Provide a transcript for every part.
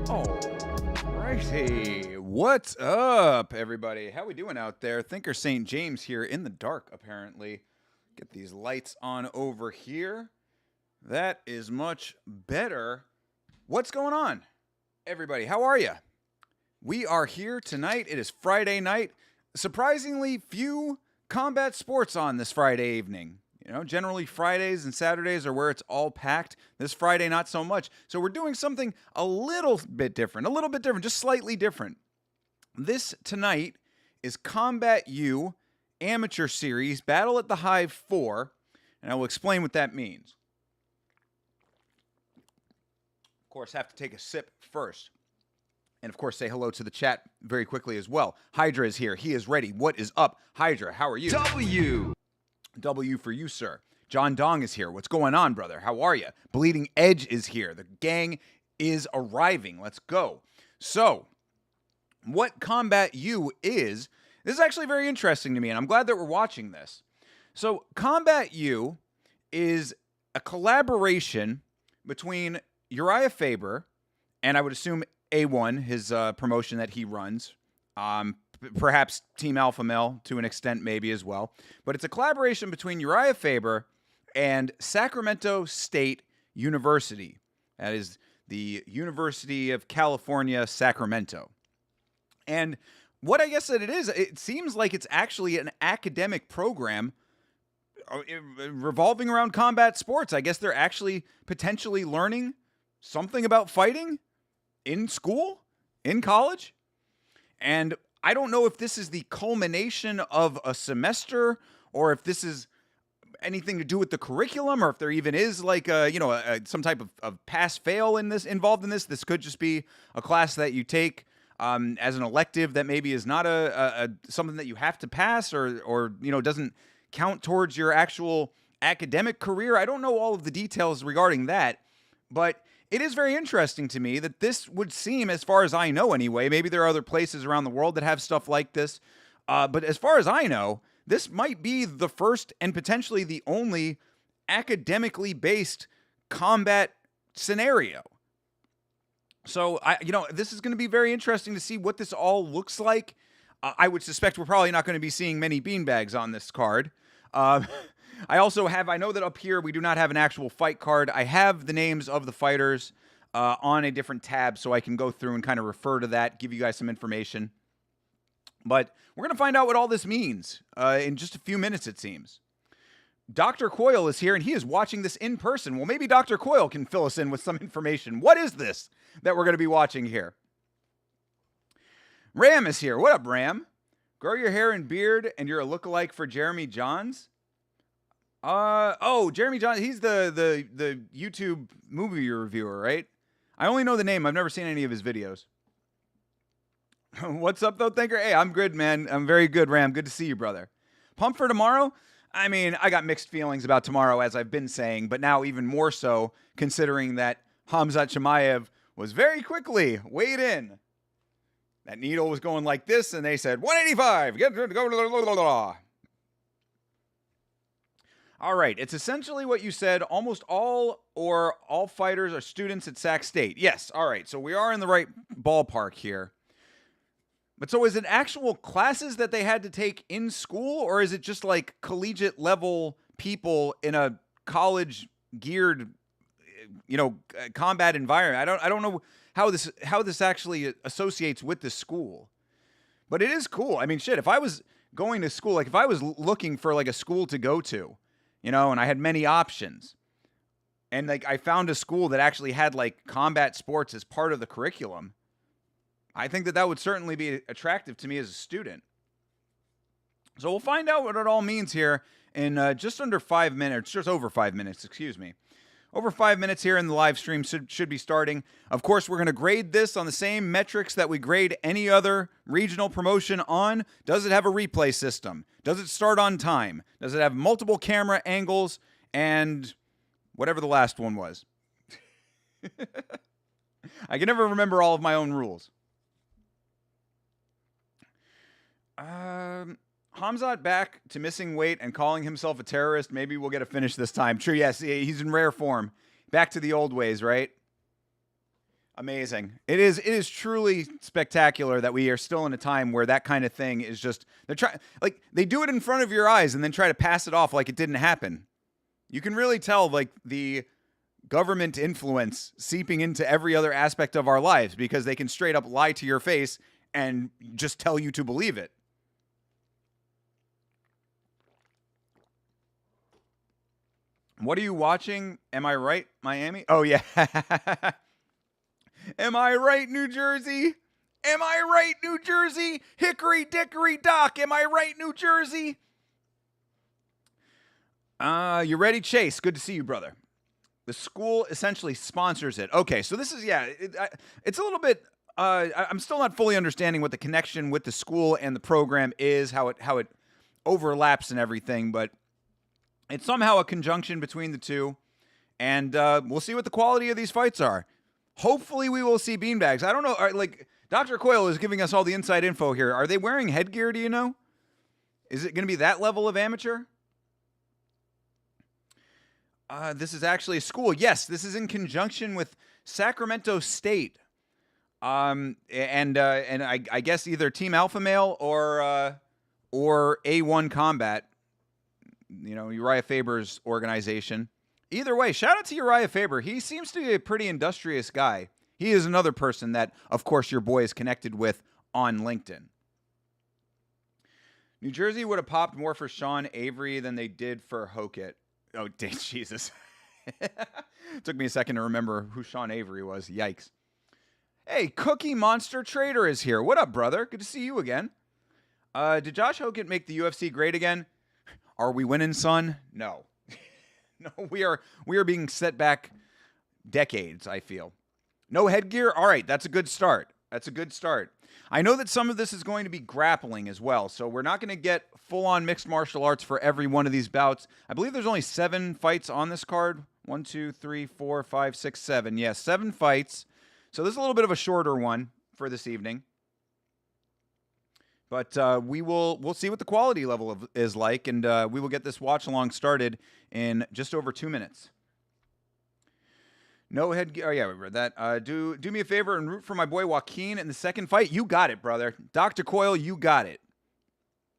Alrighty, what's up, everybody? How we doing out there? Thinker St. James here in the dark, apparently. Get these lights on over here. That is much better. What's going on, everybody? How are you? We are here tonight. It is Friday night. Surprisingly few combat sports on this Friday evening. You know, generally Fridays and Saturdays are where it's all packed. This Friday, not so much. So we're doing something a little bit different, just slightly different. This tonight is Combat U Amateur Series Battle at the Hive 4, and I will explain what that means. Of course, have to take a sip first. And, of course, say hello to the chat very quickly as well. Hydra is here. He is ready. What is up? Hydra, how are you? W for you, sir. John Dong is here. What's going on, brother? How are you? Bleeding Edge is here. The gang is arriving. Let's go. So, what Combat U is, this is actually very interesting to me, and I'm glad that we're watching this. So, Combat U is a collaboration between Urijah Faber, and I would assume A1, his promotion that he runs, perhaps Team Alpha Male to an extent maybe as well. But it's a collaboration between Urijah Faber and Sacramento State University. That is the University of California, Sacramento. And what I guess that it is, it seems like it's actually an academic program revolving around combat sports. I guess they're actually potentially learning something about fighting in school, in college. And I don't know if this is the culmination of a semester or if this is anything to do with the curriculum or if there even is like some type of pass-fail involved in this. This could just be a class that you take as an elective that maybe is not a something that you have to pass or doesn't count towards your actual academic career. I don't know all of the details regarding that, but it is very interesting to me that this would seem, as far as I know anyway, maybe there are other places around the world that have stuff like this, but as far as I know, this might be the first and potentially the only academically based combat scenario. So, this is going to be very interesting to see what this all looks like. I would suspect we're probably not going to be seeing many beanbags on this card. I know that up here we do not have an actual fight card. I have the names of the fighters on a different tab so I can go through and kind of refer to that, give you guys some information. But we're going to find out what all this means in just a few minutes, it seems. Dr. Coyle is here, and he is watching this in person. Well, maybe Dr. Coyle can fill us in with some information. What is this that we're going to be watching here? Ram is here. What up, Ram? Grow your hair and beard, and you're a lookalike for Jeremy Johns? Jeremy Johns, he's the YouTube movie reviewer, right? I only know the name. I've never seen any of his videos. What's up, though, Thinker? Hey, I'm good, man. I'm very good, Ram. Good to see you, brother. Pumped for tomorrow? I mean, I got mixed feelings about tomorrow, as I've been saying, but now even more so, considering that Khamzat Chimaev was very quickly weighed in. That needle was going like this, and they said, 185! Go. All right, it's essentially what you said. Almost all fighters are students at Sac State. Yes, all right, so we are in the right ballpark here. But so is it actual classes that they had to take in school, or is it just like collegiate level people in a college geared, combat environment? I don't know how this actually associates with the school. But it is cool. I mean, shit, if I was going to school, like if I was looking for like a school to go to, and I had many options, and like I found a school that actually had like combat sports as part of the curriculum, I think that would certainly be attractive to me as a student. So we'll find out what it all means here in just over 5 minutes, excuse me. Over 5 minutes here in the live stream should be starting. Of course, we're going to grade this on the same metrics that we grade any other regional promotion on. Does it have a replay system? Does it start on time? Does it have multiple camera angles? And whatever the last one was. I can never remember all of my own rules. Khamzat back to missing weight and calling himself a terrorist. Maybe we'll get a finish this time. True, yes, he's in rare form. Back to the old ways, right? Amazing. It is truly spectacular that we are still in a time where that kind of thing is just, they do it in front of your eyes and then try to pass it off like it didn't happen. You can really tell like the government influence seeping into every other aspect of our lives because they can straight up lie to your face and just tell you to believe it. What are you watching? Am I right, Miami? Oh, yeah. Am I right, New Jersey? Am I right, New Jersey? Hickory dickory dock. Am I right, New Jersey? You ready, Chase? Good to see you, brother. The school essentially sponsors it. Okay, so this is, it's a little bit, I'm still not fully understanding what the connection with the school and the program is, how it overlaps and everything, but it's somehow a conjunction between the two, and we'll see what the quality of these fights are. Hopefully we will see beanbags. I don't know, like, Dr. Coyle is giving us all the inside info here. Are they wearing headgear, do you know? Is it going to be that level of amateur? This is actually a school. Yes, this is in conjunction with Sacramento State. And I guess either Team Alpha Male or A1 Combat, you know, Urijah Faber's organization. Either way, shout out to Urijah Faber. He seems to be a pretty industrious guy. He is another person that, of course, your boy is connected with on LinkedIn. New Jersey would have popped more for Sean Avery than they did for Hokett. Oh, Jesus. Took me a second to remember who Sean Avery was. Yikes. Hey, Cookie Monster Trader is here. What up, brother? Good to see you again. Did Josh Hokett make the UFC great again? Are we winning, son? No. No, we are being set back decades, I feel. No headgear? All right, that's a good start. That's a good start. I know that some of this is going to be grappling as well, so we're not going to get full-on mixed martial arts for every one of these bouts. I believe there's only 7 fights on this card. 1, 2, 3, 4, 5, 6, 7. Yes, 7 fights. So this is a little bit of a shorter one for this evening. But we'll see what the quality level is like, and we will get this watch-along started in just over 2 minutes. No headgear. Oh, yeah, we read that. Do me a favor and root for my boy Joaquin in the second fight. You got it, brother. Dr. Coyle, you got it.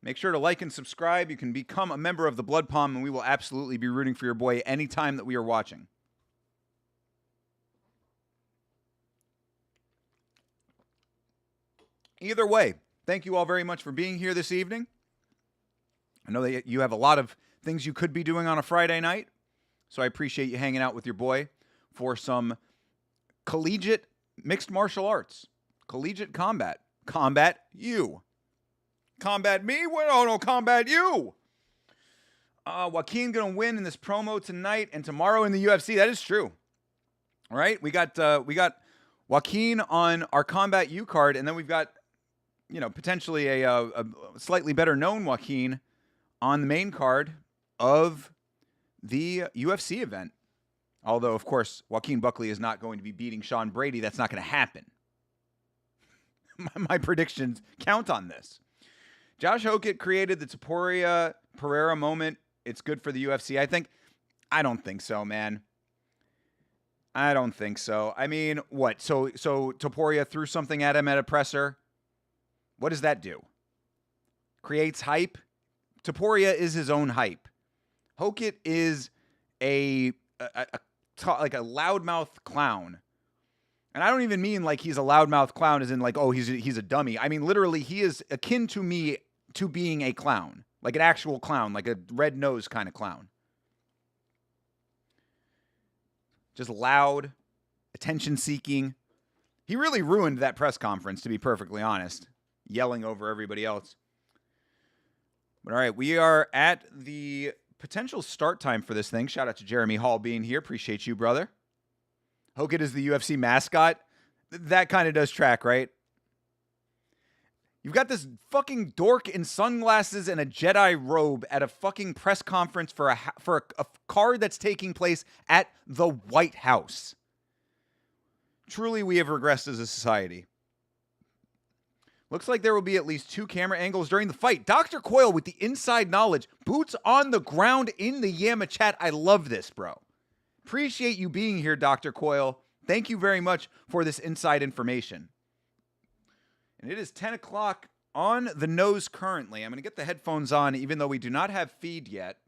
Make sure to like and subscribe. You can become a member of the Blood Palm, and we will absolutely be rooting for your boy anytime that we are watching. Either way, thank you all very much for being here this evening. I know that you have a lot of things you could be doing on a Friday night, so I appreciate you hanging out with your boy for some collegiate mixed martial arts, collegiate combat. Combat you. Combat me? Well, no, combat you. Joaquin going to win in this promo tonight and tomorrow in the UFC. That is true. All right, we got Joaquin on our Combat U card, and then we've got, you know, potentially a slightly better known Joaquin on the main card of the UFC event. Although, of course, Joaquin Buckley is not going to be beating Sean Brady. That's not going to happen. My predictions count on this. Josh Hokett created the Topuria Pereira moment. It's good for the UFC, I think. I don't think so, man. I don't think so. I mean, what? So Topuria threw something at him at a presser. What does that do? Creates hype? Topuria is his own hype. Hokett is like a loudmouth clown. And I don't even mean like he's a loudmouth clown as in like, oh, he's a dummy. I mean, literally, he is akin to me to being a clown. Like an actual clown, like a red-nosed kind of clown. Just loud, attention-seeking. He really ruined that press conference, to be perfectly honest. Yelling over everybody else. But all right, we are at the potential start time for this thing. Shout out to Jeremy Hall being here. Appreciate you, brother. Hokett is the UFC mascot. That kind of does track, right? You've got this fucking dork in sunglasses and a Jedi robe at a fucking press conference for a card that's taking place at the White House. Truly, we have regressed as a society. Looks like there will be at least 2 camera angles during the fight. Dr. Coyle with the inside knowledge. Boots on the ground in the Yamma chat. I love this, bro. Appreciate you being here, Dr. Coyle. Thank you very much for this inside information. And it is 10 o'clock on the nose currently. I'm going to get the headphones on, even though we do not have feed yet.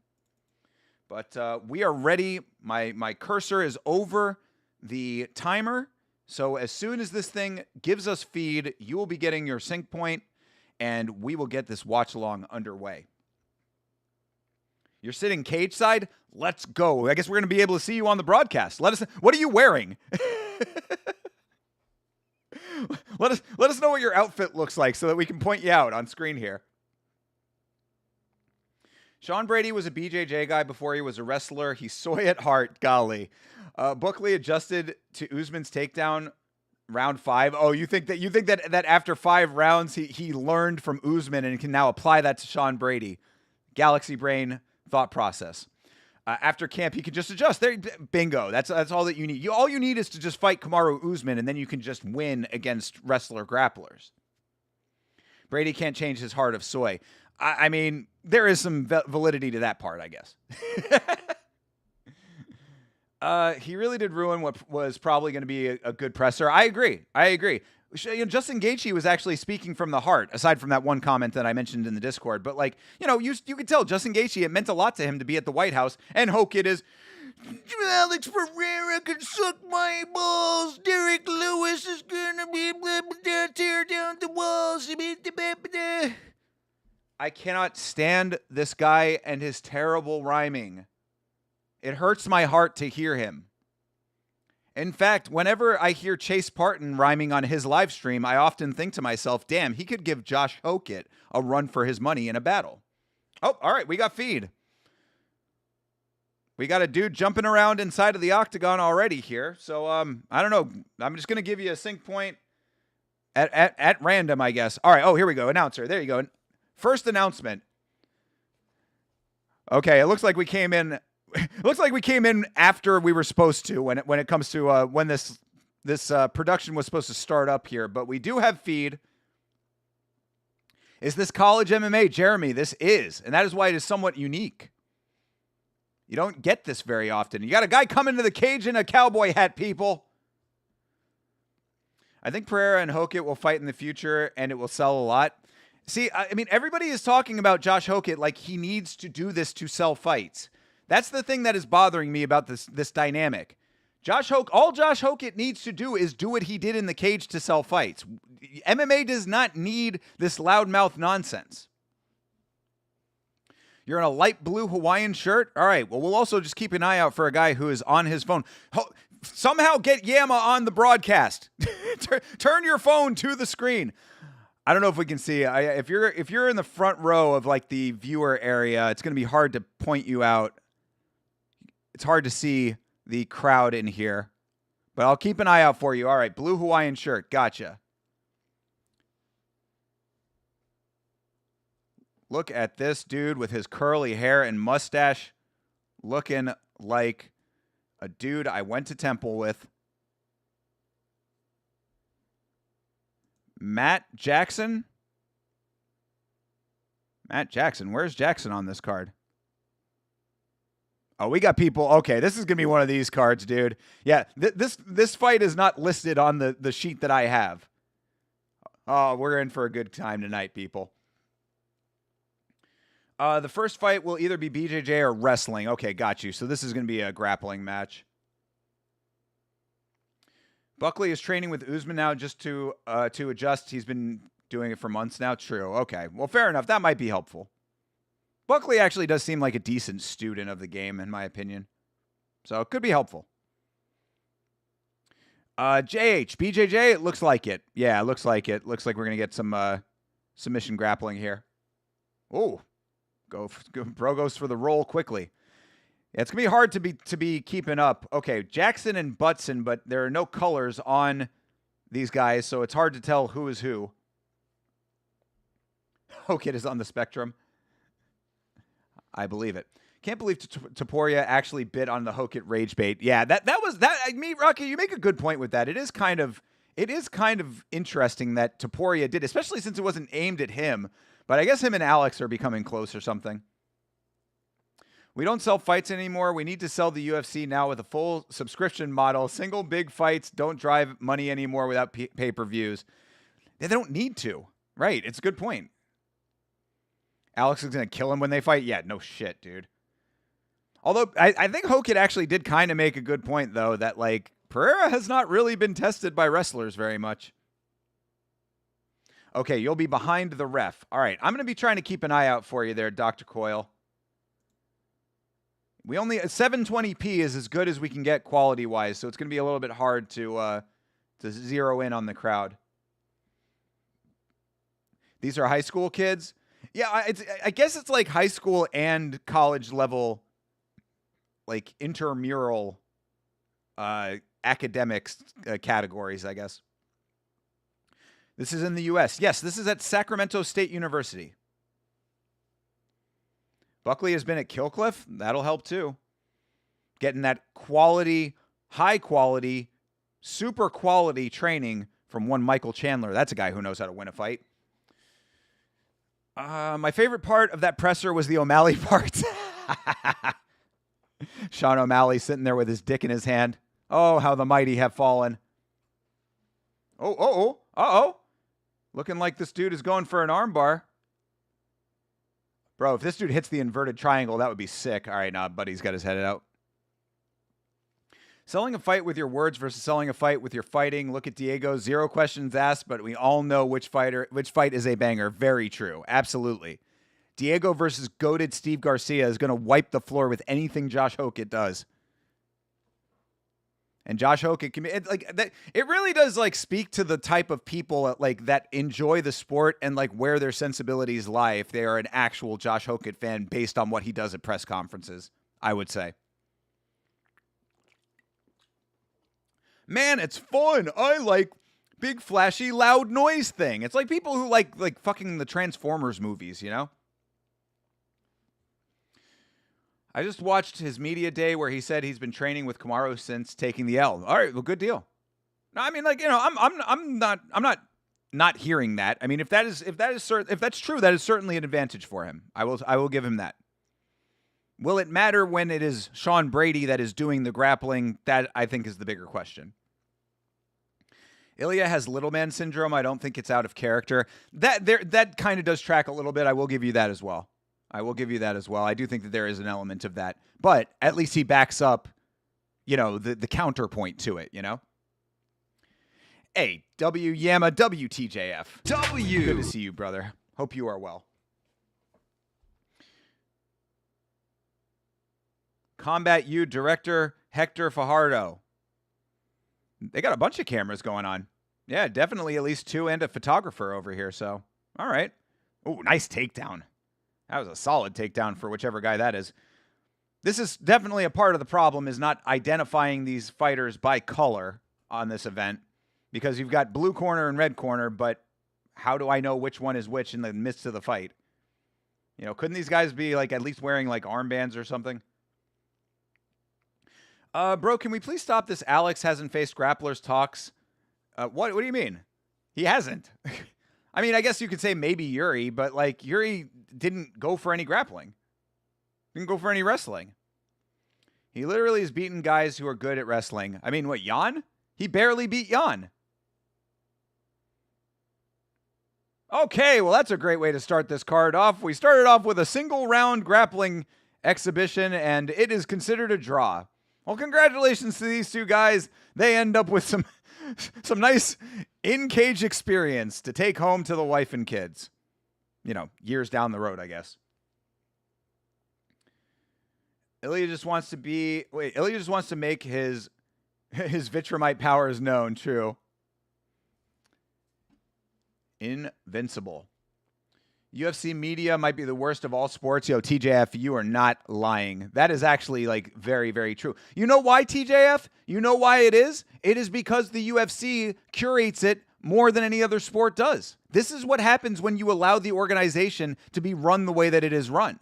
But we are ready. My cursor is over the timer. So as soon as this thing gives us feed, you will be getting your sync point, and we will get this watch along underway. You're sitting cage side? Let's go. I guess we're going to be able to see you on the broadcast. What are you wearing? Let us know what your outfit looks like so that we can point you out on screen here. Sean Brady was a BJJ guy before he was a wrestler. He's soy at heart. Golly. Buckley adjusted to Usman's takedown round 5. Oh, you think that after 5 rounds he learned from Usman and can now apply that to Sean Brady? Galaxy brain thought process. After camp, he can just adjust. There, bingo. That's all that you need. All you need is to just fight Kamaru Usman, and then you can just win against wrestler grapplers. Brady can't change his heart of soy. I mean, there is some validity to that part, I guess. He really did ruin what was probably going to be a good presser. I agree. Justin Gaethje was actually speaking from the heart, aside from that one comment that I mentioned in the Discord. But, you could tell Justin Gaethje, it meant a lot to him to be at the White House. And Hokit is, Alex Pereira can suck my balls. Derek Lewis is going to be tear down the walls. I cannot stand this guy and his terrible rhyming. It hurts my heart to hear him. In fact, whenever I hear Chase Parton rhyming on his live stream, I often think to myself, damn, he could give Josh Hokit a run for his money in a battle. Oh, all right, we got feed. We got a dude jumping around inside of the octagon already here. So, I don't know. I'm just going to give you a sync point at random, I guess. All right, oh, here we go. Announcer. There you go. First announcement. Okay, it looks like we came in... Looks like we came in after we were supposed to when it comes to when this production was supposed to start up here. But we do have feed. Is this college MMA? Jeremy, this is. And that is why it is somewhat unique. You don't get this very often. You got a guy coming to the cage in a cowboy hat, people. I think Pereira and Hokit will fight in the future, and it will sell a lot. See, I mean, everybody is talking about Josh Hokit like he needs to do this to sell fights. That's the thing that is bothering me about this dynamic. All Josh Hokit needs to do is do what he did in the cage to sell fights. MMA does not need this loudmouth nonsense. You're in a light blue Hawaiian shirt? All right, well, we'll also just keep an eye out for a guy who is on his phone. Somehow get Yama on the broadcast. Turn your phone to the screen. I don't know if we can see. If you're in the front row of like the viewer area, it's going to be hard to point you out. It's hard to see the crowd in here, but I'll keep an eye out for you. All right, blue Hawaiian shirt. Gotcha. Look at this dude with his curly hair and mustache looking like a dude I went to temple with. Matt Jackson. Where's Jackson on this card? Oh, we got people. Okay, this is going to be one of these cards, dude. Yeah, this fight is not listed on the sheet that I have. Oh, we're in for a good time tonight, people. The first fight will either be BJJ or wrestling. Okay, got you. So this is going to be a grappling match. Buckley is training with Usman now just to adjust. He's been doing it for months now. True. Okay. Well, fair enough. That might be helpful. Buckley actually does seem like a decent student of the game, in my opinion. So it could be helpful. BJJ, it looks like it. Yeah, it looks like it. Looks like we're going to get some submission grappling here. Oh, bro goes for the roll quickly. Yeah, it's going to be hard to be keeping up. Okay, Jackson and Butson, but there are no colors on these guys, so it's hard to tell who is who. Hokit is on the spectrum. I believe it. Can't believe Topuria actually bit on the Hokit rage bait. Yeah, that was that. Rocky, you make a good point with that. It is kind of interesting that Topuria did, especially since it wasn't aimed at him. But I guess him and Alex are becoming close or something. We don't sell fights anymore. We need to sell the UFC now with a full subscription model. Single big fights don't drive money anymore without pay-per-views. They don't need to. Right. It's a good point. Alex is going to kill him when they fight? Yeah, no shit, dude. Although, I think Hokit actually did kind of make a good point, though, that, like, Pereira has not really been tested by wrestlers very much. Okay, you'll be behind the ref. All right, I'm going to be trying to keep an eye out for you there, Dr. Coyle. We only 720p is as good as we can get quality-wise, so it's going to be a little bit hard to zero in on the crowd. These are high school kids? Yeah, I guess it's like high school and college level, like intramural academics categories, I guess. This is in the U.S. Yes, this is at Sacramento State University. Buckley has been at Killcliff. That'll help too. Getting that quality, high quality, super quality training from one Michael Chandler. That's a guy who knows how to win a fight. My favorite part of that presser was the O'Malley part. Sean O'Malley sitting there with his dick in his hand. Oh, how the mighty have fallen. Uh-oh. Looking like this dude is going for an armbar. Bro, if this dude hits the inverted triangle, that would be sick. All right, now, buddy's got his head out. Selling a fight with your words versus selling a fight with your fighting. Look at Diego. 0 questions asked, but we all know which fight is a banger. Very true. Absolutely. Diego versus goated Steve Garcia is going to wipe the floor with anything Josh Hokit does. And Josh Hokit can be it really does like speak to the type of people like that enjoy the sport and like where their sensibilities lie if they are an actual Josh Hokit fan based on what he does at press conferences, I would say. Man, it's fun. I like big flashy loud noise thing. It's like people who like fucking the Transformers movies, you know? I just watched his media day where he said he's been training with Kamaru since taking the L. All right, well, good deal. No, I mean, like, you know, I'm not hearing that. I mean, if that's true, that is certainly an advantage for him. I will give him that. Will it matter when it is Sean Brady that is doing the grappling? That I think is the bigger question. Ilya has little man syndrome. I don't think it's out of character. That kind of does track a little bit. I will give you that as well. I do think that there is an element of that. But at least he backs up, you know, the counterpoint to it, you know? Hey, W Yama WTJF. W. Good to see you, brother. Hope you are well. Combat U director Hector Fajardo. They got a bunch of cameras going on. Yeah, definitely at least 2 and a photographer over here. So, all right. Oh, nice takedown. That was a solid takedown for whichever guy that is. This is definitely a part of the problem, is not identifying these fighters by color on this event, because you've got blue corner and red corner, but how do I know which one is which in the midst of the fight? You know, couldn't these guys be like at least wearing like armbands or something? Bro, can we please stop this Alex hasn't faced grapplers talks? What do you mean? He hasn't. I mean, I guess you could say maybe Yuri, but like Yuri didn't go for any grappling. Didn't go for any wrestling. He literally has beaten guys who are good at wrestling. I mean, what, Jan? He barely beat Jan. Okay, well, that's a great way to start this card off. We started off with a single round grappling exhibition, and it is considered a draw. Well, congratulations to these two guys. They end up with some nice in-cage experience to take home to the wife and kids. You know, years down the road, I guess. Ilya just wants to make his Vitramite powers known. True. Invincible. UFC media might be the worst of all sports. Yo, TJF, you are not lying. That is actually like very, very true. You know why, TJF? You know why it is? It is because the UFC curates it more than any other sport does. This is what happens when you allow the organization to be run the way that it is run.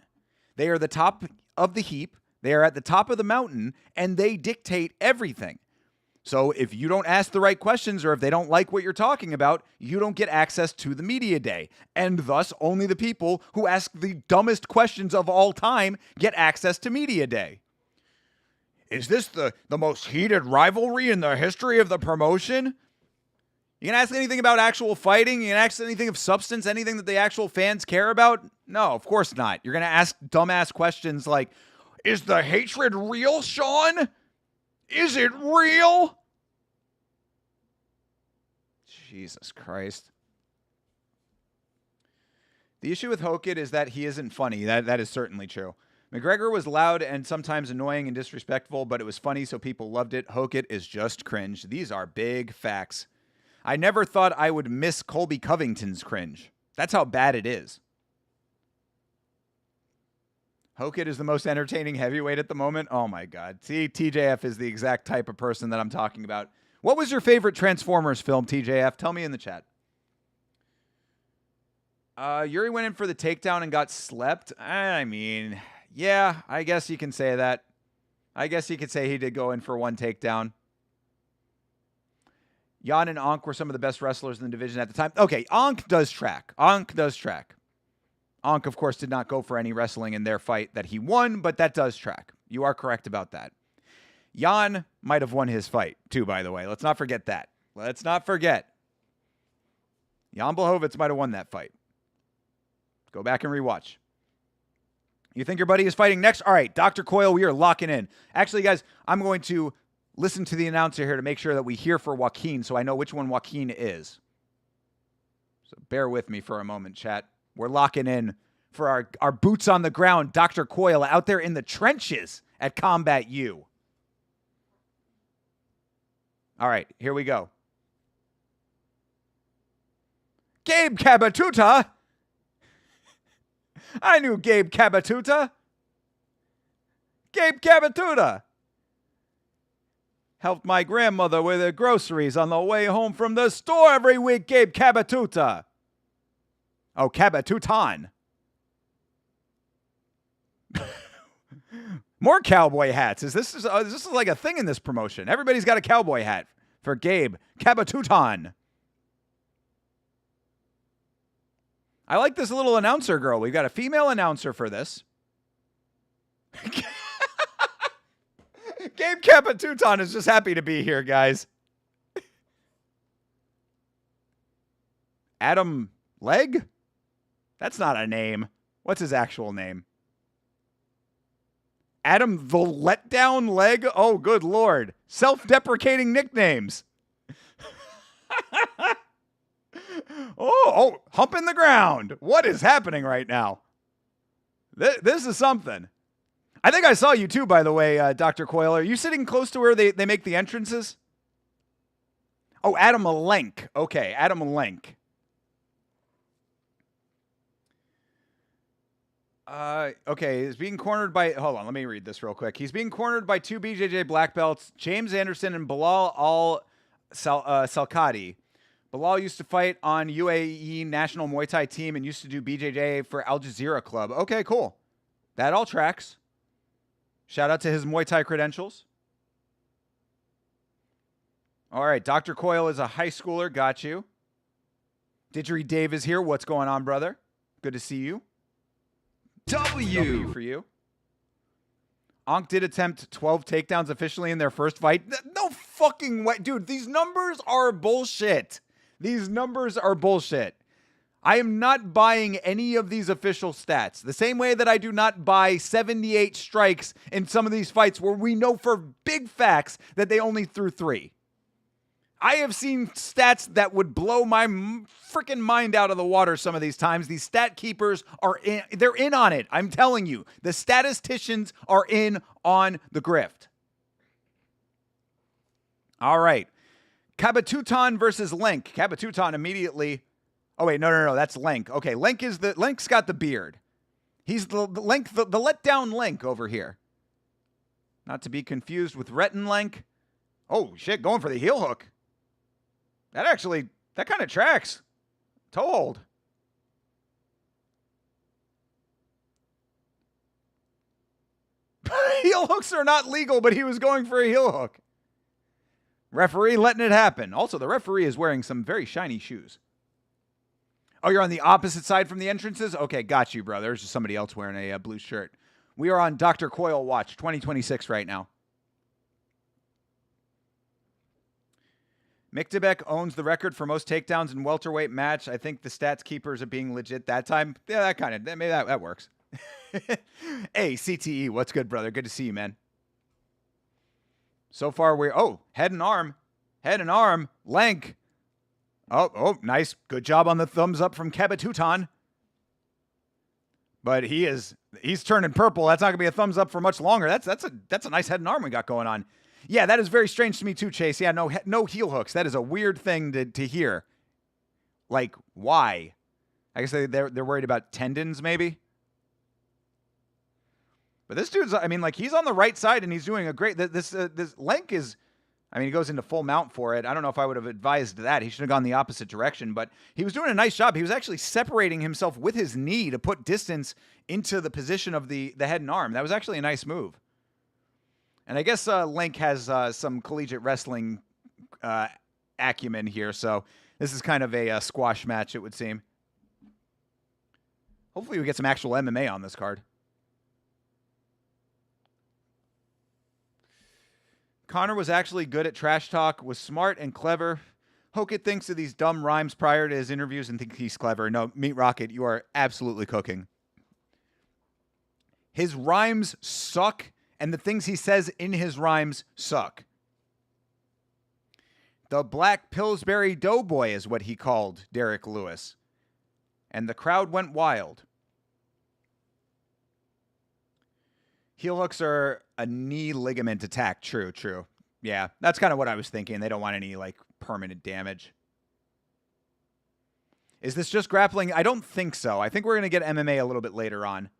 They are the top of the heap. They are at the top of the mountain, and they dictate everything. So if you don't ask the right questions or if they don't like what you're talking about, you don't get access to the media day. And thus, only the people who ask the dumbest questions of all time get access to media day. Is this the most heated rivalry in the history of the promotion? You can ask anything about actual fighting? You can ask anything of substance, anything that the actual fans care about? No, of course not. You're going to ask dumbass questions like, is the hatred real, Sean? Is it real? Jesus Christ. The issue with Hokit is that he isn't funny. That is certainly true. McGregor was loud and sometimes annoying and disrespectful, but it was funny, so people loved it. Hokit is just cringe. These are big facts. I never thought I would miss Colby Covington's cringe. That's how bad it is. Hokit is the most entertaining heavyweight at the moment. Oh, my God. See, TJF is the exact type of person that I'm talking about. What was your favorite Transformers film, TJF? Tell me in the chat. Yuri went in for the takedown and got slept. I mean, yeah, I guess you can say that. I guess you could say he did go in for one takedown. Jan and Ankh were some of the best wrestlers in the division at the time. Okay, Ankh does track. Ankh, of course, did not go for any wrestling in their fight that he won, but that does track. You are correct about that. Jan might have won his fight, too, by the way. Let's not forget that. Let's not forget. Jan Blachowicz might have won that fight. Go back and rewatch. You think your buddy is fighting next? All right, Dr. Coyle, we are locking in. Actually, guys, I'm going to listen to the announcer here to make sure that we hear for Joaquin so I know which one Joaquin is. So bear with me for a moment, chat. We're locking in for our boots on the ground, Dr. Coyle, out there in the trenches at Combat U. All right, here we go. Gabe Cabatuta. I knew Gabe Cabatuta. Gabe Cabatuta. Helped my grandmother with her groceries on the way home from the store every week, Gabe Cabatuta. Oh, Cabatutan. More cowboy hats. This is like a thing in this promotion. Everybody's got a cowboy hat for Gabe Cabatutan. I like this little announcer girl. We've got a female announcer for this. Gabe Cabatutan is just happy to be here, guys. Adam Leg? That's not a name. What's his actual name? Adam the Letdown Leg? Oh, good Lord. Self-deprecating nicknames. Oh, humping the ground. What is happening right now? This is something. I think I saw you too, by the way, Dr. Coyle. Are you sitting close to where they make the entrances? Oh, Adam Lenk. Okay, Adam Lenk. Okay, he's being cornered by... Hold on, let me read this real quick. He's being cornered by two BJJ black belts, James Anderson and Bilal Salkadi. Bilal used to fight on UAE national Muay Thai team and used to do BJJ for Al Jazeera Club. Okay, cool. That all tracks. Shout out to his Muay Thai credentials. All right, Dr. Coyle is a high schooler. Got you. Didgeridoo Dave is here. What's going on, brother? Good to see you. W for you. Ankh did attempt 12 takedowns officially in their first fight. No fucking way. Dude, these numbers are bullshit. These numbers are bullshit. I am not buying any of these official stats. The same way that I do not buy 78 strikes in some of these fights where we know for big facts that they only threw 3. I have seen stats that would blow my freaking mind out of the water some of these times. These stat keepers they're in on it. I'm telling you, the statisticians are in on the grift. All right. Cabatutan versus Lenk. Cabatutan immediately. Oh, wait, no, that's Lenk. Okay, Lenk's got the beard. He's the Lenk, the letdown Lenk over here. Not to be confused with Retin Lenk. Oh, shit, going for the heel hook. That kind of tracks. Toe hold. Heel hooks are not legal, but he was going for a heel hook. Referee letting it happen. Also, the referee is wearing some very shiny shoes. Oh, you're on the opposite side from the entrances? Okay, got you, bro. There's just somebody else wearing a blue shirt. We are on Dr. Coyle watch, 2026 right now. Miktabek owns the record for most takedowns in welterweight match. I think the stats keepers are being legit that time. Yeah, maybe that works. Hey, CTE, what's good, brother? Good to see you, man. So far, head and arm. Lank. Oh, nice. Good job on the thumbs up from Kabatutan. But he's turning purple. That's not going to be a thumbs up for much longer. That's a nice head and arm we got going on. Yeah, that is very strange to me too, Chase. Yeah, no heel hooks. That is a weird thing to hear. Like, why? I guess they're worried about tendons, maybe. But this dude's, I mean, like, he's on the right side and he's doing a great. This Lenk is, I mean, he goes into full mount for it. I don't know if I would have advised that. He should have gone the opposite direction, but he was doing a nice job. He was actually separating himself with his knee to put distance into the position of the head and arm. That was actually a nice move. And I guess Link has some collegiate wrestling acumen here, so this is kind of a squash match, it would seem. Hopefully we get some actual MMA on this card. Connor was actually good at trash talk, was smart and clever. Hokit thinks of these dumb rhymes prior to his interviews and thinks he's clever. No, Meat Rocket, you are absolutely cooking. His rhymes suck, and the things he says in his rhymes suck. The Black Pillsbury Doughboy is what he called Derek Lewis. And the crowd went wild. Heel hooks are a knee ligament attack. True. Yeah, that's kind of what I was thinking. They don't want any, like, permanent damage. Is this just grappling? I don't think so. I think we're going to get MMA a little bit later on.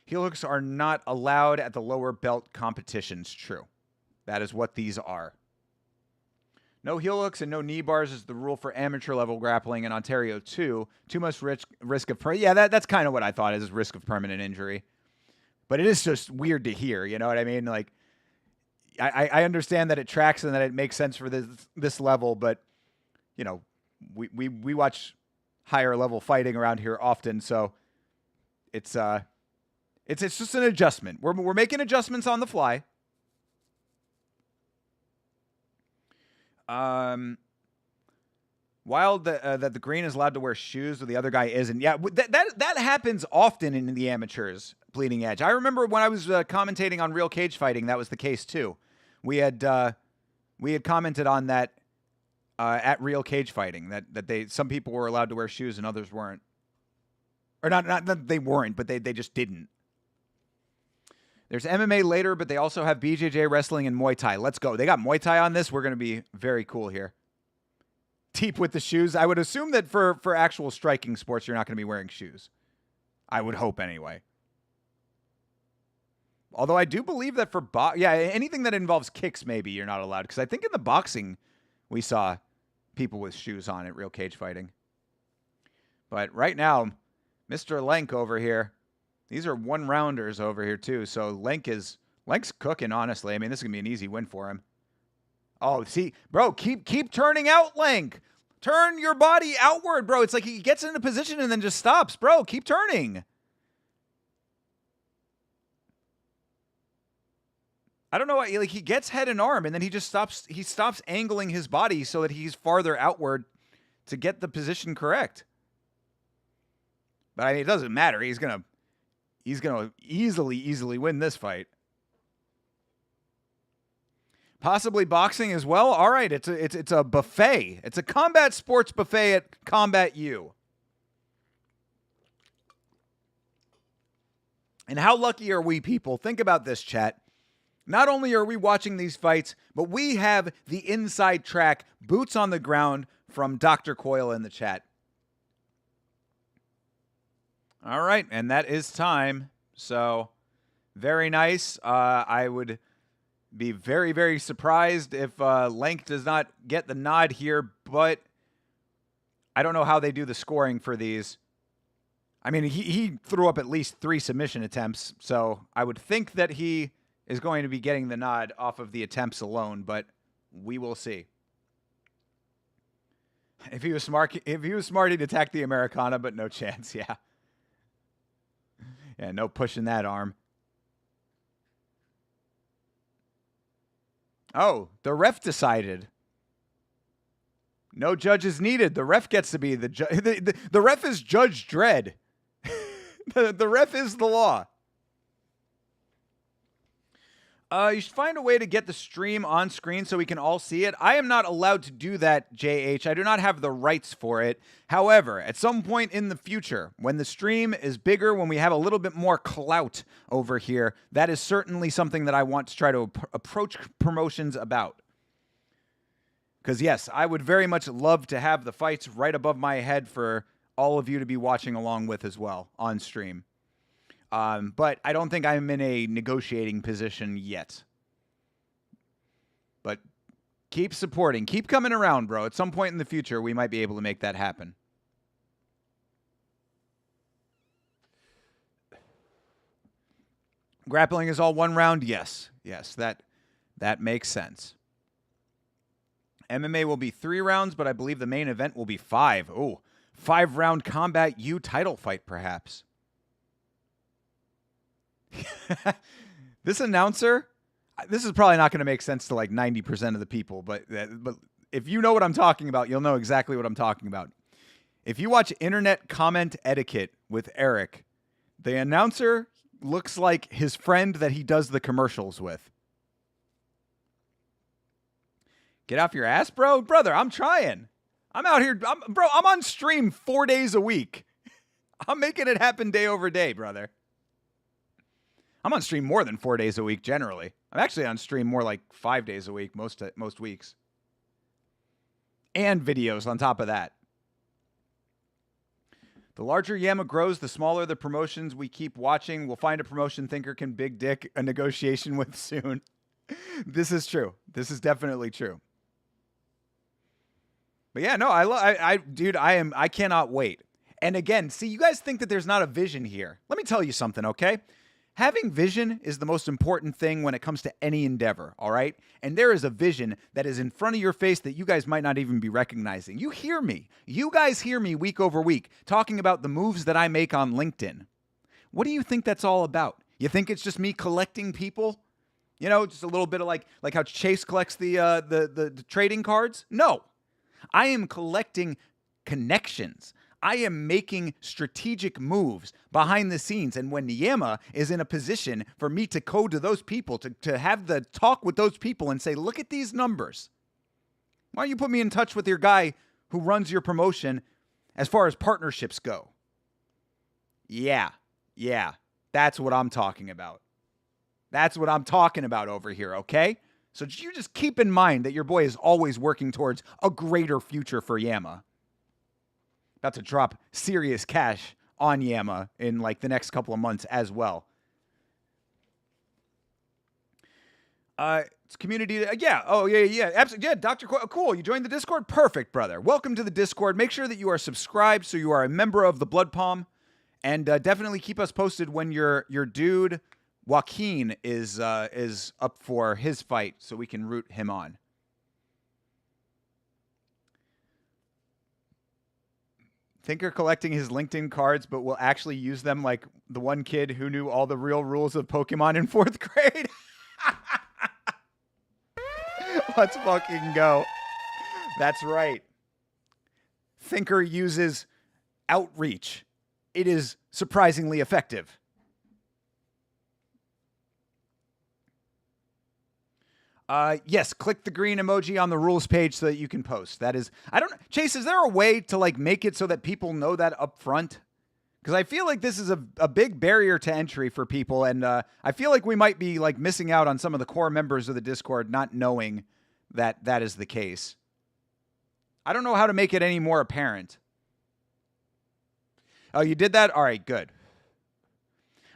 Heel hooks are not allowed at the lower belt competitions. True. That is what these are. No heel hooks and no knee bars is the rule for amateur level grappling in Ontario too. Too much risk of that's kind of what I thought is risk of permanent injury. But it is just weird to hear, you know what I mean? Like, I understand that it tracks and that it makes sense for this level, but you know, we watch higher level fighting around here often, so it's just an adjustment. We're making adjustments on the fly. Wild that the green is allowed to wear shoes, but the other guy isn't. Yeah, that happens often in the amateurs, Bleeding Edge. I remember when I was commentating on Real Cage Fighting, that was the case too. We had commented on that at Real Cage Fighting that some people were allowed to wear shoes and others weren't, or not that they weren't, but they just didn't. There's MMA later, but they also have BJJ wrestling and Muay Thai. Let's go. They got Muay Thai on this. We're going to be very cool here. Deep with the shoes. I would assume that for actual striking sports, you're not going to be wearing shoes. I would hope anyway. Although I do believe that for anything that involves kicks, maybe you're not allowed. Because I think in the boxing, we saw people with shoes on at Real Cage Fighting. But right now, Mr. Lenk over here, these are one-rounders over here, too. So Lenk's cooking, honestly. I mean, this is going to be an easy win for him. Oh, see, bro, keep turning out, Lenk. Turn your body outward, bro. It's like he gets into position and then just stops. Bro, keep turning. I don't know why. Like, he gets head and arm, and then he just stops. He stops angling his body so that he's farther outward to get the position correct. But I mean, it doesn't matter. He's gonna easily win this fight. Possibly boxing as well. All right, it's a buffet. It's a combat sports buffet at Combat U. And how lucky are we, people? Think about this, chat. Not only are we watching these fights, but we have the inside track, boots on the ground from Dr. Coyle in the chat. All right, and that is time. So, very nice. I would be very, very surprised if Lenk does not get the nod here, but I don't know how they do the scoring for these. I mean, he threw up at least 3 submission attempts, so I would think that he is going to be getting the nod off of the attempts alone, but we will see. If he was smart, he'd attack the Americana, but no chance. Yeah. Yeah, no pushing that arm. Oh, the ref decided. No judges needed. The ref gets to be the judge. The ref is Judge Dredd. The ref is the law. You should find a way to get the stream on screen so we can all see it. I am not allowed to do that, JH. I do not have the rights for it. However, at some point in the future, when the stream is bigger, when we have a little bit more clout over here, that is certainly something that I want to try to approach promotions about. Because, yes, I would very much love to have the fights right above my head for all of you to be watching along with as well on stream. But I don't think I'm in a negotiating position yet. But keep supporting. Keep coming around, bro. At some point in the future, we might be able to make that happen. Grappling is all one round? Yes. Yes, that makes sense. MMA will be 3 rounds, but I believe the main event will be 5. Oh, 5-round Combat U title fight, perhaps. This announcer, this is probably not going to make sense to like 90% of the people, but if you know what I'm talking about, you'll know exactly what I'm talking about. If you watch Internet Comment Etiquette with Eric, the announcer looks like his friend that he does the commercials with. Get off your ass, bro. Brother, I'm trying. I'm out here. I'm on stream 4 days a week. I'm making it happen day over day, brother. I'm on stream more than 4 days a week generally. I'm actually on stream more like 5 days a week most weeks. And videos on top of that. The larger Yama grows, the smaller the promotions we keep watching. We'll find a promotion Thinker can big dick a negotiation with soon. This is true. This is definitely true. But yeah, no, dude, I cannot wait. And again, see, you guys think that there's not a vision here. Let me tell you something, okay? Having vision is the most important thing when it comes to any endeavor, all right? And there is a vision that is in front of your face that you guys might not even be recognizing. You hear me. You guys hear me week over week talking about the moves that I make on LinkedIn. What do you think that's all about? You think it's just me collecting people? You know, just a little bit of like how Chase collects the trading cards? No. I am collecting connections. I am making strategic moves behind the scenes. And when Yama is in a position for me to code to those people, to have the talk with those people and say, look at these numbers. Why don't you put me in touch with your guy who runs your promotion as far as partnerships go? Yeah. That's what I'm talking about. That's what I'm talking about over here, okay? So you just keep in mind that your boy is always working towards a greater future for Yama. About to drop serious cash on Yama in like the next couple of months as well. It's community. Yeah. Oh, yeah. Absolutely. Yeah. Dr. Cool. You joined the Discord? Perfect, brother. Welcome to the Discord. Make sure that you are subscribed so you are a member of the Blood Palm. And definitely keep us posted when your dude Joaquin is up for his fight so we can root him on. Thinker collecting his LinkedIn cards, but will actually use them like the one kid who knew all the real rules of Pokemon in 4th grade. Let's fucking go. That's right. Thinker uses outreach. It is surprisingly effective. Yes, click the green emoji on the rules page so that you can post. That is, I don't know. Chase, is there a way to like make it so that people know that up front? Because I feel like this is a big barrier to entry for people. And I feel like we might be like missing out on some of the core members of the Discord not knowing that that is the case. I don't know how to make it any more apparent. Oh, you did that? All right, good.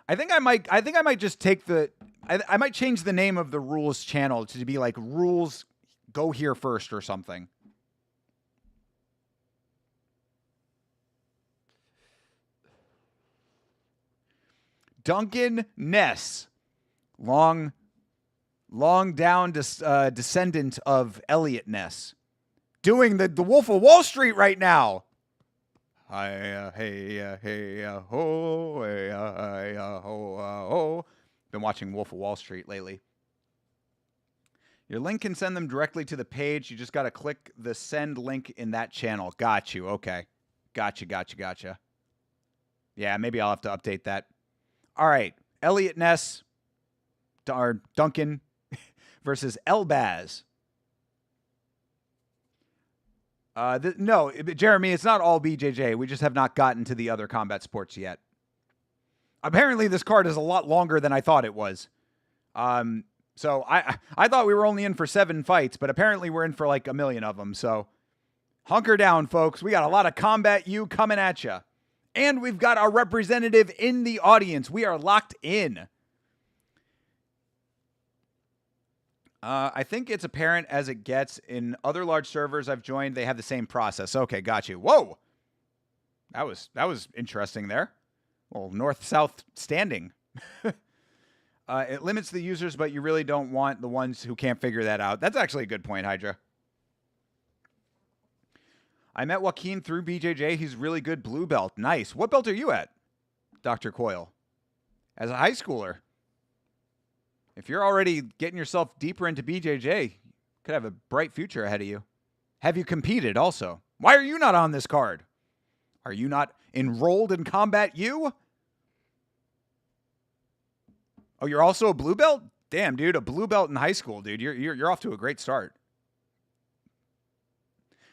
I think I might just take I might change the name of the rules channel to be like rules go here first or something. Duncan Ness. Long long down descendant of Elliot Ness, doing the Wolf of Wall Street right now. Hi, hey, hey, ho, hey, ho, ho. Been watching Wolf of Wall Street lately. Your link can send them directly to the page. You just got to click the send link in that channel. Got you. Okay. Gotcha. Yeah, maybe I'll have to update that. All right. Elliot Ness, or Duncan, versus Elbaz. No, Jeremy, it's not all BJJ. We just have not gotten to the other combat sports yet. Apparently, this card is a lot longer than I thought it was. So I thought we were only in for 7 fights, but apparently we're in for like 1 million of them. So hunker down, folks. We got a lot of Combat U coming at you. And we've got our representative in the audience. We are locked in. I think it's apparent as it gets. In other large servers I've joined, they have the same process. Okay, got you. Whoa! That was interesting there. Well, north-south standing. It limits the users, but you really don't want the ones who can't figure that out. That's actually a good point, Hydra. I met Joaquin through BJJ. He's really good blue belt. Nice. What belt are you at, Dr. Coyle? As a high schooler. If you're already getting yourself deeper into BJJ, you could have a bright future ahead of you. Have you competed also? Why are you not on this card? Are you not enrolled in Combat U? Oh, you're also a blue belt? Damn, dude, a blue belt in high school, dude. You're off to a great start.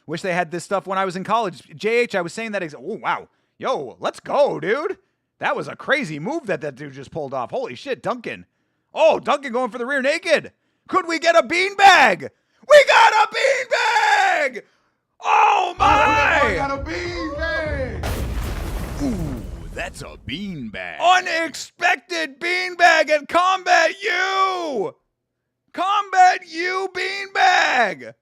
Wish they had this stuff when I was in college. JH, I was saying that. Oh, wow. Yo, let's go, dude. That was a crazy move that dude just pulled off. Holy shit, Duncan. Oh, Duncan going for the rear naked. Could we get a beanbag? We got a beanbag! Oh, my! We got a beanbag! Ooh, that's a beanbag. Unexpected beanbag at Combat U! Combat U beanbag!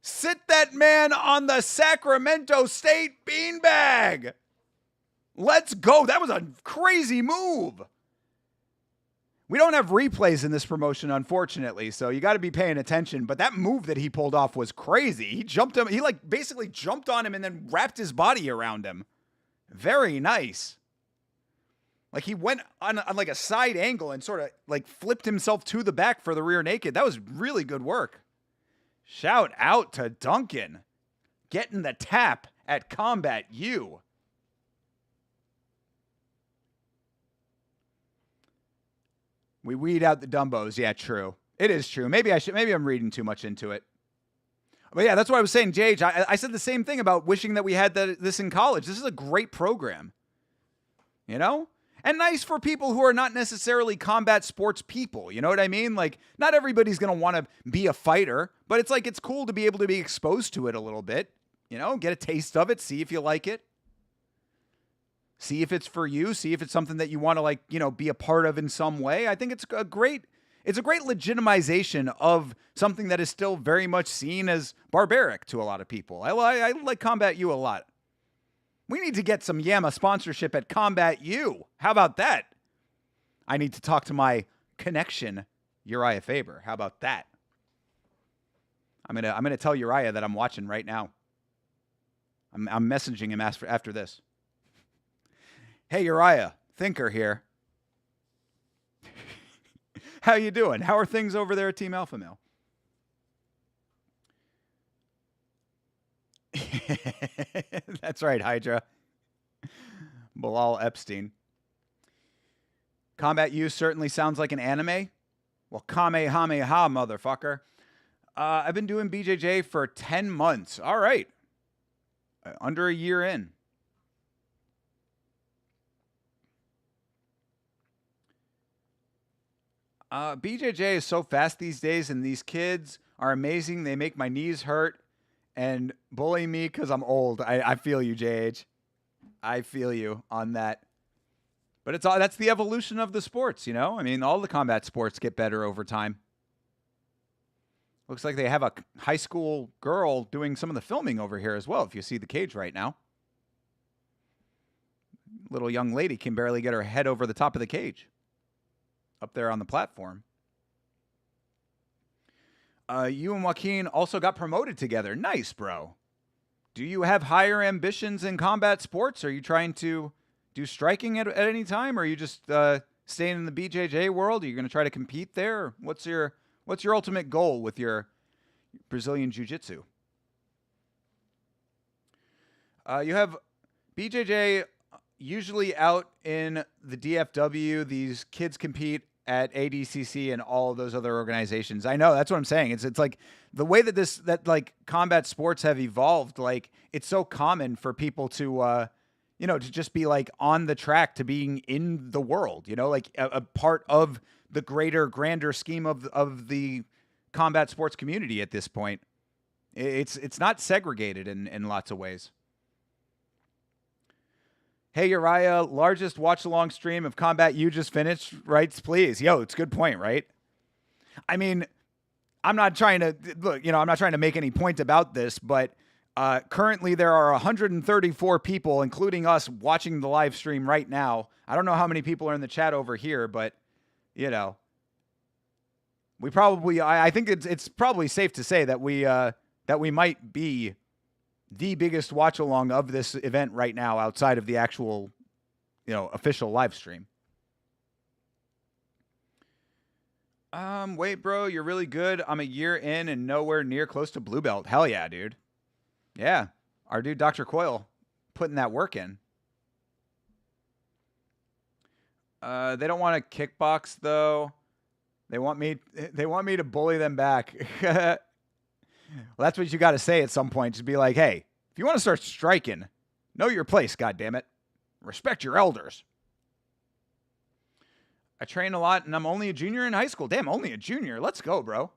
Sit that man on the Sacramento State beanbag! Let's go. That was a crazy move. We don't have replays in this promotion, unfortunately, so you got to be paying attention. But that move that he pulled off was crazy. He jumped him. He like basically jumped on him and then wrapped his body around him. Very nice. Like he went on like a side angle and sort of like flipped himself to the back for the rear naked. That was really good work. Shout out to Duncan. Getting the tap at Combat U. We weed out the Dumbos. Yeah, true. It is true. Maybe I'm reading too much into it. But yeah, that's what I was saying, JH. I said the same thing about wishing that we had this in college. This is a great program. You know? And nice for people who are not necessarily combat sports people. You know what I mean? Like, not everybody's going to want to be a fighter, but it's like, it's cool to be able to be exposed to it a little bit. You know, get a taste of it, see if you like it. See if it's for you. See if it's something that you want to, like, you know, be a part of in some way. I think it's a great legitimization of something that is still very much seen as barbaric to a lot of people. I like Combat U a lot. We need to get some Yama sponsorship at Combat U. How about that? I need to talk to my connection, Urijah Faber. How about that? I'm gonna tell Urijah that I'm watching right now. I'm messaging him after this. Hey, Urijah, Thinker here. How you doing? How are things over there at Team Alpha Male? That's right, Hydra. Bilal Epstein. Combat U certainly sounds like an anime. Well, Kamehameha, motherfucker. I've been doing BJJ for 10 months. All right. Under a year in. BJJ is so fast these days, and these kids are amazing. They make my knees hurt and bully me because I'm old. I feel you, JH. I feel you on that. But that's the evolution of the sports, you know? I mean, all the combat sports get better over time. Looks like they have a high school girl doing some of the filming over here as well, if you see the cage right now. Little young lady can barely get her head over the top of the cage. Up there on the platform. You and Joaquin also got promoted together. Nice, bro. Do you have higher ambitions in combat sports? Are you trying to do striking at any time? Or are you just staying in the BJJ world? Are you going to try to compete there? What's your ultimate goal with your Brazilian Jiu-Jitsu? You have BJJ usually out in the DFW. These kids compete at ADCC and all of those other organizations. I know, that's what I'm saying. It's like the way that like combat sports have evolved. Like it's so common for people to to just be like on the track to being in the world. Like a part of the grander scheme of the combat sports community at this point. It's not segregated in lots of ways. Hey, Uriah, largest watch-along stream of combat you just finished, writes, please. Yo, it's a good point, right? I mean, I'm not trying to make any point about this, but currently there are 134 people, including us, watching the live stream right now. I don't know how many people are in the chat over here, but, we probably, I think it's probably safe to say that we might be the biggest watch along of this event right now outside of the actual, official live stream. Wait, bro, you're really good. I'm a year in and nowhere near close to blue belt. Hell yeah, dude. Yeah. Our dude, Dr. Coyle, putting that work in. They don't want to kickbox though. They want me to bully them back. Well, that's what you got to say at some point. Just be like, hey, if you want to start striking, know your place, goddammit. Respect your elders. I train a lot, and I'm only a junior in high school. Damn, only a junior. Let's go, bro.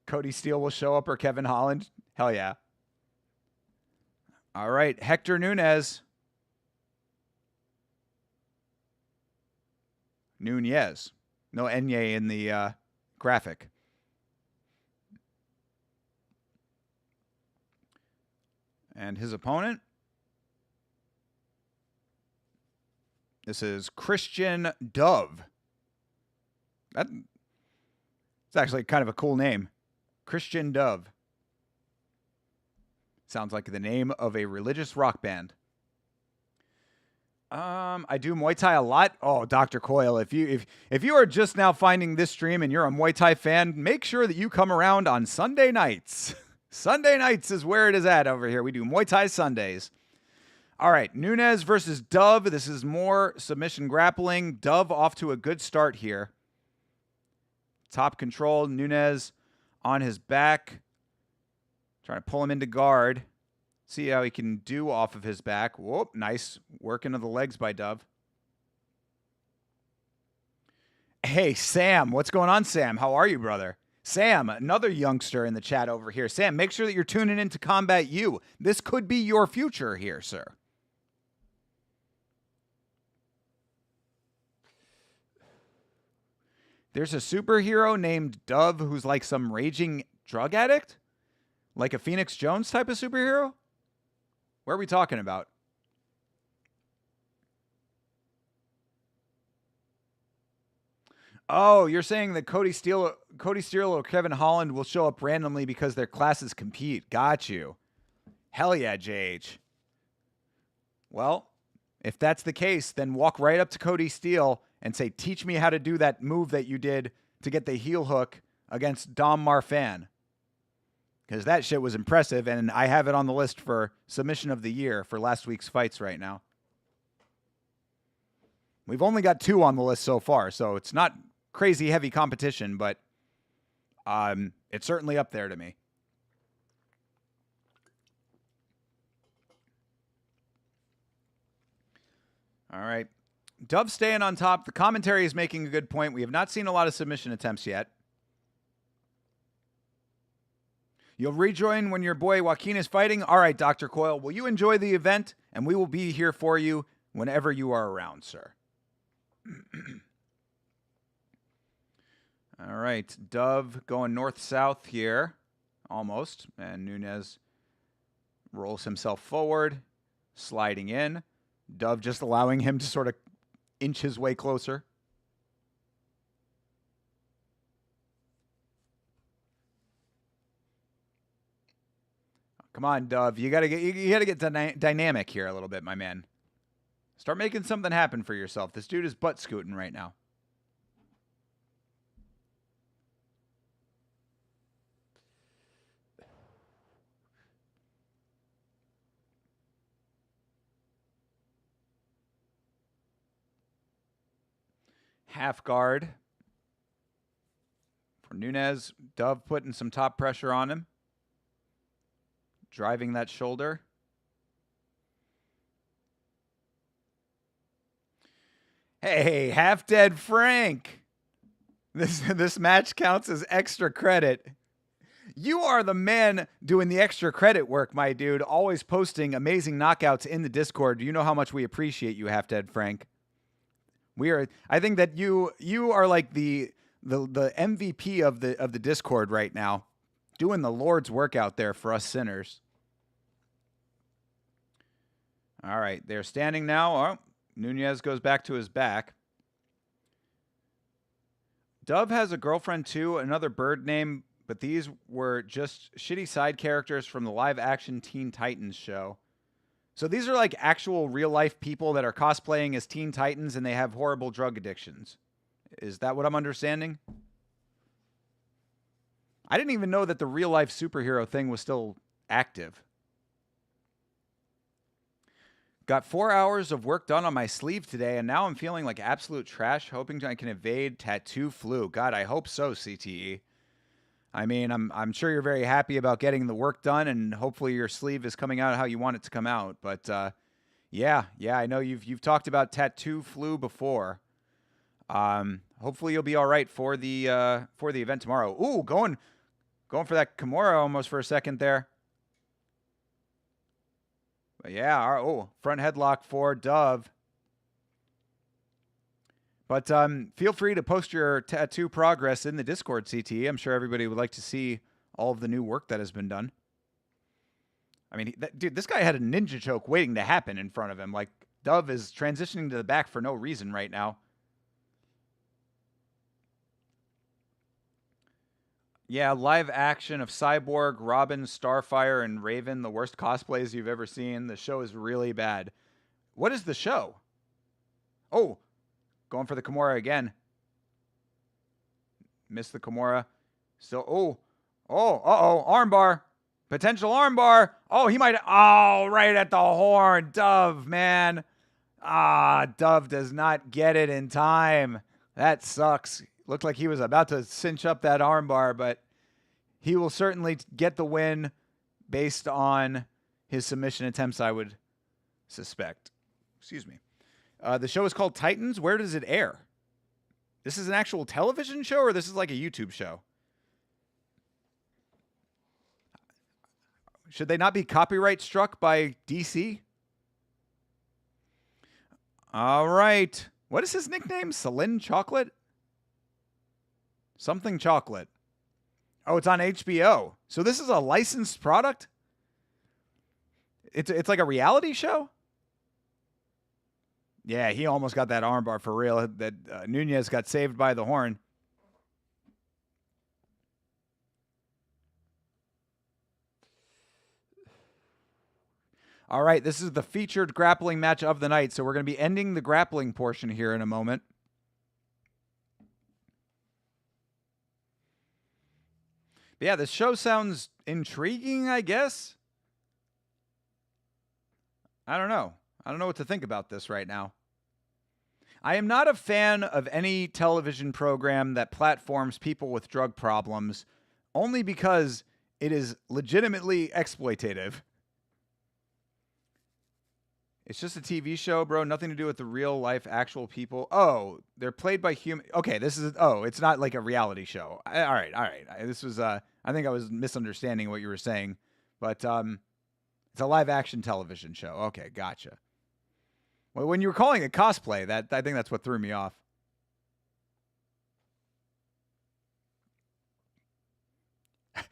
Cody Steele will show up or Kevin Holland. Hell yeah. All right, Hector Nunez. Nunez. No Enye in the graphic. And his opponent, this is Christian Dove. That's actually kind of a cool name. Christian Dove. Sounds like the name of a religious rock band. I do Muay Thai a lot. Oh, Dr. Coyle, if you are just now finding this stream and you're a Muay Thai fan, make sure that you come around on Sunday nights. Sunday nights is where it is at over here. We do Muay Thai Sundays. All right, Nunez versus Dove. This is more submission grappling. Dove off to a good start here. Top control. Nunez on his back. Trying to pull him into guard. See how he can do off of his back. Whoop, nice work into the legs by Dove. Hey, Sam. What's going on, Sam? How are you, brother? Sam, another youngster in the chat over here. Sam, make sure that you're tuning into Combat U. This could be your future here, sir. There's a superhero named Dove who's like some raging drug addict? Like a Phoenix Jones type of superhero? Where are we talking about? Oh, you're saying that Cody Steele or Kevin Holland will show up randomly because their classes compete. Got you. Hell yeah, JH. Well, if that's the case, then walk right up to Cody Steele and say, teach me how to do that move that you did to get the heel hook against Dom Marfan. Because that shit was impressive, and I have it on the list for submission of the year for last week's fights right now. We've only got 2 on the list so far, so it's not crazy heavy competition, but it's certainly up there to me. All right. Dove staying on top. The commentary is making a good point. We have not seen a lot of submission attempts yet. You'll rejoin when your boy Joaquin is fighting. All right, Dr. Coyle, will you enjoy the event? And we will be here for you whenever you are around, sir. All right, Dove going north-south here, almost. And Nunez rolls himself forward, sliding in. Dove just allowing him to sort of inch his way closer. Come on, Dove. You gotta get dynamic here a little bit, my man. Start making something happen for yourself. This dude is butt scooting right now. Half guard for Nunes. Dove putting some top pressure on him. Driving that shoulder. Hey, half dead Frank. This match counts as extra credit. You are the man doing the extra credit work, my dude. Always posting amazing knockouts in the Discord. You know how much we appreciate you, half dead Frank. I think that you are like the MVP of the Discord right now, doing the Lord's work out there for us sinners. All right, they're standing now. Oh, Nunes goes back to his back. Dove has a girlfriend too, another bird name, but these were just shitty side characters from the live-action Teen Titans show. So these are like actual real-life people that are cosplaying as Teen Titans and they have horrible drug addictions. Is that what I'm understanding? I didn't even know that the real-life superhero thing was still active. Got 4 hours of work done on my sleeve today, and now I'm feeling like absolute trash, hoping I can evade tattoo flu. God, I hope so, CTE. I mean, I'm sure you're very happy about getting the work done, and hopefully your sleeve is coming out how you want it to come out. But yeah, I know you've talked about tattoo flu before. Hopefully you'll be all right for the event tomorrow. Ooh, going for that Kimura almost for a second there. But yeah, front headlock for Dove. But feel free to post your tattoo progress in the Discord, CT. I'm sure everybody would like to see all of the new work that has been done. I mean, dude, this guy had a ninja choke waiting to happen in front of him. Like, Dove is transitioning to the back for no reason right now. Yeah, live action of Cyborg, Robin, Starfire, and Raven, the worst cosplays you've ever seen. The show is really bad. What is the show? Oh, going for the Kimura again. Missed the Kimura. So, armbar. Potential armbar. Oh, he might. Oh, right at the horn. Dove, man. Dove does not get it in time. That sucks. Looked like he was about to cinch up that armbar, but he will certainly get the win based on his submission attempts, I would suspect. Excuse me. The show is called Titans. Where does it air? This is an actual television show, or this is like a YouTube show? Should they not be copyright struck by DC? All right. What is his nickname? Celine Chocolate? Something Chocolate. Oh, it's on HBO. So this is a licensed product? It's like a reality show? Yeah, he almost got that armbar for real. That Nunes got saved by the horn. All right, this is the featured grappling match of the night, so we're going to be ending the grappling portion here in a moment. But yeah, this show sounds intriguing, I guess. I don't know. I don't know what to think about this right now. I am not a fan of any television program that platforms people with drug problems only because it is legitimately exploitative. It's just a TV show, bro. Nothing to do with the real life actual people. Oh, they're played by human. Okay, it's not like a reality show. All right. This was, I think I was misunderstanding what you were saying, but it's a live action television show. Okay, gotcha. Well, when you were calling it cosplay, I think that's what threw me off.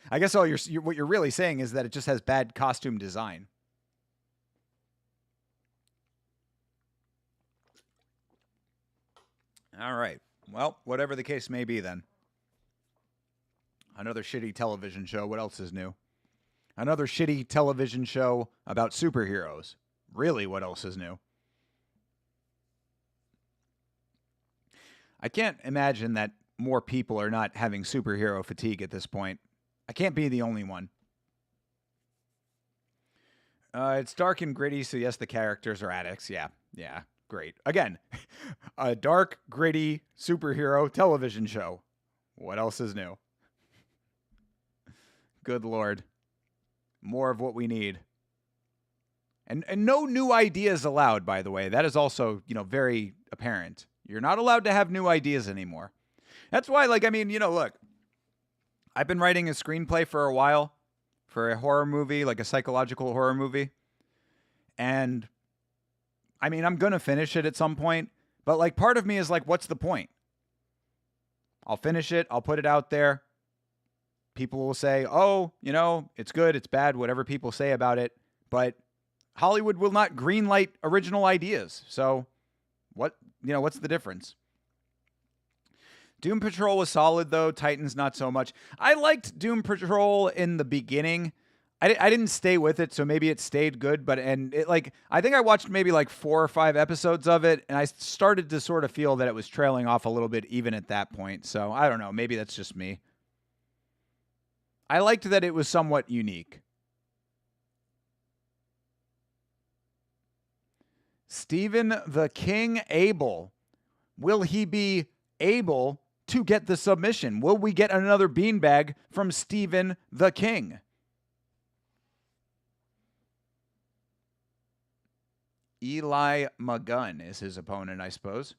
I guess what you're really saying is that it just has bad costume design. All right. Well, whatever the case may be then. Another shitty television show. What else is new? Another shitty television show about superheroes. Really, what else is new? I can't imagine that more people are not having superhero fatigue at this point. I can't be the only one. It's dark and gritty, so yes, the characters are addicts. Yeah, great. Again, a dark, gritty superhero television show. What else is new? Good Lord. More of what we need. And no new ideas allowed, by the way. That is also, very apparent. You're not allowed to have new ideas anymore. That's why, look, I've been writing a screenplay for a while for a horror movie, like a psychological horror movie. And, I'm going to finish it at some point. But, part of me is what's the point? I'll finish it. I'll put it out there. People will say, oh, it's good, it's bad, whatever people say about it. But Hollywood will not greenlight original ideas. So what's the difference? Doom Patrol was solid, though. Titans, not so much. I liked Doom Patrol in the beginning. I didn't stay with it, so maybe it stayed good. But I think I watched maybe 4 or 5 episodes of it, and I started to sort of feel that it was trailing off a little bit even at that point. So I don't know. Maybe that's just me. I liked that it was somewhat unique. Stephen the King Abel. Will he be able to get the submission? Will we get another beanbag from Stephen the King? Eli McGunn is his opponent, I suppose.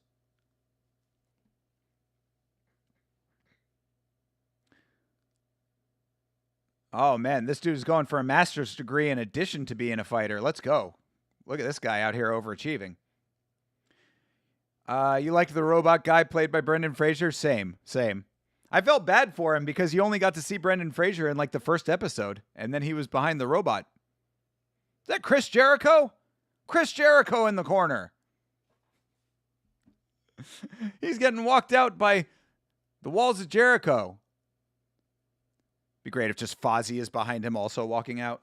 Oh, man, this dude's going for a master's degree in addition to being a fighter. Let's go. Look at this guy out here overachieving. You liked the robot guy played by Brendan Fraser? Same. I felt bad for him because you only got to see Brendan Fraser in the first episode, and then he was behind the robot. Is that Chris Jericho? Chris Jericho in the corner. He's getting walked out by the walls of Jericho. Be great if just Fozzy is behind him also walking out.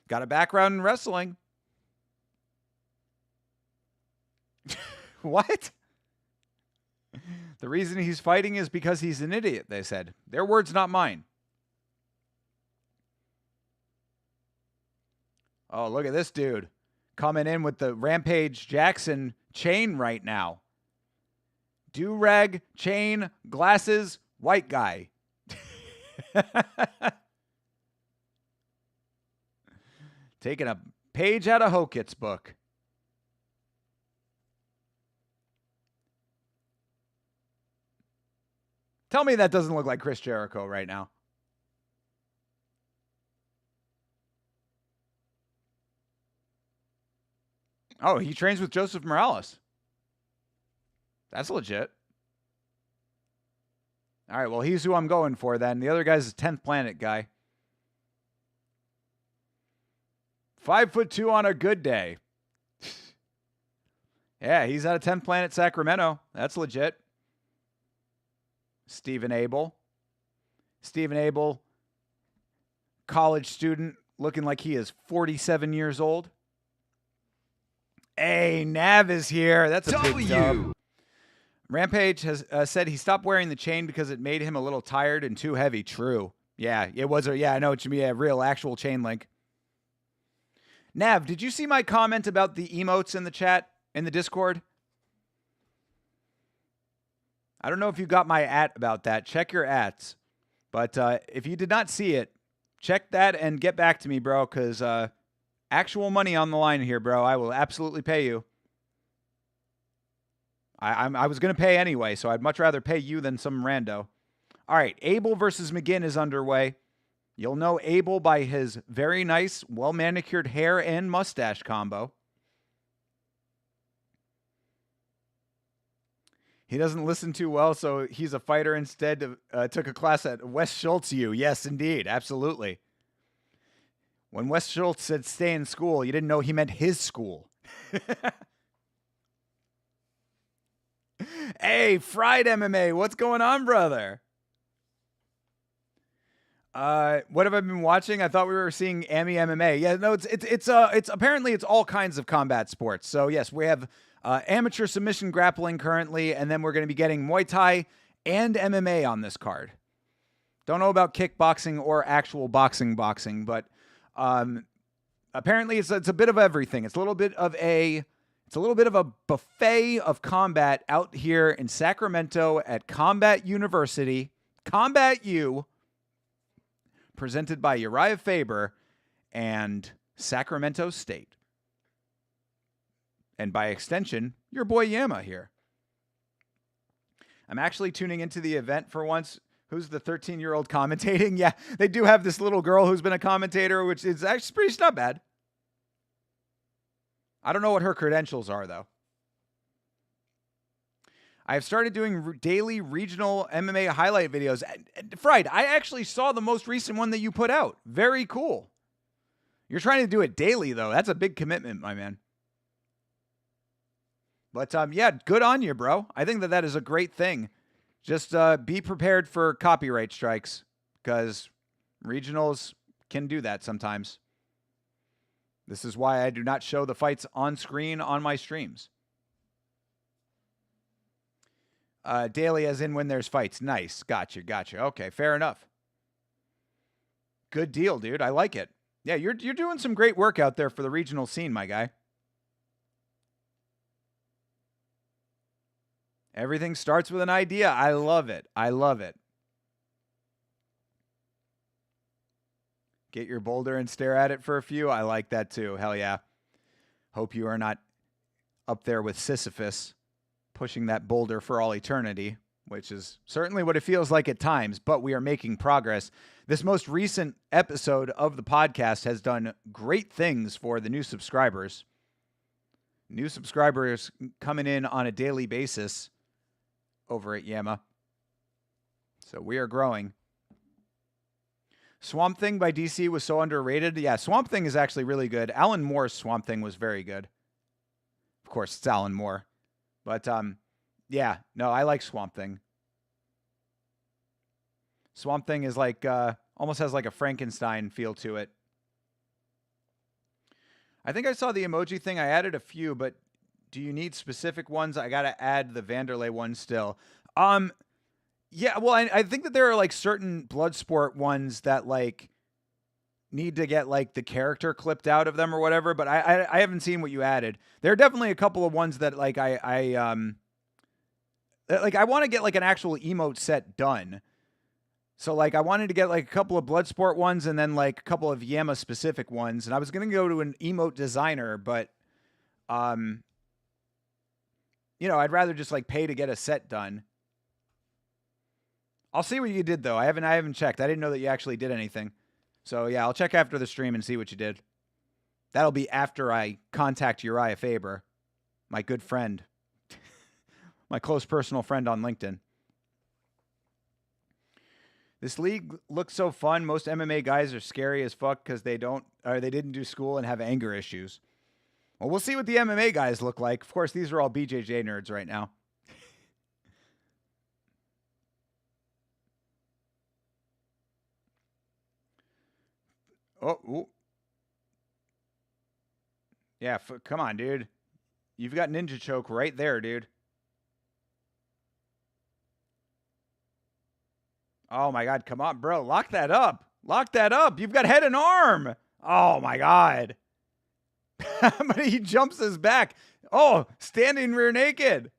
Got a background in wrestling. What? The reason he's fighting is because he's an idiot, they said. Their words, not mine. Oh, look at this dude coming in with the Rampage Jackson chain right now. Do-rag, chain, glasses, white guy. Taking a page out of Hokett's book. Tell me that doesn't look like Chris Jericho right now. Oh, he trains with Joseph Morales. That's legit. All right, well, he's who I'm going for then. The other guy's a 10th Planet guy. 5'2" on a good day. Yeah, he's out of 10th Planet Sacramento. That's legit. Stephen Abel, college student, looking like he is 47 years old. Hey, Nav is here. That's a big dub. Rampage has said he stopped wearing the chain because it made him a little tired and too heavy. True. Yeah, it was. I know what you mean. A real actual chain link. Nav, did you see my comment about the emotes in the chat, in the Discord? I don't know if you got my @ about that. Check your ats. But if you did not see it, check that and get back to me, bro, because actual money on the line here, bro. I will absolutely pay you. I was going to pay anyway, so I'd much rather pay you than some rando. All right, Abel versus McGinn is underway. You'll know Abel by his very nice, well-manicured hair and mustache combo. He doesn't listen too well, so he's a fighter instead. Took a class at Wes Schultz U. Yes, indeed. Absolutely. When Wes Schultz said stay in school, you didn't know he meant his school. Hey, Fried MMA, what's going on, brother? What have I been watching? I thought we were seeing Ami MMA. Yeah, no, it's apparently it's all kinds of combat sports. So yes, we have amateur submission grappling currently, and then we're going to be getting Muay Thai and MMA on this card. Don't know about kickboxing or actual boxing, but apparently it's a bit of everything. It's a little bit of a buffet of combat out here in Sacramento at Combat University, Combat U, presented by Urijah Faber and Sacramento State. And by extension, your boy Yama here. I'm actually tuning into the event for once. Who's the 13-year-old commentating? Yeah, they do have this little girl who's been a commentator, which is actually pretty not bad. I don't know what her credentials are, though. I've started doing daily regional MMA highlight videos. Fried, I actually saw the most recent one that you put out. Very cool. You're trying to do it daily, though. That's a big commitment, my man. But, yeah, good on you, bro. I think that is a great thing. Just be prepared for copyright strikes, because regionals can do that sometimes. This is why I do not show the fights on screen on my streams. Daily as in when there's fights. Nice. Gotcha. Okay, fair enough. Good deal, dude. I like it. Yeah, you're doing some great work out there for the regional scene, my guy. Everything starts with an idea. I love it. Get your boulder and stare at it for a few. I like that too. Hell yeah. Hope you are not up there with Sisyphus pushing that boulder for all eternity, which is certainly what it feels like at times, but we are making progress. This most recent episode of the podcast has done great things for the new subscribers. New subscribers coming in on a daily basis over at Yama. So we are growing. Swamp Thing by DC was so underrated. Yeah, Swamp Thing is actually really good. Alan Moore's Swamp Thing was very good. Of course, it's Alan Moore. But, yeah, no, I like Swamp Thing. Swamp Thing is like, almost has like a Frankenstein feel to it. I think I saw the emoji thing. I added a few, but do you need specific ones? I got to add the Vanderlei one still. Yeah, well, I think that there are like certain Bloodsport ones that like need to get like the character clipped out of them or whatever, but I haven't seen what you added. There are definitely a couple of ones that like I want to get like an actual emote set done. So like I wanted to get like a couple of Bloodsport ones and then like a couple of Yama specific ones, and I was going to go to an emote designer, but you know, I'd rather just like pay to get a set done. I'll see what you did though. I haven't checked. I didn't know that you actually did anything. So yeah, I'll check after the stream and see what you did. That'll be after I contact Urijah Faber, my good friend, my close personal friend on LinkedIn. This league looks so fun. Most MMA guys are scary as fuck because they didn't do school and have anger issues. Well, we'll see what the MMA guys look like. Of course, these are all BJJ nerds right now. Oh. Yeah, come on, dude. You've got ninja choke right there, dude. Oh, my God. Come on, bro. Lock that up. You've got head and arm. Oh, my God. But he jumps his back. Oh, standing rear naked.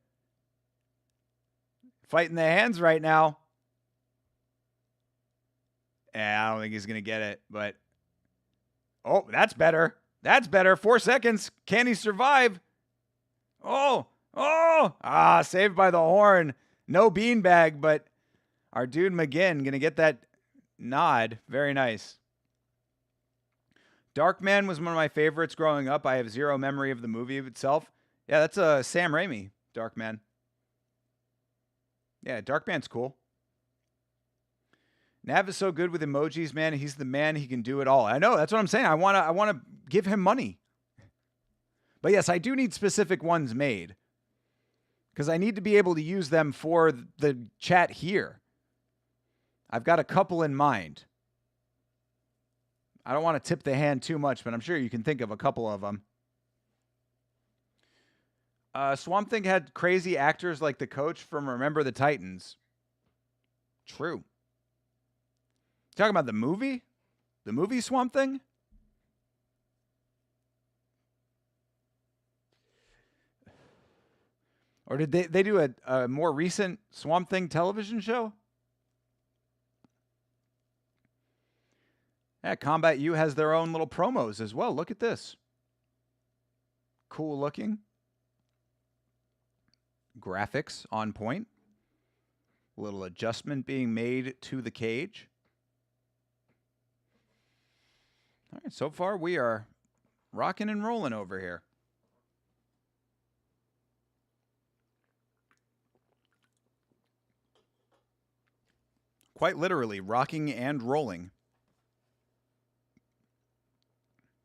Fighting the hands right now. Yeah, I don't think he's going to get it, but... Oh, that's better. 4 seconds. Can he survive? Oh. Saved by the horn. No beanbag, but our dude McGinn going to get that nod. Very nice. Darkman was one of my favorites growing up. I have zero memory of the movie itself. Yeah, that's a Sam Raimi, Darkman. Yeah, Darkman's cool. Nav is so good with emojis, man. He's the man. He can do it all. I know. That's what I'm saying. I want to give him money. But yes, I do need specific ones made because I need to be able to use them for the chat here. I've got a couple in mind. I don't want to tip the hand too much, but I'm sure you can think of a couple of them. Swamp Thing had crazy actors like the coach from Remember the Titans. True. Talking about the movie? The movie Swamp Thing? Or did they do a more recent Swamp Thing television show? Yeah, Combat U has their own little promos as well. Look at this. Cool looking. Graphics on point. A little adjustment being made to the cage. All right, so far we are rocking and rolling over here. Quite literally, rocking and rolling.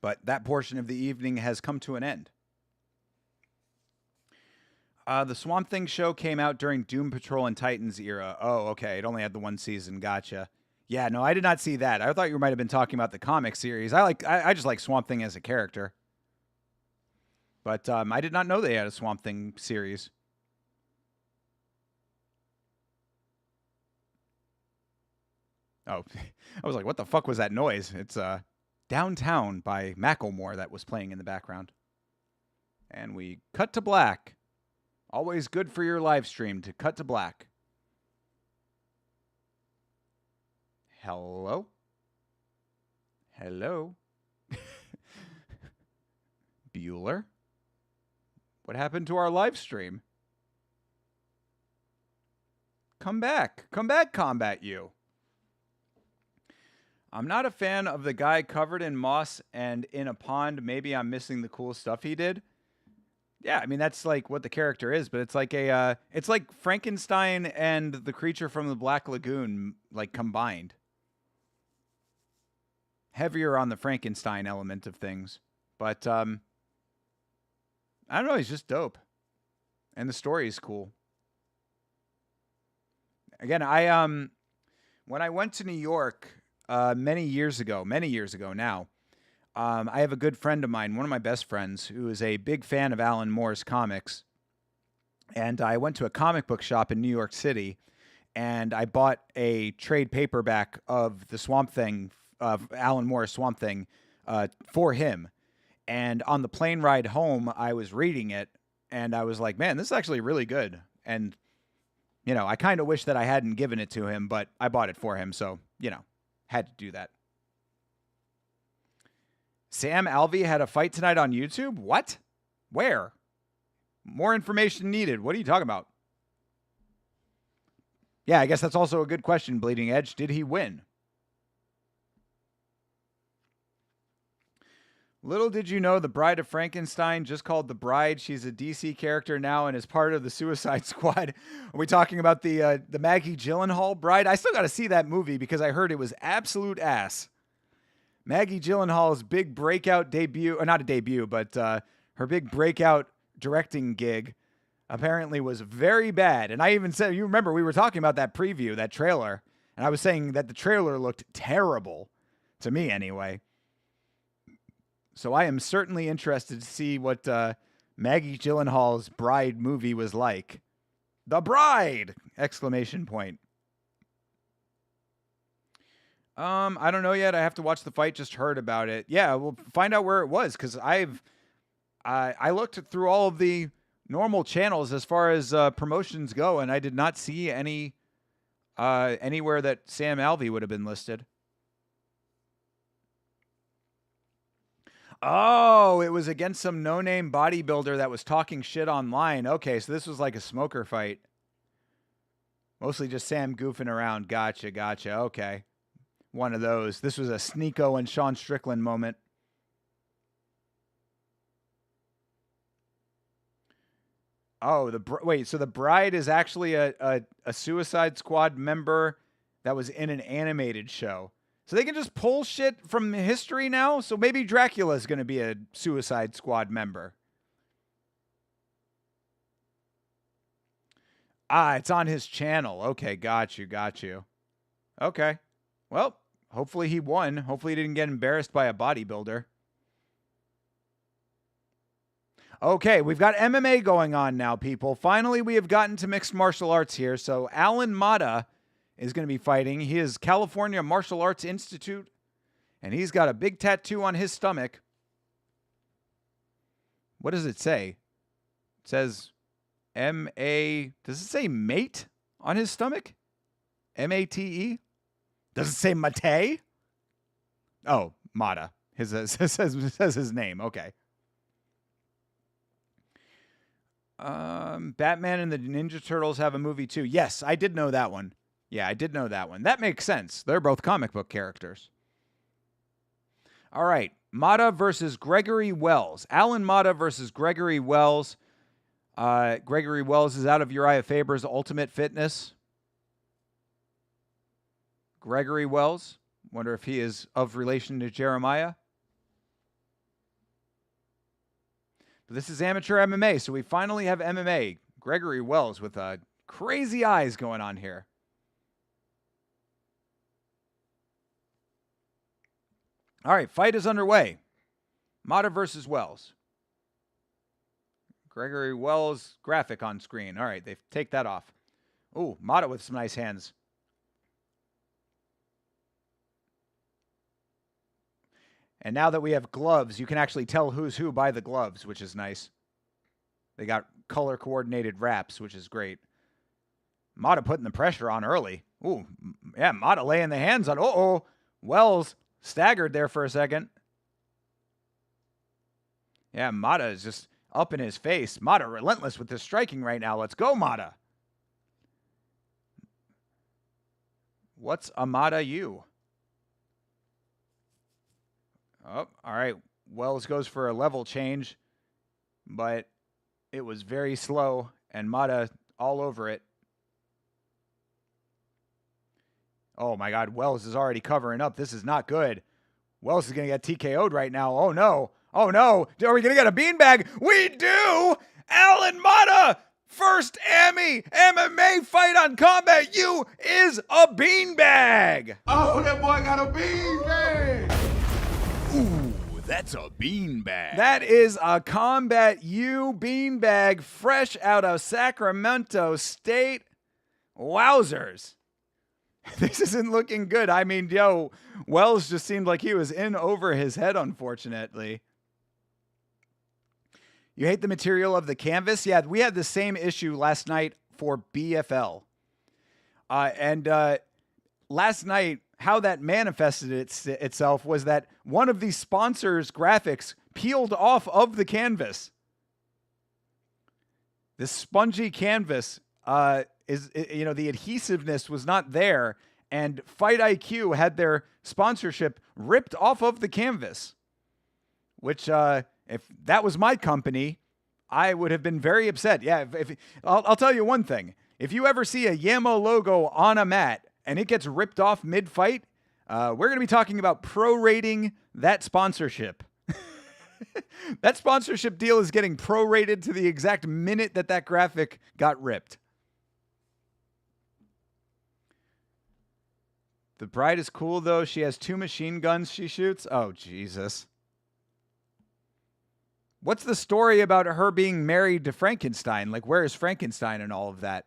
But that portion of the evening has come to an end. The Swamp Thing show came out during Doom Patrol and Titans era. Oh, okay. It only had the one season. Gotcha. Yeah, no, I did not see that. I thought you might have been talking about the comic series. I just like Swamp Thing as a character. But I did not know they had a Swamp Thing series. Oh, I was like, what the fuck was that noise? It's Downtown by Macklemore that was playing in the background. And we cut to black. Always good for your live stream to cut to black. Hello? Hello? Bueller? What happened to our live stream? Come back. Come back, Combat U. I'm not a fan of the guy covered in moss and in a pond. Maybe I'm missing the cool stuff he did. Yeah, I mean, that's like what the character is, but it's like it's like Frankenstein and the creature from the Black Lagoon, like, combined. Heavier on the Frankenstein element of things. But, I don't know, he's just dope. And the story is cool. Again, when I went to New York, many years ago now, I have a good friend of mine, one of my best friends, who is a big fan of Alan Moore's comics. And I went to a comic book shop in New York City, and I bought a trade paperback of the Swamp Thing, of Alan Moore's Swamp Thing, for him. And on the plane ride home, I was reading it, and I was like, man, this is actually really good. And, you know, I kind of wish that I hadn't given it to him, but I bought it for him, so, you know, had to do that. Sam Alvey had a fight tonight on YouTube? What? Where? More information needed. What are you talking about? Yeah, I guess that's also a good question, Bleeding Edge. Did he win? Little did you know the Bride of Frankenstein, just called The Bride. She's a DC character now and is part of the Suicide Squad. Are we talking about the Maggie Gyllenhaal Bride? I still got to see that movie because I heard it was absolute ass. Maggie Gyllenhaal's big breakout debut, or not a debut, but her big breakout directing gig apparently was very bad. And I even said, you remember we were talking about that preview, that trailer, and I was saying that the trailer looked terrible, to me anyway. So I am certainly interested to see what Maggie Gyllenhaal's Bride movie was like. The Bride! Exclamation point. I don't know yet. I have to watch the fight. Just heard about it. Yeah, we'll find out where it was, because I looked through all of the normal channels as far as promotions go, and I did not see any anywhere that Sam Alvey would have been listed. Oh, it was against some no-name bodybuilder that was talking shit online. Okay, so this was like a smoker fight. Mostly just Sam goofing around. Gotcha. Okay. One of those. This was a Sneeko and Sean Strickland moment. Oh, wait, so the Bride is actually a Suicide Squad member that was in an animated show. So they can just pull shit from history now? So maybe Dracula is going to be a Suicide Squad member. Ah, it's on his channel. Okay, got you. Okay. Well, Hopefully he won. Hopefully he didn't get embarrassed by a bodybuilder. Okay, we've got MMA going on now, people. Finally, we have gotten to mixed martial arts here. So Alan Mata is going to be fighting. He is California Martial Arts Institute, and he's got a big tattoo on his stomach. What does it say? It says M-A... Does it say mate on his stomach? M-A-T-E? Does it say Mate? Oh, Mata. It says his name. Okay. Batman and the Ninja Turtles have a movie too. Yes, I did know that one. Yeah, I did know that one. That makes sense. They're both comic book characters. All right. Mata versus Gregory Wells. Alan Mata versus Gregory Wells. Gregory Wells is out of Uriah Faber's Ultimate Fitness. Gregory Wells. Wonder if he is of relation to Jeremiah. But this is amateur MMA, so we finally have MMA. Gregory Wells with crazy eyes going on here. All right, fight is underway. Mata versus Wells. Gregory Wells graphic on screen. All right, they take that off. Ooh, Mata with some nice hands. And now that we have gloves, you can actually tell who's who by the gloves, which is nice. They got color-coordinated wraps, which is great. Mata putting the pressure on early. Ooh, yeah, Mata laying the hands on. Uh-oh. Wells staggered there for a second. Yeah, Mata is just up in his face. Mata relentless with this striking right now. Let's go, Mata. What's a Mata you? Oh, all right. Wells goes for a level change, but it was very slow, and Mata all over it. Oh, my God. Wells is already covering up. This is not good. Wells is going to get TKO'd right now. Oh, no. Oh, no. Are we going to get a beanbag? We do! Alan Mata! First MMA fight on Combat U is a beanbag! Oh, that boy got a beanbag! Ooh, that's a beanbag. That is a Combat U beanbag fresh out of Sacramento State. Wowzers. This isn't looking good. I mean, yo, Wells just seemed like he was in over his head, unfortunately. You hate the material of the canvas? Yeah, we had the same issue last night for BFL. Last night, how that manifested itself was that one of the sponsors' graphics peeled off of the canvas. This spongy canvas the adhesiveness was not there, and Fight IQ had their sponsorship ripped off of the canvas, which if that was my company, I would have been very upset. Yeah, I'll tell you one thing. If you ever see a Yamo logo on a mat and it gets ripped off mid-fight, we're going to be talking about prorating that sponsorship. That sponsorship deal is getting prorated to the exact minute that graphic got ripped. The bride is cool, though. She has 2 machine guns she shoots. Oh, Jesus. What's the story about her being married to Frankenstein? Like, where is Frankenstein and all of that?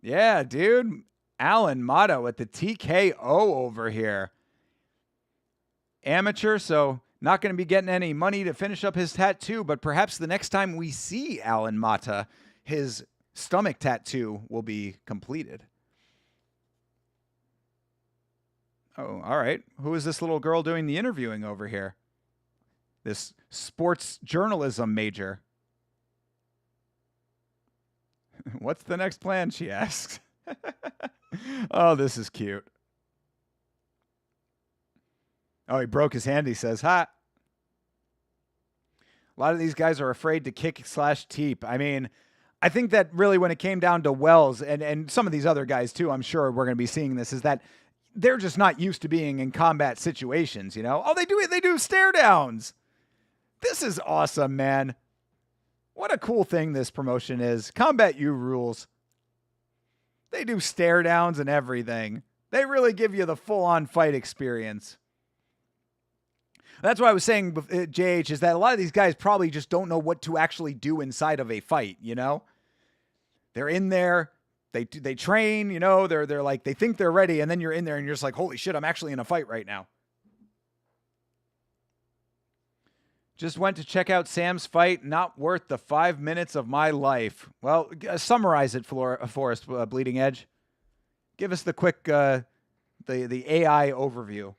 Yeah, dude. Alan Mata with the TKO over here. Amateur, so not going to be getting any money to finish up his tattoo, but perhaps the next time we see Alan Mata, his stomach tattoo will be completed. Oh, all right. Who is this little girl doing the interviewing over here? This sports journalism major. What's the next plan, she asks. Oh, this is cute. Oh, he broke his hand, he says. Ha! A lot of these guys are afraid to kick/teep. I mean, I think that really when it came down to Wells and some of these other guys too, I'm sure we're going to be seeing this, is that they're just not used to being in combat situations, you know? Oh, they do stare downs. This is awesome, man. What a cool thing this promotion is. Combat U rules. They do stare downs and everything. They really give you the full-on fight experience. That's why I was saying, JH, is that a lot of these guys probably just don't know what to actually do inside of a fight, you know? They're in there, they train, you know, they're like, they think they're ready, and then you're in there and you're just like, holy shit, I'm actually in a fight right now. Just went to check out Sam's fight, not worth the 5 minutes of my life. Well, summarize it, Forrest, Bleeding Edge. Give us the quick, the AI overview.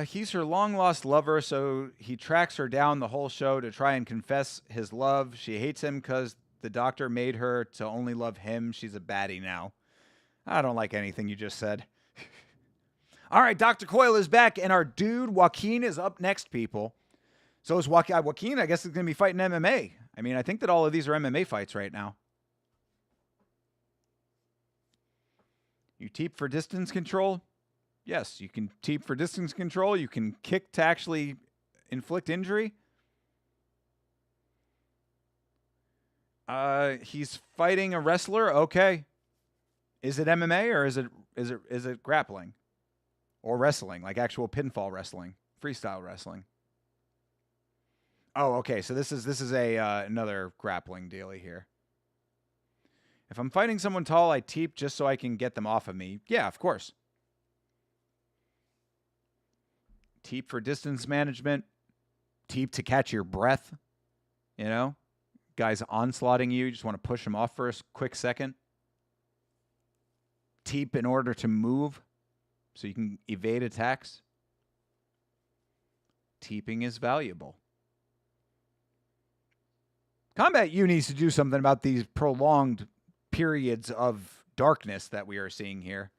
He's her long-lost lover, so he tracks her down the whole show to try and confess his love. She hates him because the doctor made her to only love him. She's a baddie now. I don't like anything you just said. All right, Dr. Coyle is back, and our dude Joaquin is up next, people. So is Joaquin, I guess, is going to be fighting MMA. I mean, I think that all of these are MMA fights right now. You teep for distance control? Yes, you can teep for distance control. You can kick to actually inflict injury. He's fighting a wrestler. Okay. Is it MMA or is it grappling? Or wrestling, like actual pinfall wrestling, freestyle wrestling. Oh, okay. So this is a another grappling dealie here. If I'm fighting someone tall, I teep just so I can get them off of me. Yeah, of course. Teep for distance management. Teep to catch your breath. You know? Guys onslaughting you. You just want to push them off for a quick second. Teep in order to move so you can evade attacks. Teeping is valuable. Combat U needs to do something about these prolonged periods of darkness that we are seeing here.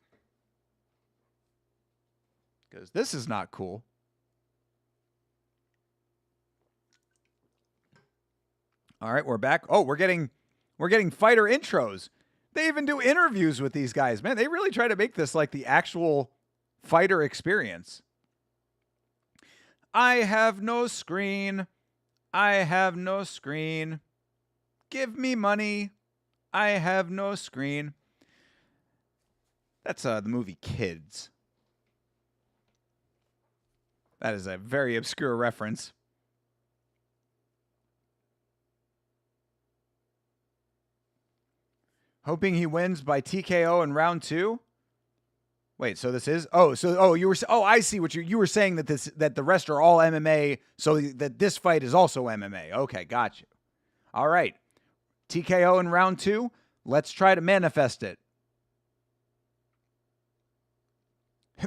Because this is not cool. All right, we're back. Oh, we're getting fighter intros. They even do interviews with these guys. Man, they really try to make this like the actual fighter experience. I have no screen. I have no screen. Give me money. I have no screen. That's the movie Kids. That is a very obscure reference. Hoping he wins by TKO in round 2. Wait, so this is I see what you were saying, that the rest are all MMA, so that this fight is also MMA. Okay, got you. All right. TKO in round 2. Let's try to manifest it.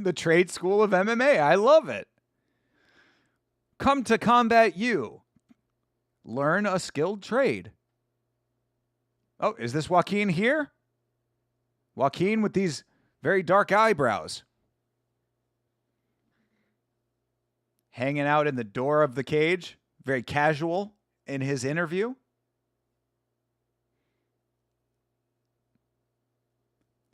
The trade school of MMA. I love it. Come to Combat U. Learn a skilled trade. Oh, is this Joaquin here? Joaquin with these very dark eyebrows. Hanging out in the door of the cage. Very casual in his interview.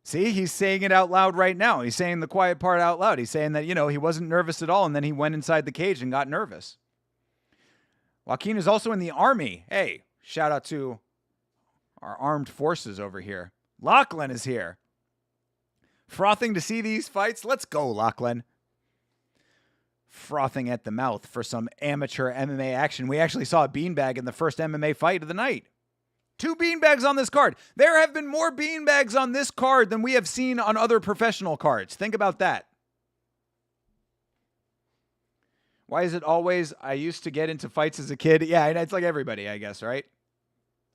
See, he's saying it out loud right now. He's saying the quiet part out loud. He's saying that, you know, he wasn't nervous at all, and then he went inside the cage and got nervous. Joaquin is also in the Army. Hey, shout out to our armed forces over here. Lachlan is here. Frothing to see these fights? Let's go, Lachlan. Frothing at the mouth for some amateur MMA action. We actually saw a beanbag in the first MMA fight of the night. 2 beanbags on this card. There have been more beanbags on this card than we have seen on other professional cards. Think about that. Why is it always, I used to get into fights as a kid? Yeah, it's like everybody, I guess, right?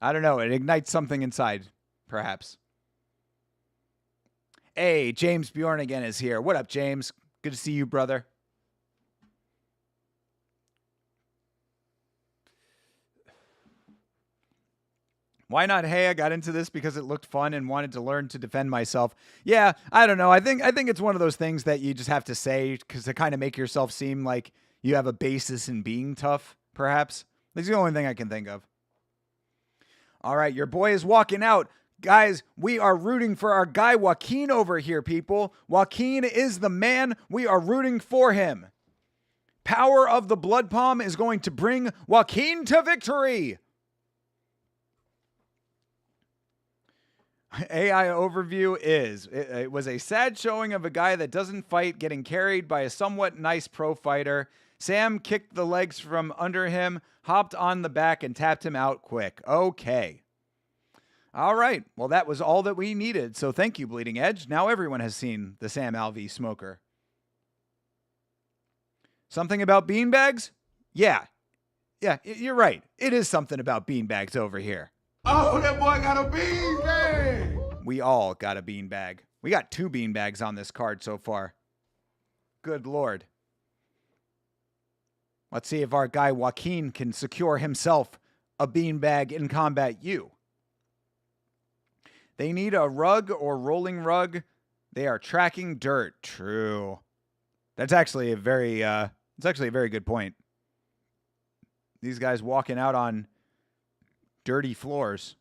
I don't know. It ignites something inside, perhaps. Hey, James Bjorn again is here. What up, James? Good to see you, brother. Why not? Hey, I got into this because it looked fun and wanted to learn to defend myself. Yeah, I don't know. I think it's one of those things that you just have to say because to kind of make yourself seem like you have a basis in being tough, perhaps. That's the only thing I can think of. All right, your boy is walking out. Guys, we are rooting for our guy Joaquin over here, people. Joaquin is the man. We are rooting for him. Power of the Blood Palm is going to bring Joaquin to victory. AI overview is, it was a sad showing of a guy that doesn't fight getting carried by a somewhat nice pro fighter. Sam kicked the legs from under him, hopped on the back, and tapped him out quick. Okay. All right. Well, that was all that we needed. So thank you, Bleeding Edge. Now everyone has seen the Sam Alvey smoker. Something about beanbags? Yeah. Yeah, you're right. It is something about beanbags over here. Oh, that boy got a beanbag. We all got a beanbag. We got 2 beanbags on this card so far. Good Lord. Let's see if our guy Joaquin can secure himself a beanbag in Combat U. They need a rug or rolling rug. They are tracking dirt. True. That's actually a very good point. These guys walking out on dirty floors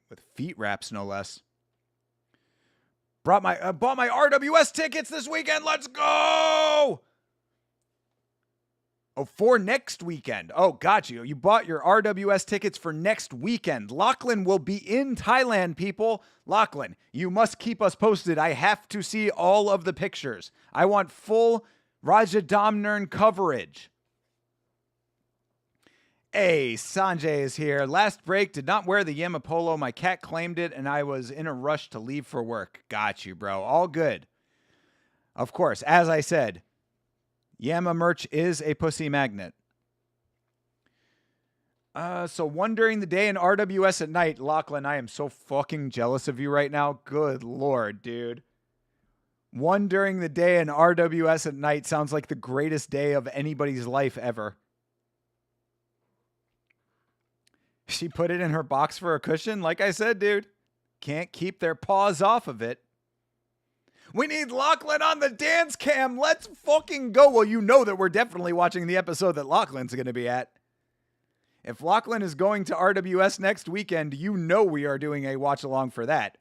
with feet wraps, no less. Bought my RWS tickets this weekend. Let's go! Oh, for next weekend. Oh, got you. You bought your RWS tickets for next weekend. Lachlan will be in Thailand, people. Lachlan, you must keep us posted. I have to see all of the pictures. I want full Rajadamnern coverage. Hey, Sanjay is here. Last break, did not wear the Yema polo. My cat claimed it, and I was in a rush to leave for work. Got you, bro. All good. Of course, as I said, Yama merch is a pussy magnet. So one during the day and RWS at night. Lachlan, I am so fucking jealous of you right now. Good Lord, dude. One during the day and RWS at night sounds like the greatest day of anybody's life ever. She put it in her box for a cushion. Like I said, dude, can't keep their paws off of it. We need Lachlan on the dance cam. Let's fucking go. Well, you know that we're definitely watching the episode that Lachlan's going to be at. If Lachlan is going to RWS next weekend, you know we are doing a watch along for that.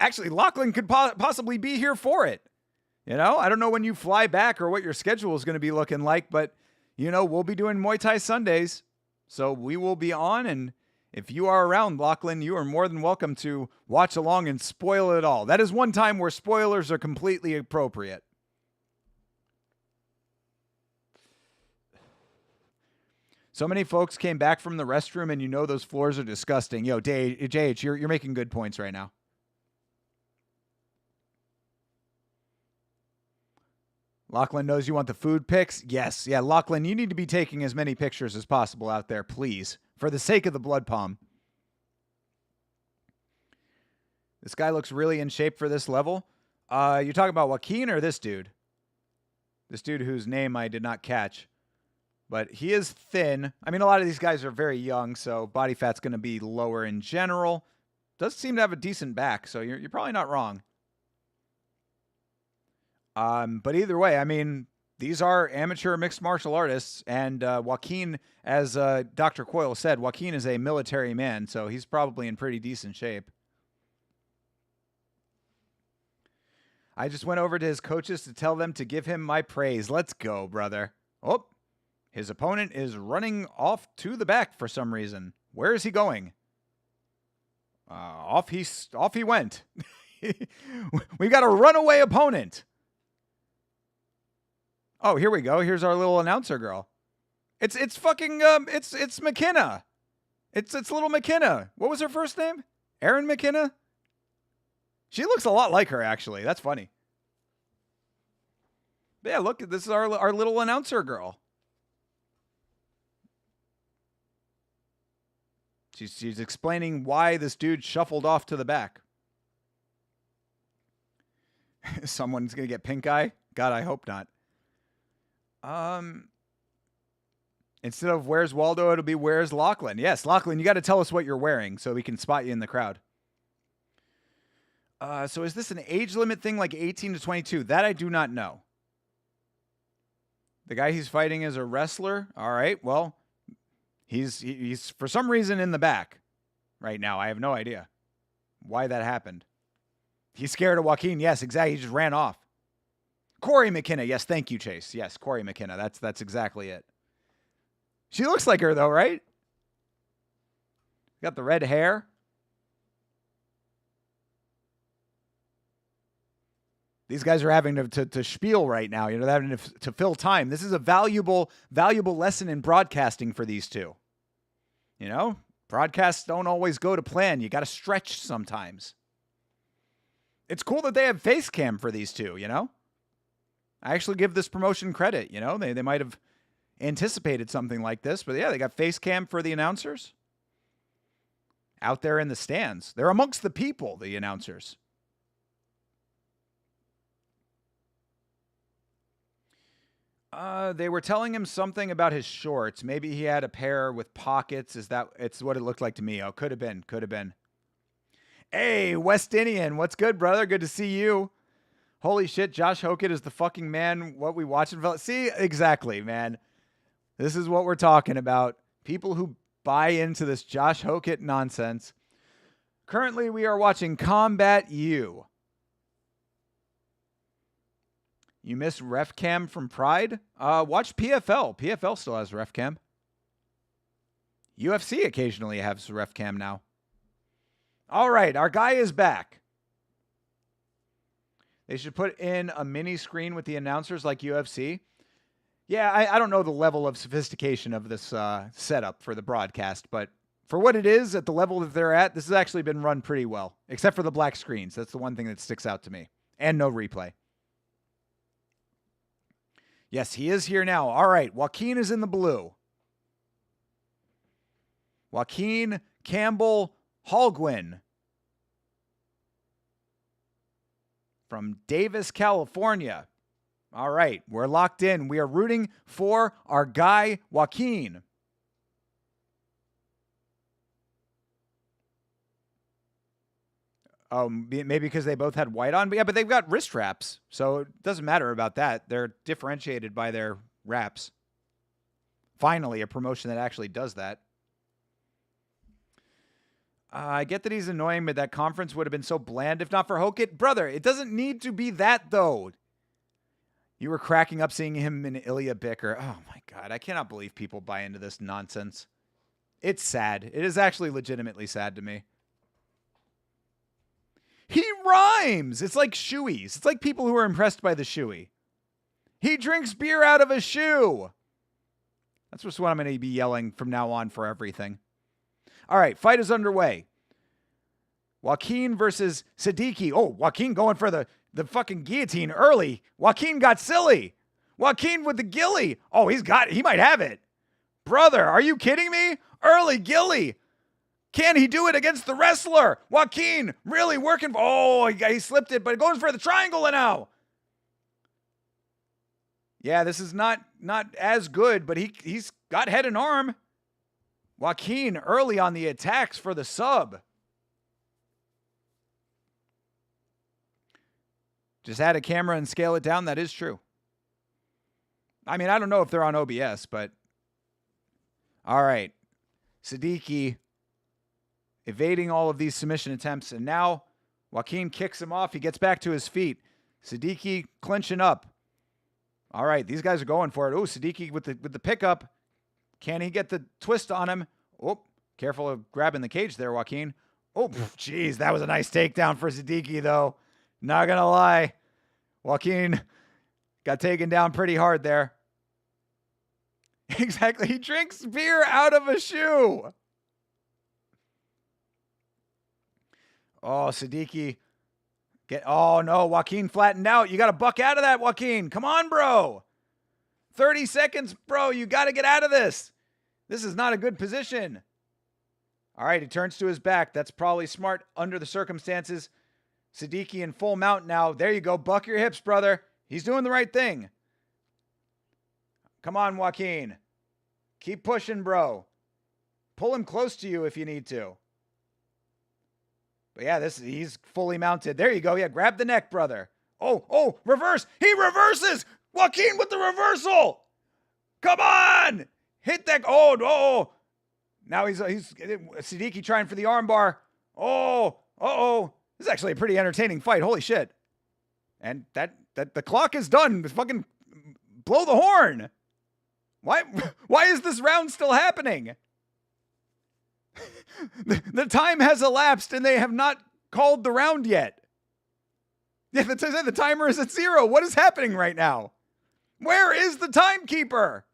Actually, Lachlan could possibly be here for it. You know, I don't know when you fly back or what your schedule is going to be looking like, but, you know, we'll be doing Muay Thai Sundays. So we will be on, and if you are around, Lachlan, you are more than welcome to watch along and spoil it all. That is one time where spoilers are completely appropriate. So many folks came back from the restroom, and you know those floors are disgusting. Yo, JH, you're making good points right now. Lachlan knows you want the food pics. Yes. Yeah, Lachlan, you need to be taking as many pictures as possible out there, please. For the sake of the blood palm. This guy looks really in shape for this level. You talking about Joaquin or this dude? This dude whose name I did not catch. But he is thin. I mean, a lot of these guys are very young, so body fat's going to be lower in general. Does seem to have a decent back, so you're probably not wrong. But either way, I mean, these are amateur mixed martial artists, and Joaquin, as Dr. Coyle said, Joaquin is a military man, so he's probably in pretty decent shape. I just went over to his coaches to tell them to give him my praise. Let's go, brother. Oh, his opponent is running off to the back for some reason. Where is he going? Off he went. We got a runaway opponent. Oh, here we go. Here's our little announcer girl. It's McKenna. It's little McKenna. What was her first name? Erin McKenna? She looks a lot like her, actually. That's funny. But yeah, look, this is our little announcer girl. She's explaining why this dude shuffled off to the back. Someone's going to get pink eye? God, I hope not. Instead of where's Waldo, it'll be where's Lachlan. Yes, Lachlan, you got to tell us what you're wearing so we can spot you in the crowd. So is this an age limit thing like 18 to 22? That I do not know. The guy he's fighting is a wrestler. All right, well, he's for some reason in the back right now. I have no idea why that happened. He's scared of Joaquin. Yes, exactly. He just ran off. Corey McKenna. Yes, thank you, Chase. Yes, Corey McKenna. That's exactly it. She looks like her, though, right? Got the red hair. These guys are having to spiel right now. They're having to fill time. This is a valuable lesson in broadcasting for these two. Broadcasts don't always go to plan. You got to stretch sometimes. It's cool that they have face cam for these two, I actually give this promotion credit, They might have anticipated something like this, but yeah, they got face cam for the announcers. Out there in the stands. They're amongst the people, the announcers. They were telling him something about his shorts. Maybe he had a pair with pockets. It's what it looked like to me. Oh, could have been. Hey, West Indian, what's good, brother? Good to see you. Holy shit, Josh Hokett is the fucking man. What we watching? See, exactly, man. This is what we're talking about. People who buy into this Josh Hokett nonsense. Currently, we are watching Combat U. You miss Ref Cam from Pride? Watch PFL. PFL still has Ref Cam. UFC occasionally has Ref Cam now. All right, our guy is back. They should put in a mini screen with the announcers like UFC. Yeah, I don't know the level of sophistication of this setup for the broadcast, but for what it is, at the level that they're at, this has actually been run pretty well, except for the black screens. That's the one thing that sticks out to me. And no replay. Yes, he is here now. All right, Joaquin is in the blue. Joaquin Campbell Holguin from Davis, California. All right, we're locked in. We are rooting for our guy, Joaquin. Maybe because they both had white on. But yeah, but they've got wrist wraps, so it doesn't matter about that. They're differentiated by their wraps. Finally, a promotion that actually does that. I get that he's annoying, but that conference would have been so bland if not for Hokett. Brother, it doesn't need to be that, though. You were cracking up seeing him in Ilya bicker. Oh, my God. I cannot believe people buy into this nonsense. It's sad. It is actually legitimately sad to me. He rhymes. It's like shoeies. It's like people who are impressed by the shoey. He drinks beer out of a shoe. That's just what I'm going to be yelling from now on for everything. All right, fight is underway. Joaquin versus Siddiqui. Oh, Joaquin going for the fucking guillotine early. Joaquin got silly. Joaquin with the gilly. Oh, he might have it. Brother, are you kidding me? Early gilly. Can he do it against the wrestler? Joaquin really working. Oh, he slipped it, but going for the triangle now. Yeah, this is not as good, but he's got head and arm. Joaquin early on the attacks for the sub. Just add a camera and scale it down. That is true. I mean, I don't know if they're on OBS, but all right. Siddiqui evading all of these submission attempts, and now Joaquin kicks him off. He gets back to his feet. Siddiqui clinching up. All right, these guys are going for it. Oh, Siddiqui with the pickup. Can he get the twist on him? Oh, careful of grabbing the cage there, Joaquin. Oh, jeez, that was a nice takedown for Siddiqui, though. Not gonna lie. Joaquin got taken down pretty hard there. Exactly. He drinks beer out of a shoe. Oh, Siddiqui. Oh, no. Joaquin flattened out. You got to buck out of that, Joaquin. Come on, bro. 30 seconds, bro. You got to get out of this. This is not a good position. All right. He turns to his back. That's probably smart under the circumstances. Siddiqui in full mount now. There you go. Buck your hips, brother. He's doing the right thing. Come on, Joaquin. Keep pushing, bro. Pull him close to you if you need to. But yeah, he's fully mounted. There you go. Yeah, grab the neck, brother. Oh, reverse. He reverses. Joaquin with the reversal. Come on. Hit that. Oh. Now he's Siddiqui trying for the armbar. Oh. This is actually a pretty entertaining fight. Holy shit. And that the clock is done. Fucking blow the horn. Why is this round still happening? The time has elapsed and they have not called the round yet. Yeah, the timer is at 0. What is happening right now? Where is the timekeeper?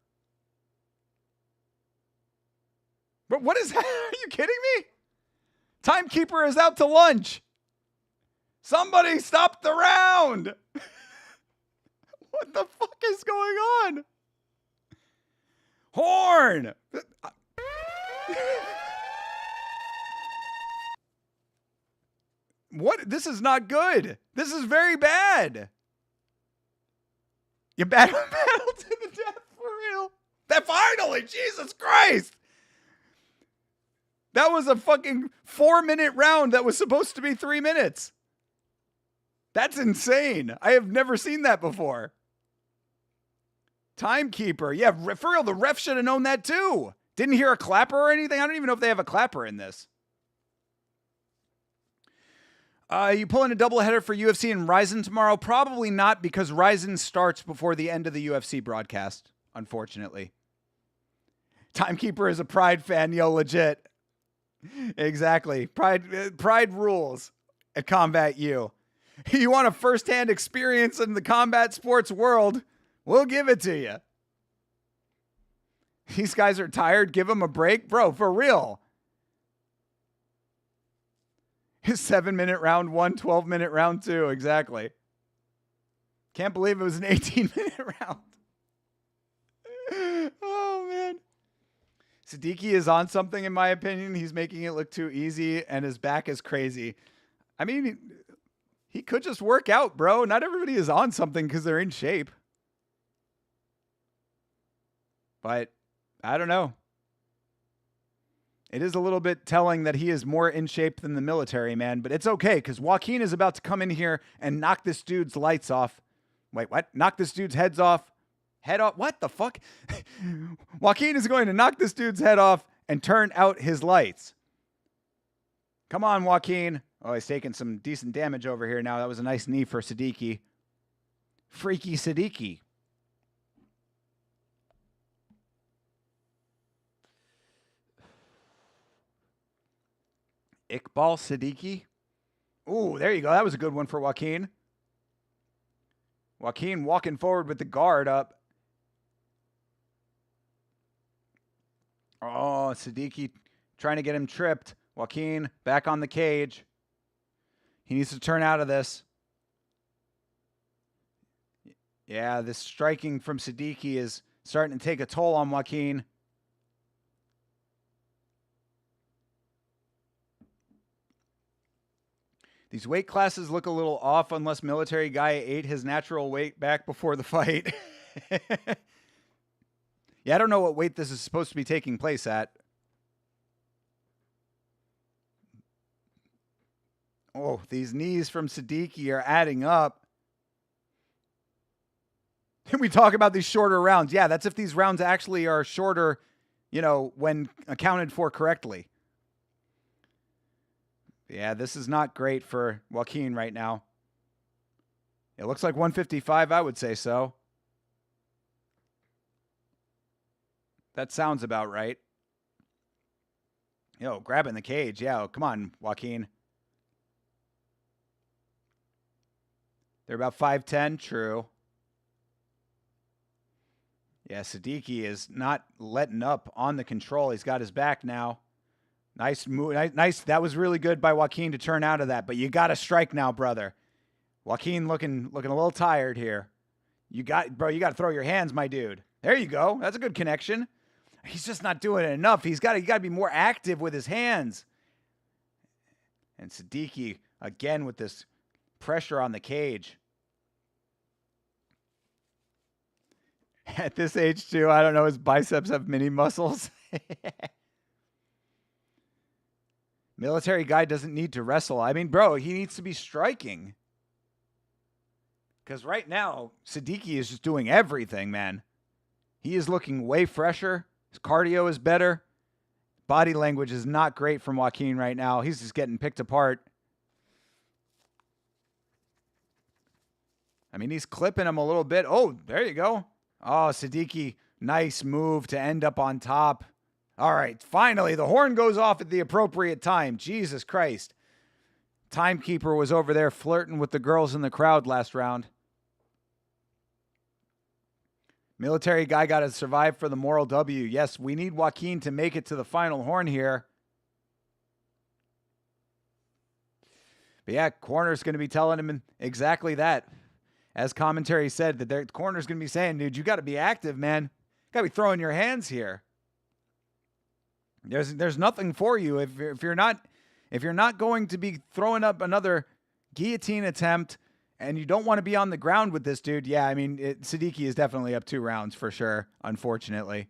But what is that? Are you kidding me? Timekeeper is out to lunch. Somebody stop the round. What the fuck is going on? Horn. What? This is not good. This is very bad. You battle to the death for real. That finally, Jesus Christ. That was a fucking 4-minute round that was supposed to be 3 minutes. That's insane. I have never seen that before. Timekeeper. Yeah, for real, the ref should have known that too. Didn't hear a clapper or anything. I don't even know if they have a clapper in this. You pulling a doubleheader for UFC and Ryzen tomorrow? Probably not, because Ryzen starts before the end of the UFC broadcast, unfortunately. Timekeeper is a Pride fan, yo, legit. Exactly. Pride rules at Combat U. You want a first-hand experience in the combat sports world? We'll give it to you. These guys are tired. Give them a break. Bro, for real. His 7-minute round 1, 12-minute round 2. Exactly. Can't believe it was an 18-minute round. Oh, man. Siddiqui is on something, in my opinion. He's making it look too easy, and his back is crazy. I mean, he could just work out, bro. Not everybody is on something because they're in shape. But I don't know. It is a little bit telling that he is more in shape than the military, man. But it's okay, because Joaquin is about to come in here and knock this dude's lights off. Wait, what? Knock this dude's heads off. Head off? What the fuck? Joaquin is going to knock this dude's head off and turn out his lights. Come on, Joaquin. Oh, he's taking some decent damage over here now. That was a nice knee for Siddiqui. Freaky Siddiqui. Iqbal Siddiqui. Ooh, there you go. That was a good one for Joaquin. Joaquin walking forward with the guard up. Oh, Siddiqui trying to get him tripped. Joaquin back on the cage. He needs to turn out of this. Yeah, this striking from Siddiqui is starting to take a toll on Joaquin. These weight classes look a little off unless military guy ate his natural weight back before the fight. Yeah, I don't know what weight this is supposed to be taking place at. Oh, these knees from Siddiqui are adding up. We talk about these shorter rounds. Yeah, that's if these rounds actually are shorter, you know, when accounted for correctly. Yeah, this is not great for Joaquin right now. It looks like 155, I would say so. That sounds about right. Yo, grabbing the cage. Yeah, come on, Joaquin. They're about 5'10", true. Yeah, Siddiqui is not letting up on the control. He's got his back now. Nice move. Nice. That was really good by Joaquin to turn out of that. But you got to strike now, brother. Joaquin looking a little tired here. You got to throw your hands, my dude. There you go. That's a good connection. He's just not doing it enough. He's got to be more active with his hands. And Siddiqui again with this pressure on the cage. At this age too, I don't know. His biceps have mini muscles. Military guy doesn't need to wrestle. I mean, bro, he needs to be striking. Because right now, Siddiqui is just doing everything, man. He is looking way fresher. His cardio is better. Body language is not great from Joaquin right now. He's just getting picked apart. I mean, he's clipping him a little bit. Oh, there you go. Oh, Siddiqui, nice move to end up on top. All right, finally, the horn goes off at the appropriate time. Jesus Christ. Timekeeper was over there flirting with the girls in the crowd last round. Military guy got to survive for the moral W. Yes, we need Joaquin to make it to the final horn here. But yeah, corner's going to be telling him exactly that. As commentary said, that the corner's going to be saying, dude, you got to be active, man. Got to be throwing your hands here. There's nothing for you if you're not going to be throwing up another guillotine attempt and you don't want to be on the ground with this dude. Yeah, I mean, Siddiqui is definitely up 2 rounds for sure, unfortunately.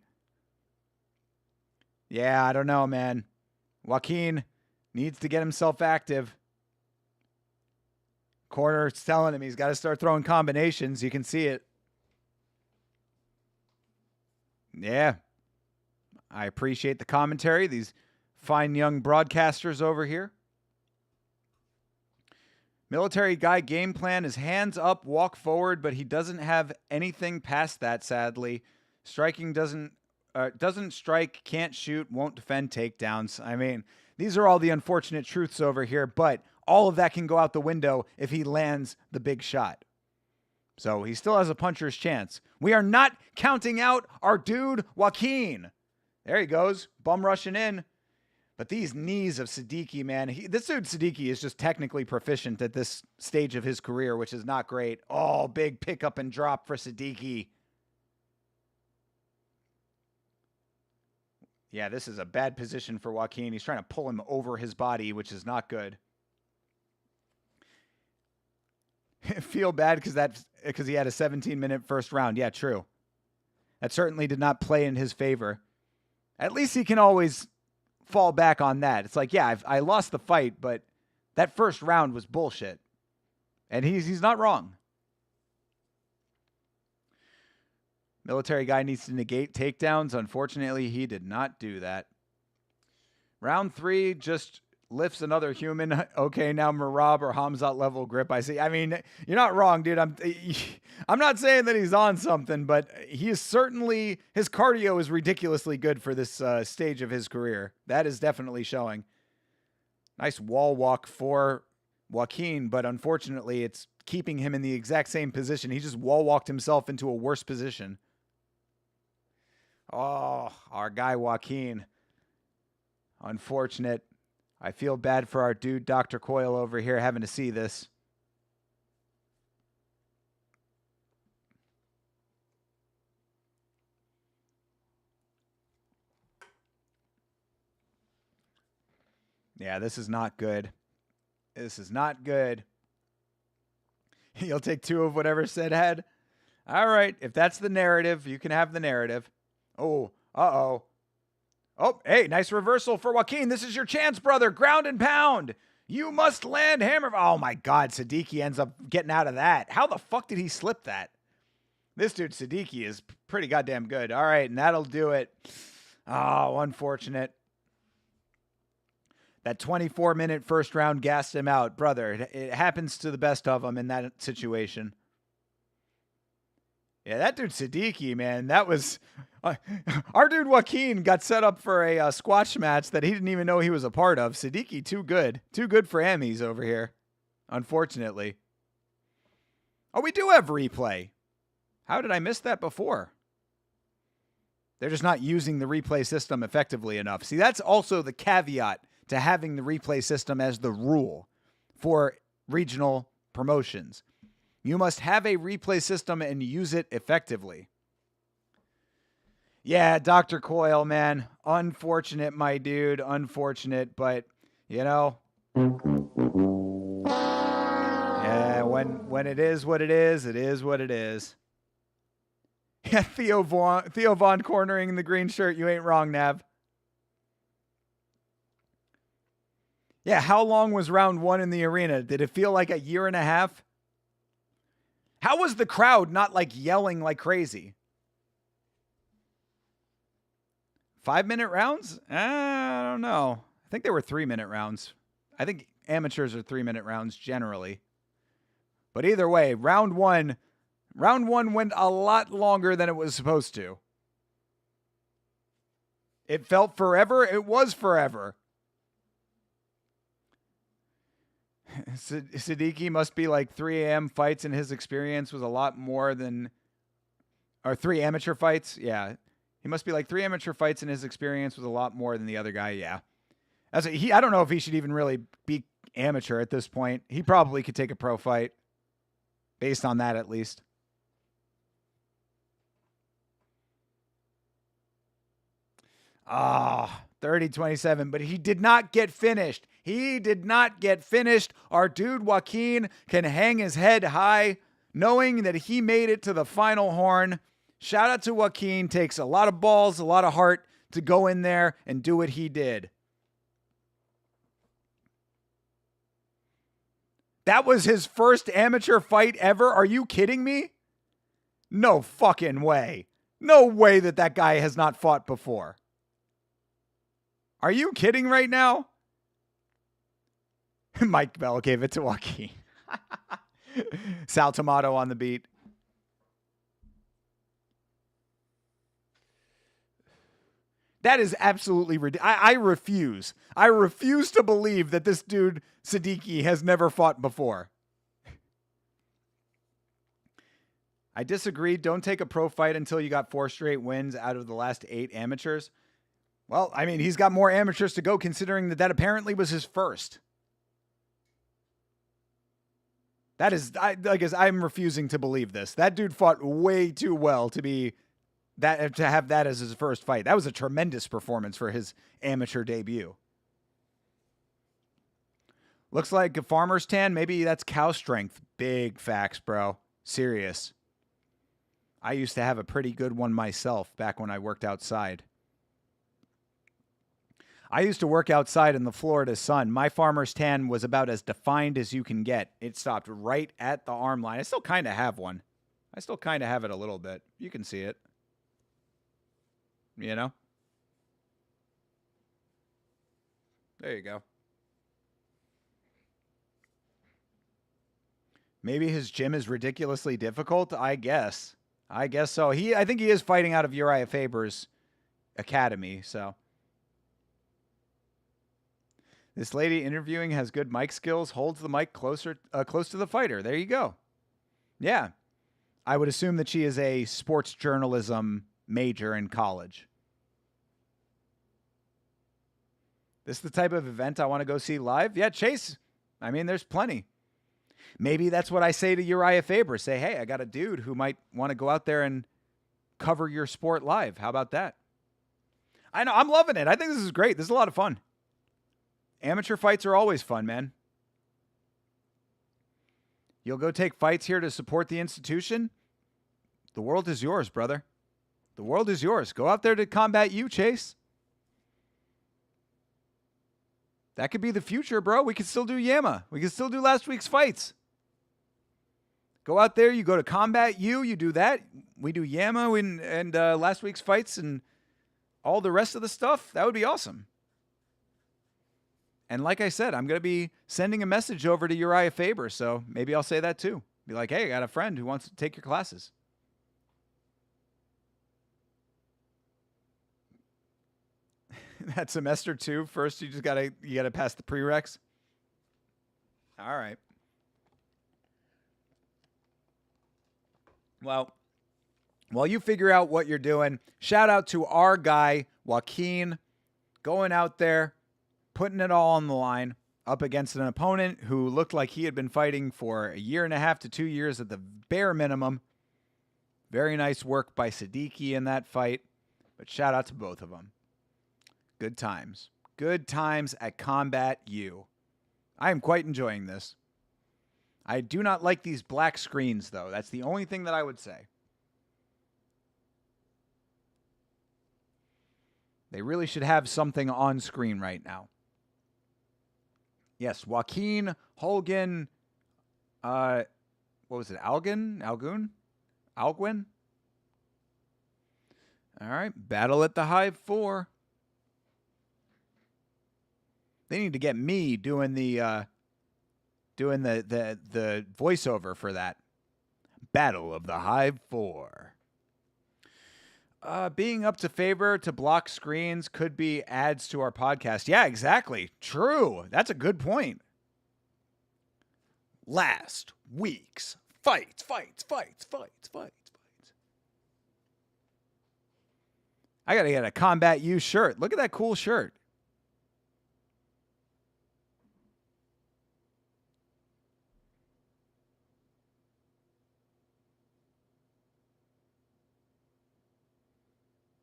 Yeah, I don't know, man. Joaquin needs to get himself active. Corner's telling him he's got to start throwing combinations. You can see it. Yeah. I appreciate the commentary. These fine young broadcasters over here. Military guy game plan is hands up, walk forward, but he doesn't have anything past that, sadly. Striking doesn't strike, can't shoot, won't defend takedowns. I mean, these are all the unfortunate truths over here, but all of that can go out the window if he lands the big shot. So he still has a puncher's chance. We are not counting out our dude, Joaquin. There he goes, bum rushing in. But these knees of Siddiqui, man, this dude Siddiqui is just technically proficient at this stage of his career, which is not great. Oh, big pickup and drop for Siddiqui. Yeah, this is a bad position for Joaquin. He's trying to pull him over his body, which is not good. Feel bad because he had a 17-minute first round. Yeah, true. That certainly did not play in his favor. At least he can always fall back on that. It's like, yeah, I lost the fight, but that first round was bullshit. And he's not wrong. Military guy needs to negate takedowns. Unfortunately, he did not do that. Round 3, just lifts another human. Okay, now Merab or Hamzat level grip. I see. I mean, you're not wrong, dude. I'm not saying that he's on something, but he is certainly, his cardio is ridiculously good for this stage of his career. That is definitely showing. Nice wall walk for Joaquin, but unfortunately, it's keeping him in the exact same position. He just wall walked himself into a worse position. Oh, our guy Joaquin. Unfortunate. I feel bad for our dude, Dr. Coyle, over here having to see this. Yeah, this is not good. This is not good. You'll take 2 of whatever Sid had. All right, if that's the narrative, you can have the narrative. Oh, uh-oh. Oh, hey, nice reversal for Joaquin. This is your chance, brother. Ground and pound. You must land hammer. Oh, my God. Siddiqui ends up getting out of that. How the fuck did he slip that? This dude, Siddiqui, is pretty goddamn good. All right, and that'll do it. Oh, unfortunate. That 24-minute first round gassed him out. Brother, it happens to the best of them in that situation. Yeah, that dude Siddiqui, man, that was... our dude Joaquin got set up for a squash match that he didn't even know he was a part of. Siddiqui, too good. Too good for Emmys over here, unfortunately. Oh, we do have replay. How did I miss that before? They're just not using the replay system effectively enough. See, that's also the caveat to having the replay system as the rule for regional promotions. You must have a replay system and use it effectively. Yeah, Dr. Coyle, man. Unfortunate, my dude. Unfortunate, but, you know. Yeah, when it is what it is what it is. Yeah, Theo Vaughn cornering the green shirt. You ain't wrong, Nav. Yeah, how long was round 1 in the arena? Did it feel like a year and a half? How was the crowd not like yelling like crazy? 5-minute rounds? I don't know. I think they were 3-minute rounds. I think amateurs are 3-minute rounds generally. But either way, round one went a lot longer than it was supposed to. It felt forever. It was forever. Siddiqui must be like 3 a.m. fights in his experience was a lot more than, or 3 amateur fights. Yeah. He must be like 3 amateur fights in his experience was a lot more than the other guy. Yeah. I don't know if he should even really be amateur at this point. He probably could take a pro fight based on that, at least. Ah, 30-27, but he did not get finished. He did not get finished. Our dude Joaquin can hang his head high knowing that he made it to the final horn. Shout out to Joaquin. Takes a lot of balls, a lot of heart to go in there and do what he did. That was his first amateur fight ever? Are you kidding me? No fucking way. No way that guy has not fought before. Are you kidding right now? Mike Bell gave it to Joaquin. Sal Tomato on the beat. That is absolutely ridiculous. I refuse. I refuse to believe that this dude, Siddiqui, has never fought before. I disagree. Don't take a pro fight until you got 4 straight wins out of the last 8 amateurs. Well, I mean, he's got more amateurs to go considering that apparently was his first. That is, I guess I'm refusing to believe this. That dude fought way too well to have that as his first fight. That was a tremendous performance for his amateur debut. Looks like a farmer's tan. Maybe that's cow strength. Big facts, bro. Serious. I used to have a pretty good one myself back when I worked outside. I used to work outside in the Florida sun. My farmer's tan was about as defined as you can get. It stopped right at the arm line. I still kind of have one. I still kind of have it a little bit. You can see it. You know? There you go. Maybe his gym is ridiculously difficult. I guess so. I think he is fighting out of Urijah Faber's academy, so. This lady interviewing has good mic skills, holds the mic close to the fighter. There you go. Yeah. I would assume that she is a sports journalism major in college. This is the type of event I want to go see live? Yeah, Chase. I mean, there's plenty. Maybe that's what I say to Urijah Faber. Say, hey, I got a dude who might want to go out there and cover your sport live. How about that? I know. I'm loving it. I think this is great. This is a lot of fun. Amateur fights are always fun, man. You'll go take fights here to support the institution? The world is yours, brother. The world is yours. Go out there to combat you, Chase. That could be the future, bro. We could still do Yama. We could still do last week's fights. Go out there, you go to combat you do that. We do Yama and last week's fights and all the rest of the stuff. That would be awesome. And like I said, I'm going to be sending a message over to Urijah Faber, so maybe I'll say that too. Be like, hey, I got a friend who wants to take your classes. That semester 2, first you gotta pass the prereqs. All right. Well, while you figure out what you're doing, shout out to our guy Joaquin, going out there, putting it all on the line up against an opponent who looked like he had been fighting for 1.5 to 2 years at the bare minimum. Very nice work by Siddiqui in that fight, but shout out to both of them. Good times. Good times at Combat U. I am quite enjoying this. I do not like these black screens, though. That's the only thing that I would say. They really should have something on screen right now. Yes, Joaquin, Holgan, what was it, Alguin? All right, battle at the Hive 4. They need to get me doing the voiceover for that. Battle of the Hive 4. Being up to Faber to block screens could be ads to our podcast. Yeah, exactly. True. That's a good point. Last week's fights. I got to get a Combat U shirt. Look at that cool shirt.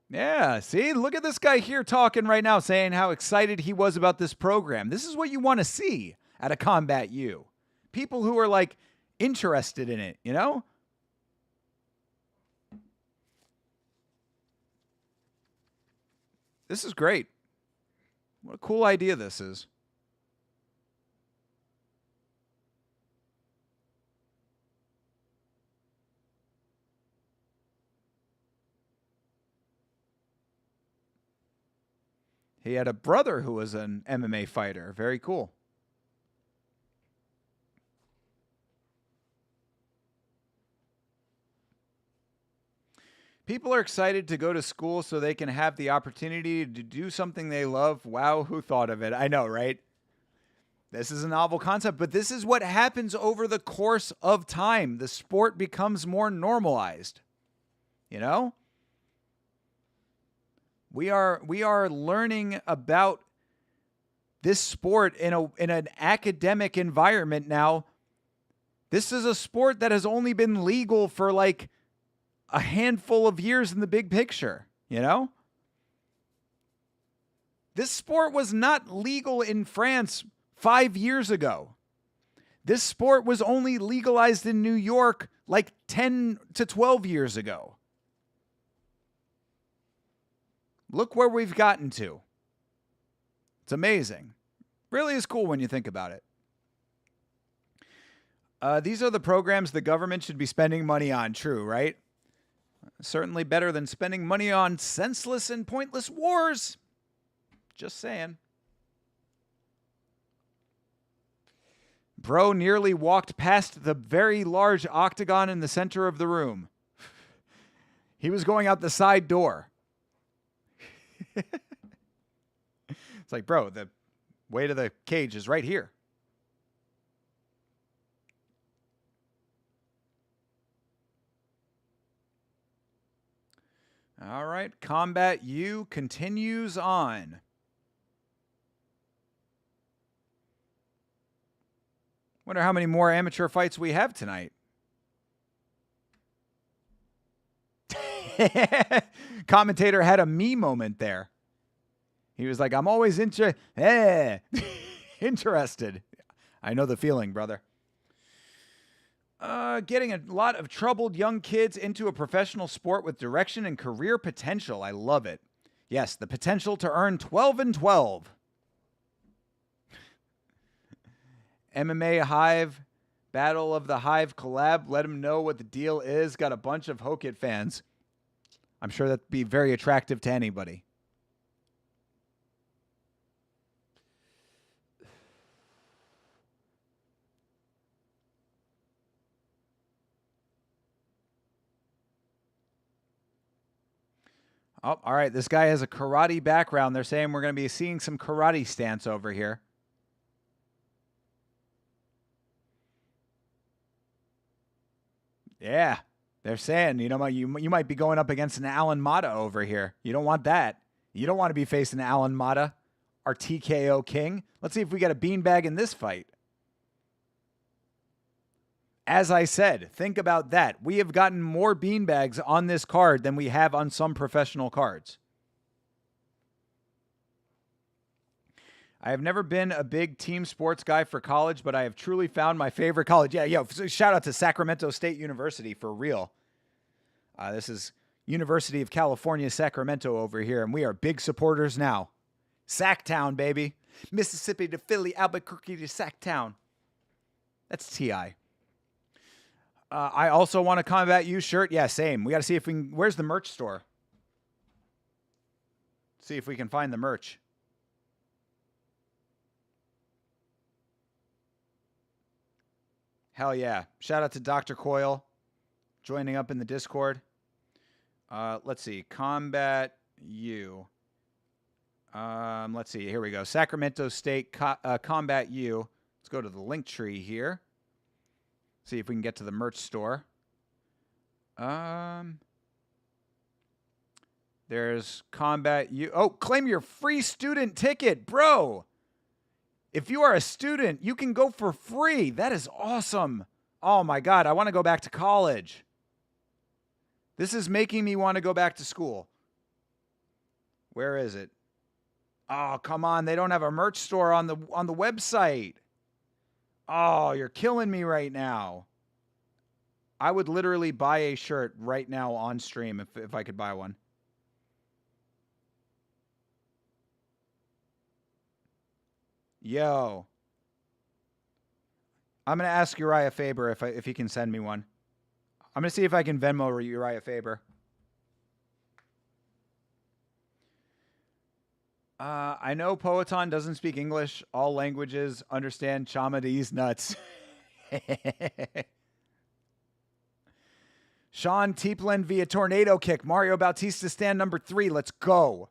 Yeah, see, look at this guy here talking right now, saying how excited he was about this program. This is what you want to see at a Combat U. People who are like interested in it, you know? This is great. What a cool idea this is. He had a brother who was an MMA fighter. Very cool. People are excited to go to school so they can have the opportunity to do something they love. Wow, who thought of it? I know, right? This is a novel concept, but this is what happens over the course of time. The sport becomes more normalized. You know? We are learning about this sport in an academic environment now. This is a sport that has only been legal for like a handful of years in the big picture, you know? This sport was not legal in France 5 years ago. This sport was only legalized in New York like 10 to 12 years ago. Look where we've gotten to. It's amazing. Really is cool when you think about it. These are the programs the government should be spending money on, true, right? Certainly better than spending money on senseless and pointless wars. Just saying. Bro nearly walked past the very large octagon in the center of the room. He was going out the side door. It's like, bro, the way to the cage is right here. All right, Combat U continues on. Wonder how many more amateur fights we have tonight. Commentator had a me moment there. He was like, I'm always interested. I know the feeling, brother. Getting a lot of troubled young kids into a professional sport with direction and career potential. I love it. Yes, the potential to earn 12 and 12. MMA Hive, Battle of the Hive collab. Let them know what the deal is. Got a bunch of Hokit fans. I'm sure that'd be very attractive to anybody. Oh, all right. This guy has a karate background. They're saying we're going to be seeing some karate stance over here. Yeah. They're saying, you know, you might be going up against an Alan Mata over here. You don't want that. You don't want to be facing Alan Mata, our TKO king. Let's see if we get a beanbag in this fight. As I said, think about that. We have gotten more beanbags on this card than we have on some professional cards. I have never been a big team sports guy for college, but I have truly found my favorite college. Yeah, yo, shout out to Sacramento State University for real. This is University of California, Sacramento over here, and we are big supporters now. Sacktown, baby. Mississippi to Philly, Albuquerque to Sacktown. That's T.I. I also want a Combat U shirt. Yeah, same. We got to see if we can... Where's the merch store? See if we can find the merch. Hell yeah. Shout out to Dr. Coyle joining up in the Discord. Let's see. Combat U. Let's see. Here we go. Sacramento State Combat U. Let's go to the link tree here. See if we can get to the merch store. There's Combat U. Oh, claim your free student ticket, bro. If you are a student, you can go for free. That is awesome. Oh my God, I want to go back to college. This is making me want to go back to school. Where is it? Oh, come on. They don't have a merch store on the website. Oh, you're killing me right now. I would literally buy a shirt right now on stream if I could buy one. Yo. I'm going to ask Urijah Faber if he can send me one. I'm going to see if I can Venmo Urijah Faber. I know Poeton doesn't speak English. All languages understand Chama these nuts. Sean Teeplen via tornado kick. Mario Bautista stand number 3. Let's go.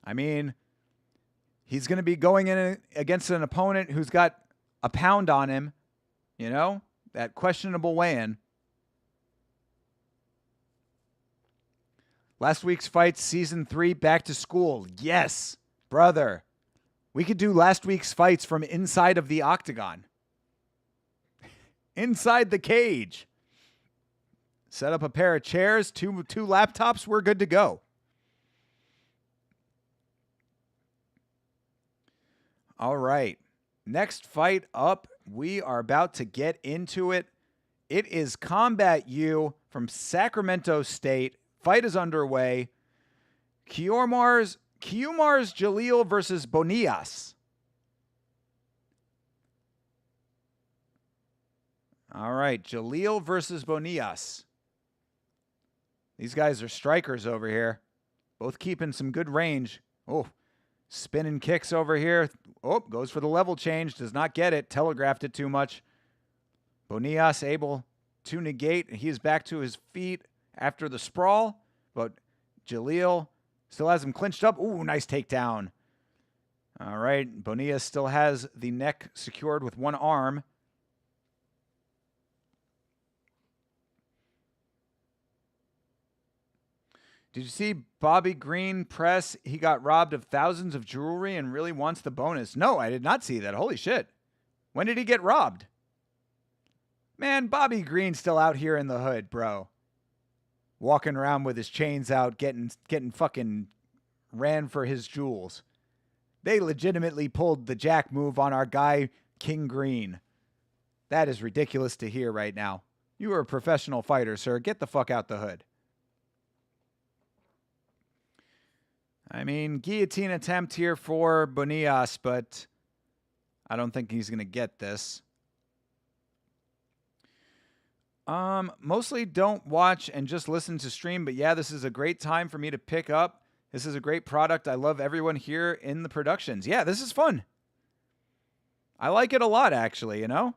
I mean, he's going to be going in against an opponent who's got a pound on him. You know, that questionable weigh-in. Last week's fights, season 3, back to school. Yes, brother. We could do last week's fights from inside of the octagon. Inside the cage. Set up a pair of chairs, two laptops, we're good to go. All right. Next fight up, we are about to get into it. It is Combat U from Sacramento State. Fight is underway. Kiyomar's Jalil versus Bonillas. All right, Jalil versus Bonillas. These guys are strikers over here. Both keeping some good range. Oh, spinning kicks over here. Oh, goes for the level change. Does not get it. Telegraphed it too much. Bonillas able to negate. He is back to his feet after the sprawl, but Jalil still has him clinched up. Ooh, nice takedown. All right, Bonillas still has the neck secured with one arm. Did you see Bobby Green press? He got robbed of thousands of jewelry and really wants the bonus. No, I did not see that. Holy shit. When did he get robbed? Man, Bobby Green's still out here in the hood, bro. Walking around with his chains out, getting fucking ran for his jewels. They legitimately pulled the jack move on our guy, King Green. That is ridiculous to hear right now. You are a professional fighter, sir. Get the fuck out the hood. I mean, guillotine attempt here for Bonillas, but I don't think he's going to get this. Mostly don't watch and just listen to stream, but yeah, this is a great time for me to pick up. This is a great product. I love everyone here in the productions. Yeah, this is fun. I like it a lot, actually, you know?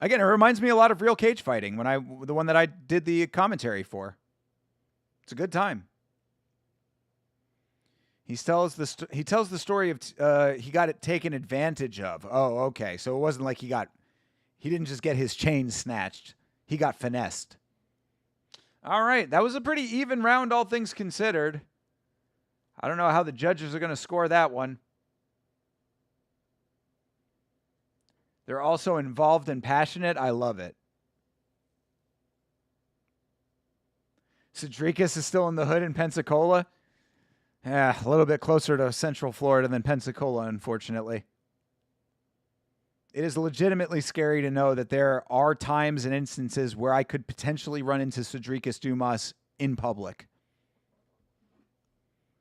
Again, it reminds me a lot of Real Cage Fighting, the one that I did the commentary for. It's a good time. He tells the story of he got it taken advantage of. Oh, okay. So it wasn't like he didn't just get his chain snatched. He got finessed. All right. That was a pretty even round, all things considered. I don't know how the judges are going to score that one. They're also involved and passionate. I love it. Cedricus is still in the hood in Pensacola. Yeah, a little bit closer to Central Florida than Pensacola, unfortunately. It is legitimately scary to know that there are times and instances where I could potentially run into Cedricus Dumas in public.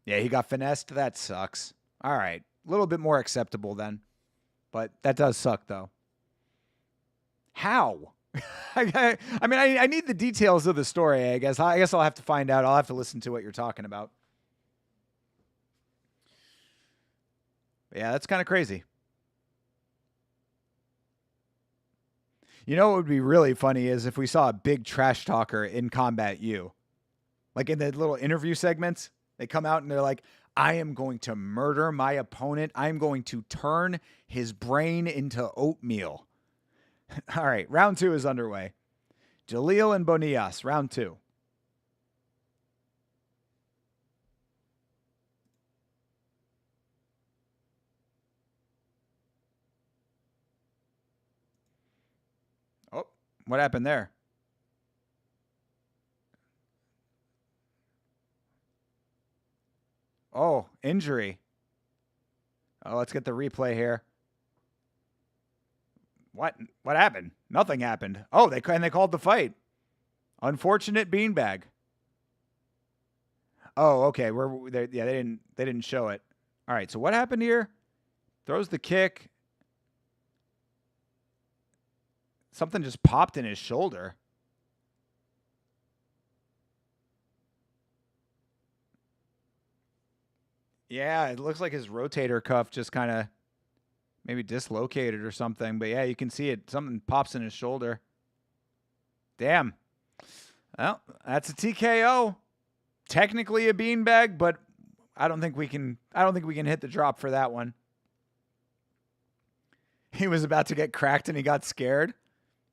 Yeah, he got finessed. That sucks. All right. A little bit more acceptable then. But that does suck, though. How? I mean, I need the details of the story, I guess. I guess I'll have to find out. I'll have to listen to what you're talking about. Yeah, that's kind of crazy. You know what would be really funny is if we saw a big trash talker in Combat U. Like in the little interview segments, they come out and they're like, I am going to murder my opponent. I'm going to turn his brain into oatmeal. All right, round 2 is underway. Jaleel and Bonillas, round 2. Oh, what happened there? Oh, injury. Oh, let's get the replay here. What happened? Nothing happened. Oh, they called the fight. Unfortunate beanbag. Oh, okay. They didn't show it. All right. So what happened here? Throws the kick. Something just popped in his shoulder. Yeah, it looks like his rotator cuff just kind of maybe dislocated or something. But yeah, you can see it. Something pops in his shoulder. Damn. Well, that's a TKO. Technically a beanbag, but I don't think we can hit the drop for that one. He was about to get cracked and he got scared.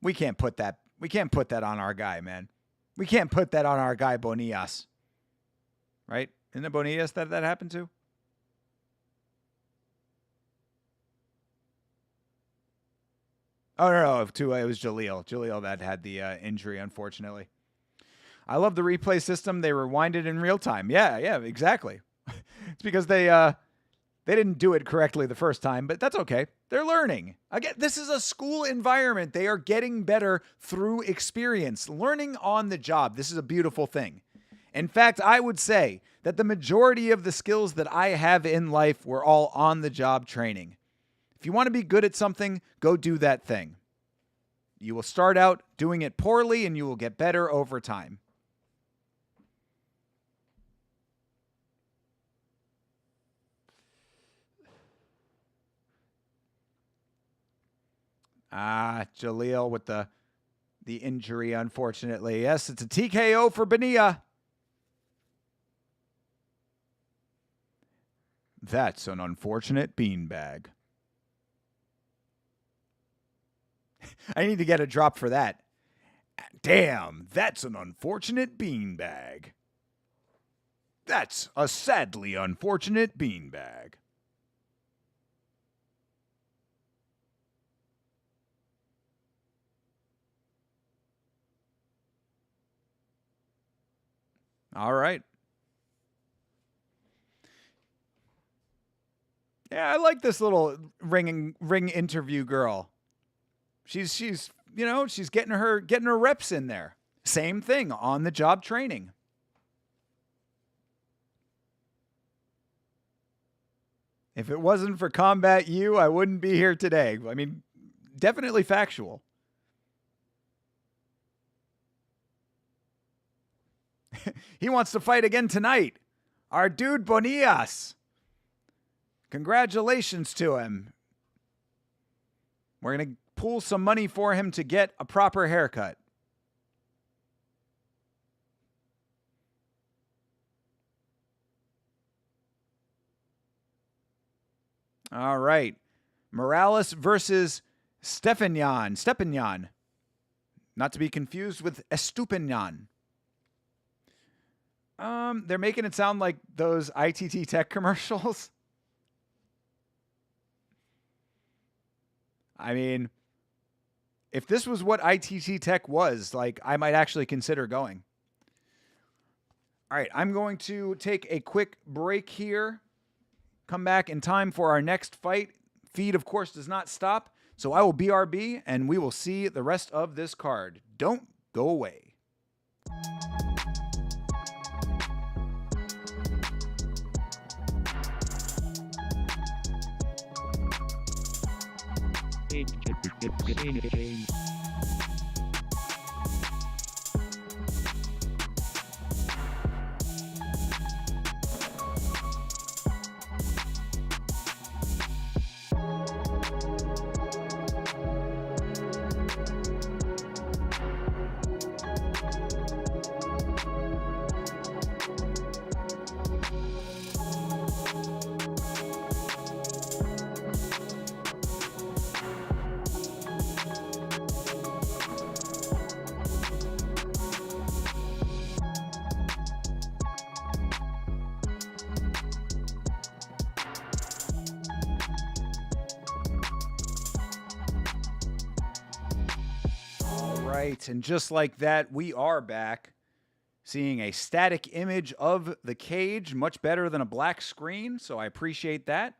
We can't put that on our guy, man. We can't put that on our guy Bonillas. Right? Isn't it Bonillas that happened to? Oh, no, it was Jaleel. Jaleel that had the injury, unfortunately. I love the replay system. They rewind it in real time. Yeah, exactly. It's because they didn't do it correctly the first time, but that's okay. They're learning. Again, this is a school environment. They are getting better through experience, learning on the job. This is a beautiful thing. In fact, I would say that the majority of the skills that I have in life were all on-the-job training. If you want to be good at something, go do that thing. You will start out doing it poorly, and you will get better over time. Jaleel with the injury, unfortunately. Yes, it's a TKO for Bonilla. That's an unfortunate beanbag. I need to get a drop for that. Damn, that's an unfortunate beanbag. That's a sadly unfortunate beanbag. All right. Yeah, I like this little ring interview girl. She's getting her reps in there. Same thing, on the job training. If it wasn't for Combat U, I wouldn't be here today. I mean, definitely factual. He wants to fight again tonight. Our dude Bonillas. Congratulations to him. We're going to pool some money for him to get a proper haircut. All right. Morales versus Stepanian. Not to be confused with Estupinian. They're making it sound like those ITT Tech commercials. I mean, if this was what ITT Tech was, like, I might actually consider going. All right, I'm going to take a quick break here. Come back in time for our next fight. Feed, of course, does not stop. So I will BRB, and we will see the rest of this card. Don't go away. right. And just like that, we are back. Seeing a static image of the cage, much better than a black screen, so I appreciate that.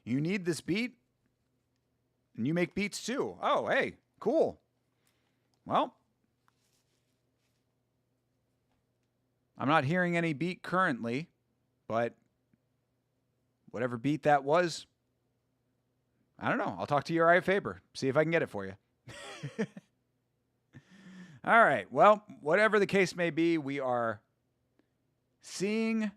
You need this beat, and you make beats too. Oh, hey, cool. Well, I'm not hearing any beat currently, but whatever beat that was, I don't know. I'll talk to Urijah Faber, see if I can get it for you. All right. Well, whatever the case may be, we are seeing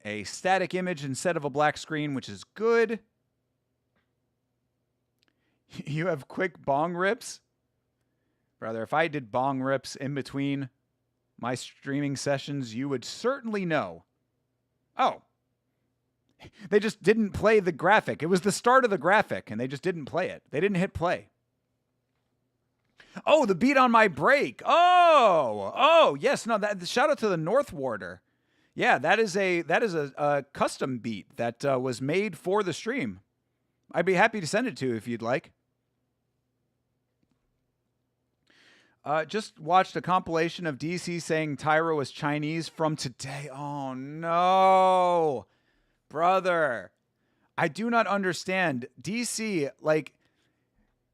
a static image instead of a black screen, which is good. You have quick bong rips? Brother, if I did bong rips in between my streaming sessions, you would certainly know. Oh, they just didn't play the graphic. It was the start of the graphic, and they just didn't play it. They didn't hit play. Oh, the beat on my break. Oh, yes. No, shout out to the North Warder. Yeah, that is a custom beat that was made for the stream. I'd be happy to send it to you if you'd like. Just watched a compilation of DC saying Tyra was Chinese from today. Oh, no. Brother, I do not understand. DC,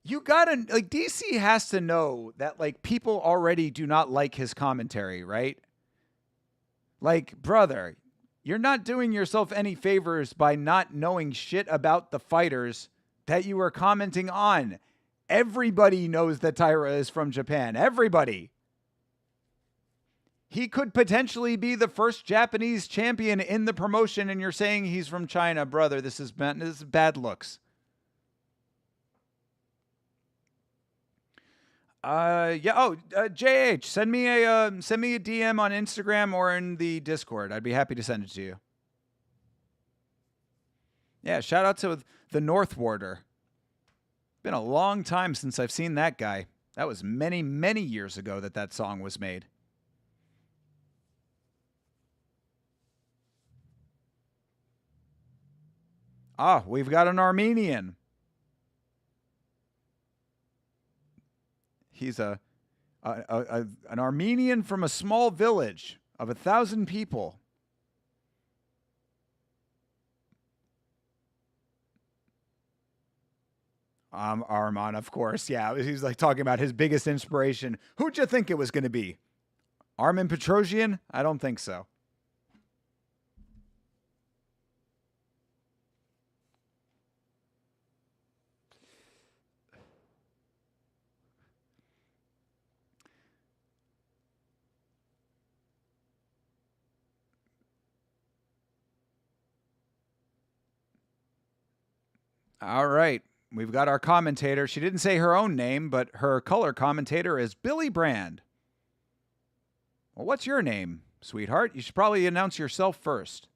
you gotta, DC has to know that, people already do not like his commentary, right? Brother, you're not doing yourself any favors by not knowing shit about the fighters that you are commenting on. Everybody knows that Tyra is from Japan. Everybody. He could potentially be the first Japanese champion in the promotion, and you're saying he's from China. Brother, this is bad looks. JH, send me a DM on Instagram or in the Discord. I'd be happy to send it to you. Yeah, shout out to the North Warder. Been a long time since I've seen that guy. That was many, many years ago that song was made. Ah, we've got an Armenian. He's an Armenian from a small village of 1,000 people. Arman, of course. Yeah, he's talking about his biggest inspiration. Who'd you think it was going to be? Armin Petrosian? I don't think so. All right. We've got our commentator. She didn't say her own name, but her color commentator is Billy Brand. Well, what's your name, sweetheart? You should probably announce yourself first.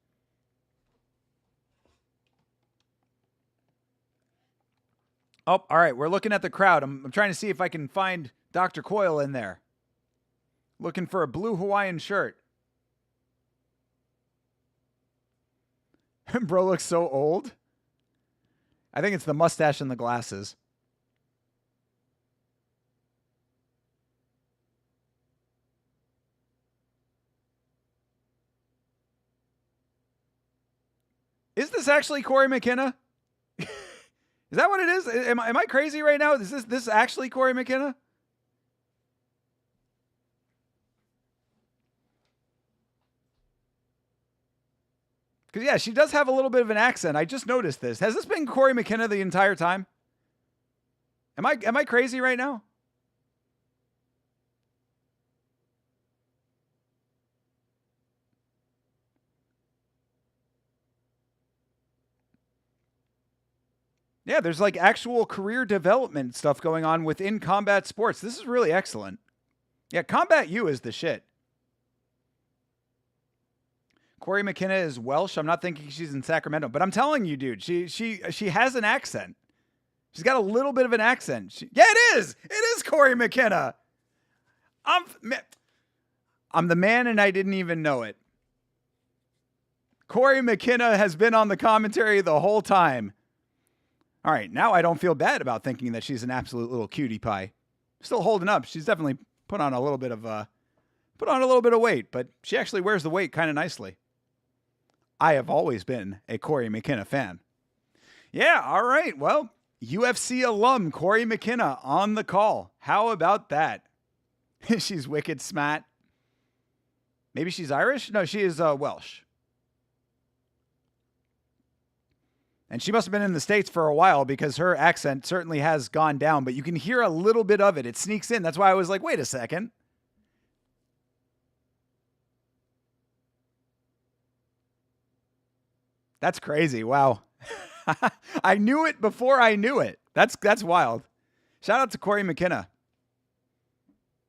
Oh, all right. We're looking at the crowd. I'm trying to see if I can find Dr. Coyle in there. Looking for a blue Hawaiian shirt. Bro looks so old. I think it's the mustache and the glasses. Is this actually Corey McKenna? Is that what it is? Am I crazy right now? Is this actually Corey McKenna? Because, yeah, she does have a little bit of an accent. I just noticed this. Has this been Corey McKenna the entire time? Am I crazy right now? Yeah, there's actual career development stuff going on within combat sports. This is really excellent. Yeah, Combat U is the shit. Corey McKenna is Welsh. I'm not thinking she's in Sacramento, but I'm telling you, dude, she has an accent. She's got a little bit of an accent. Yeah, it is. It is Corey McKenna. I'm the man, and I didn't even know it. Corey McKenna has been on the commentary the whole time. All right, now I don't feel bad about thinking that she's an absolute little cutie pie. Still holding up. She's definitely put on a little bit of weight, but she actually wears the weight kind of nicely. I have always been a Corey McKenna fan. Yeah, all right. Well, UFC alum Corey McKenna on the call. How about that? She's wicked smart. Maybe she's Irish? No, she is Welsh. And she must have been in the States for a while because her accent certainly has gone down, but you can hear a little bit of it. It sneaks in. That's why I was like, wait a second. That's crazy. Wow. I knew it before I knew it. That's wild. Shout out to Corey McKenna.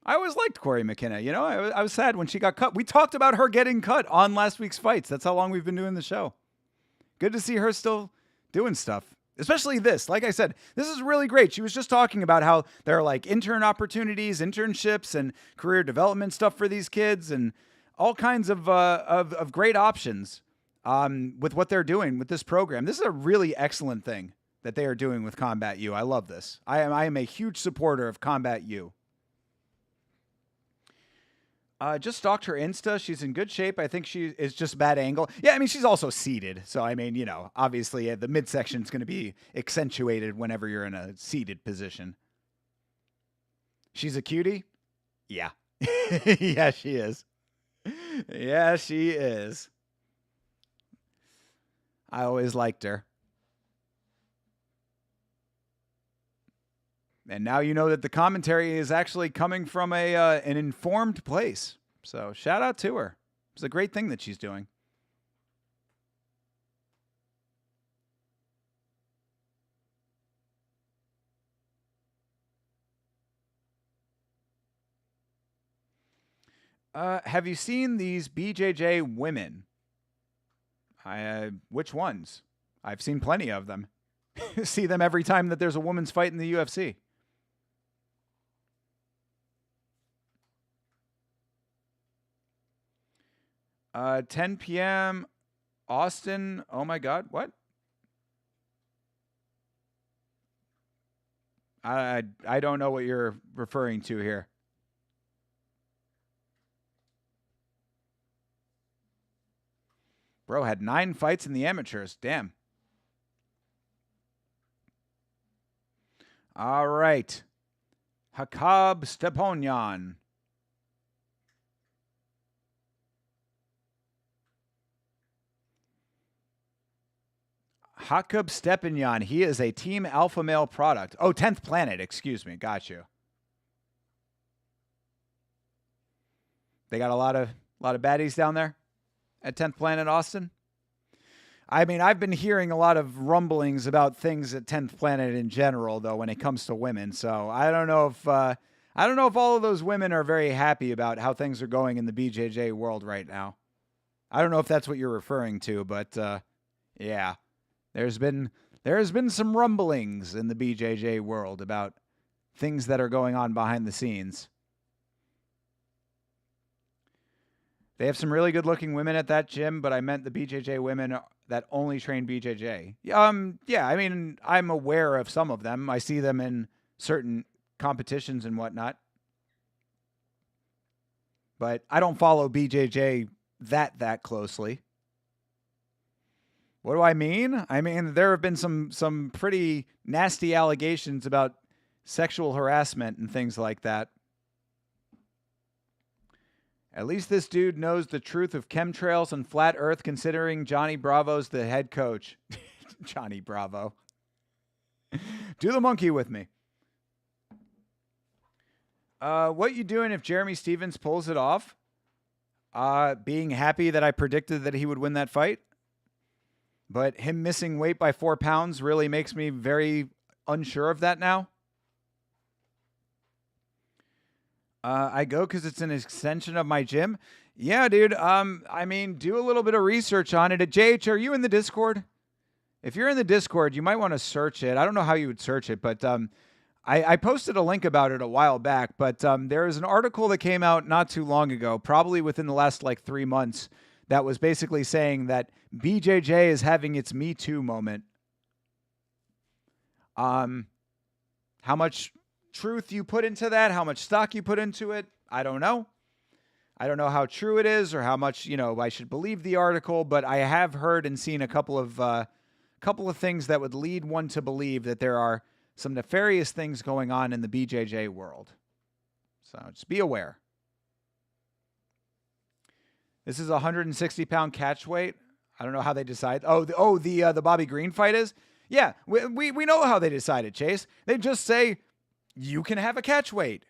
I always liked Corey McKenna. You know, I was sad when she got cut. We talked about her getting cut on last week's fights. That's how long we've been doing the show. Good to see her still doing stuff. Especially this. Like I said, this is really great. She was just talking about how there are like intern opportunities, internships, and career development stuff for these kids, and all kinds of great options with what they're doing with this program. This is a really excellent thing that they are doing with Combat U. I love this. I am a huge supporter of Combat U. Just stalked her Insta. She's in good shape. I think she is just bad angle. Yeah, I mean, she's also seated. So, I mean, you know, obviously the midsection is going to be accentuated whenever you're in a seated position. She's a cutie? Yeah. Yeah, she is. Yeah, she is. I always liked her. And now you know that the commentary is actually coming from an informed place. So shout out to her. It's a great thing that she's doing. Have you seen these BJJ women? Which ones? I've seen plenty of them. See them every time that there's a women's fight in the UFC. 10 p.m. Austin. Oh my God. What? I don't know what you're referring to here. Bro had 9 fights in the amateurs. Damn. All right. Hakab Steponyan. Hakub Stepanyan. He is a Team Alpha Male product. Oh, 10th Planet. Excuse me. Got you. They got a lot of baddies down there at 10th Planet, Austin. I mean, I've been hearing a lot of rumblings about things at 10th Planet in general, though, when it comes to women. So I don't know if all of those women are very happy about how things are going in the BJJ world right now. I don't know if that's what you're referring to, but yeah. There's been some rumblings in the BJJ world about things that are going on behind the scenes. They have some really good-looking women at that gym, but I meant the BJJ women that only train BJJ. Yeah, I mean, I'm aware of some of them. I see them in certain competitions and whatnot. But I don't follow BJJ that closely. What do I mean? I mean, there have been some pretty nasty allegations about sexual harassment and things like that. At least this dude knows the truth of chemtrails and flat earth, considering Johnny Bravo's the head coach. Johnny Bravo. Do the monkey with me. What you doing if Jeremy Stevens pulls it off? Being happy that I predicted that he would win that fight. But him missing weight by 4 pounds really makes me very unsure of that now. I go because it's an extension of my gym. Yeah, dude. I mean, do a little bit of research on it. At JH, are you in the Discord? If you're in the Discord, you might want to search it. I don't know how you would search it, but I posted a link about it a while back. But there is an article that came out not too long ago, probably within the last 3 months, that was basically saying that BJJ is having its Me Too moment. How much truth you put into that, how much stock you put into it, I don't know. I don't know how true it is or how much, I should believe the article, but I have heard and seen a couple of things that would lead one to believe that there are some nefarious things going on in the BJJ world. So just be aware. This is a 160-pound catch weight. I don't know how they decide. The Bobby Green fight is? Yeah, we know how they decided, Chase. They just say, you can have a catch weight.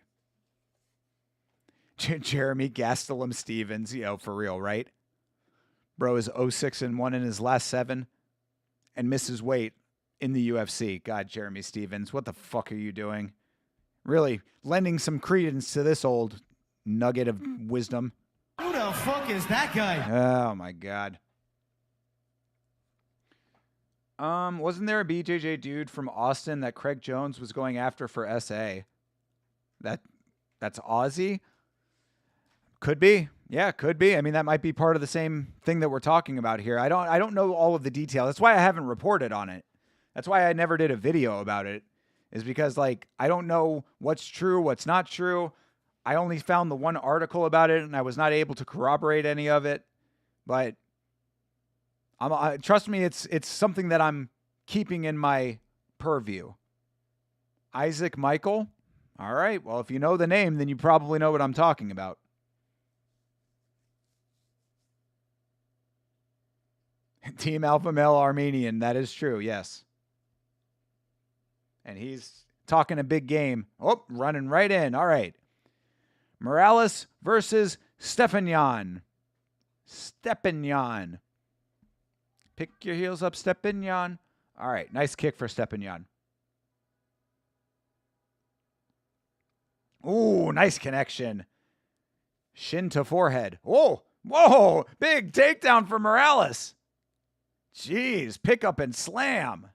Jeremy Gastelum Stevens, for real, right? Bro is 0-6-1 in his last 7 and misses weight in the UFC. God, Jeremy Stevens, what the fuck are you doing? Really lending some credence to this old nugget of wisdom. Who the fuck is that guy? Oh, my God. Wasn't there a BJJ dude from Austin that Craig Jones was going after for SA? That's Aussie? Could be. Yeah, could be. I mean, that might be part of the same thing that we're talking about here. I don't know all of the details. That's why I haven't reported on it. That's why I never did a video about it, is because, I don't know what's true, what's not true. I only found the one article about it, and I was not able to corroborate any of it. But trust me, it's something that I'm keeping in my purview. Isaac Michael? All right. Well, if you know the name, then you probably know what I'm talking about. Team Alpha Male Armenian. That is true. Yes. And he's talking a big game. Oh, running right in. All right. Morales versus Stepanian. Stepanian. Pick your heels up, Stepanian. All right. Nice kick for Stepanian. Ooh, nice connection. Shin to forehead. Oh, whoa. Big takedown for Morales. Jeez, pick up and slam.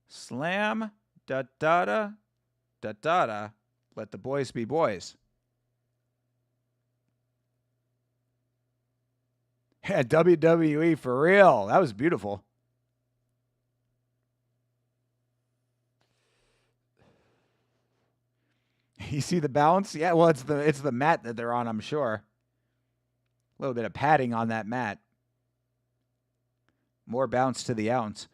Slam, da-da-da, da-da-da. Let the boys be boys. Yeah, WWE for real. That was beautiful. You see the bounce? Yeah, well, it's the mat that they're on, I'm sure. A little bit of padding on that mat. More bounce to the ounce.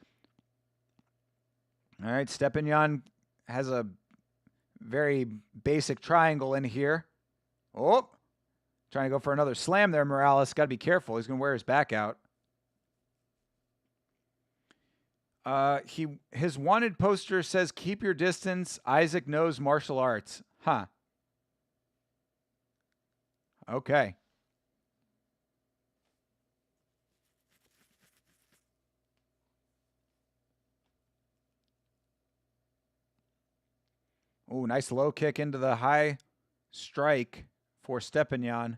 All right, Stepanian has a very basic triangle in here. Oh, trying to go for another slam there, Morales. Got to be careful. He's going to wear his back out. His wanted poster says, keep your distance. Isaac knows martial arts. Huh. Okay. Oh, nice low kick into the high strike for Stepanian.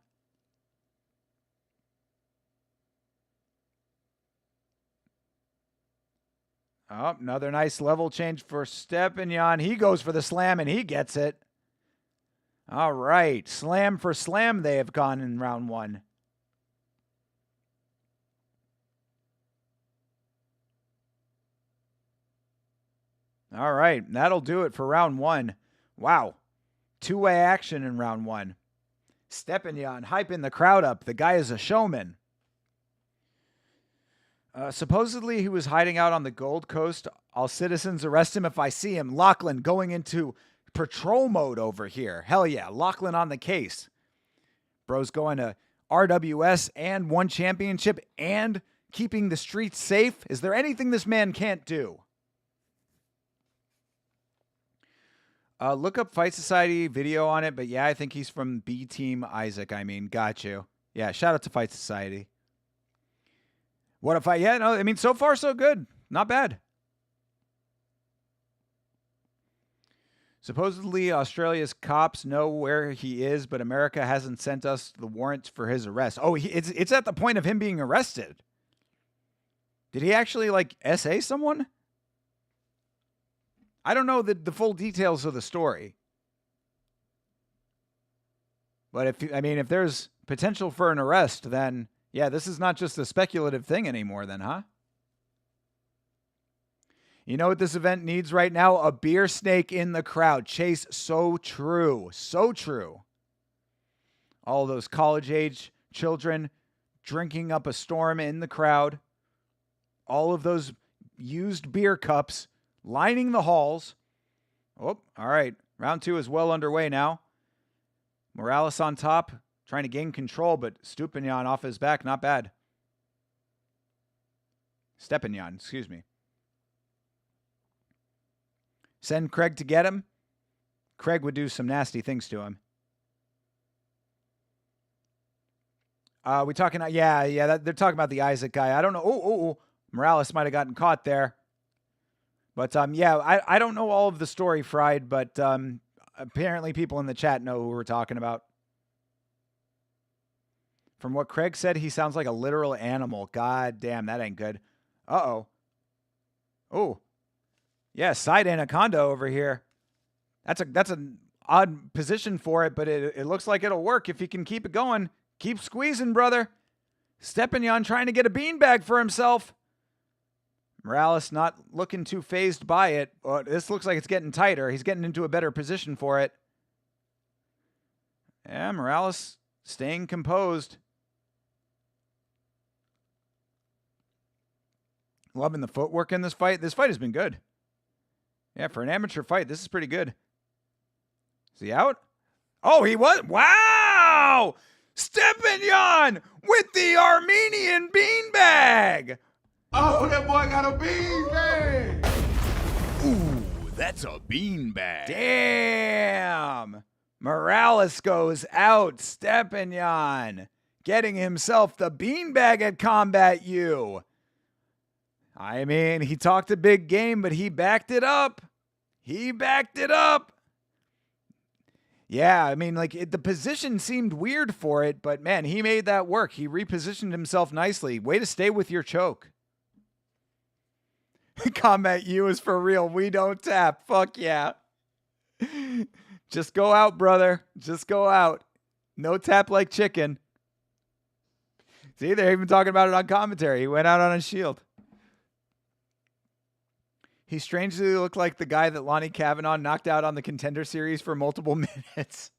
Oh, another nice level change for Stepanian. He goes for the slam, and he gets it. All right. Slam for slam they have gone in round 1. All right. That'll do it for round 1. Wow. 2-way action in round 1. Stepanian hyping the crowd up. The guy is a showman. Supposedly, he was hiding out on the Gold Coast. All citizens arrest him if I see him. Lachlan going into patrol mode over here. Hell yeah. Lachlan on the case. Bro's going to RWS and one championship and keeping the streets safe. Is there anything this man can't do? Look up Fight Society video on it, but yeah, I think he's from B Team Isaac. Got you. Yeah, shout out to Fight Society. What if so far so good. Not bad. Supposedly, Australia's cops know where he is, but America hasn't sent us the warrants for his arrest. Oh, it's at the point of him being arrested. Did he actually, SA someone? I don't know the full details of the story. But if there's potential for an arrest, then yeah, this is not just a speculative thing anymore then, huh? You know what this event needs right now? A beer snake in the crowd. Chase, so true. So true. All those college-age children drinking up a storm in the crowd. All of those used beer cups lining the halls. Oh, all right. Round 2 is well underway now. Morales on top, trying to gain control, but Stupinian off his back. Not bad. Stepinian, excuse me. Send Craig to get him. Craig would do some nasty things to him. We talking? Yeah. They're talking about the Isaac guy. I don't know. Oh. Morales might have gotten caught there. But I don't know all of the story, Fried. But apparently, people in the chat know who we're talking about. From what Craig said, he sounds like a literal animal. God damn, that ain't good. Uh-oh. Oh. Yeah, side anaconda over here. That's an odd position for it, but it looks like it'll work if he can keep it going. Keep squeezing, brother. Stepinian trying to get a beanbag for himself. Morales not looking too phased by it. This looks like it's getting tighter. He's getting into a better position for it. Yeah, Morales staying composed. Loving the footwork in this fight. This fight has been good. Yeah, for an amateur fight, this is pretty good. Is he out? Oh, he was? Wow! Stepinian with the Armenian beanbag! Oh, that boy got a beanbag! Ooh, that's a beanbag. Damn! Morales goes out. Stepinian getting himself the beanbag at Combat U. I mean, he talked a big game, but he backed it up. Yeah, I mean, the position seemed weird for it, but man, he made that work. He repositioned himself nicely. Way to stay with your choke. Combat U is for real. We don't tap. Fuck yeah. Just go out, brother. Just go out. No tap like chicken. See, they're even talking about it on commentary. He went out on a shield. He strangely looked like the guy that Lonnie Kavanaugh knocked out on the Contender Series for multiple minutes.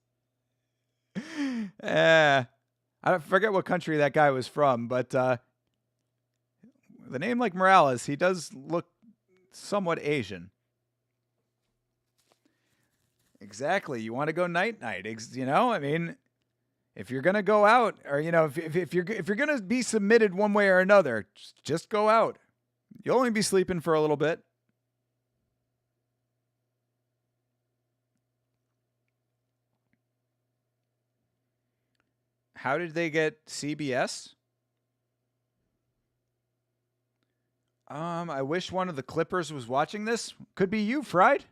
I forget what country that guy was from, but the name like Morales, he does look somewhat Asian. Exactly. You want to go night-night. I mean, if you're going to go out, or, if you're going to be submitted one way or another, just go out. You'll only be sleeping for a little bit. How did they get CBS? I wish one of the Clippers was watching this. Could be you, Fried.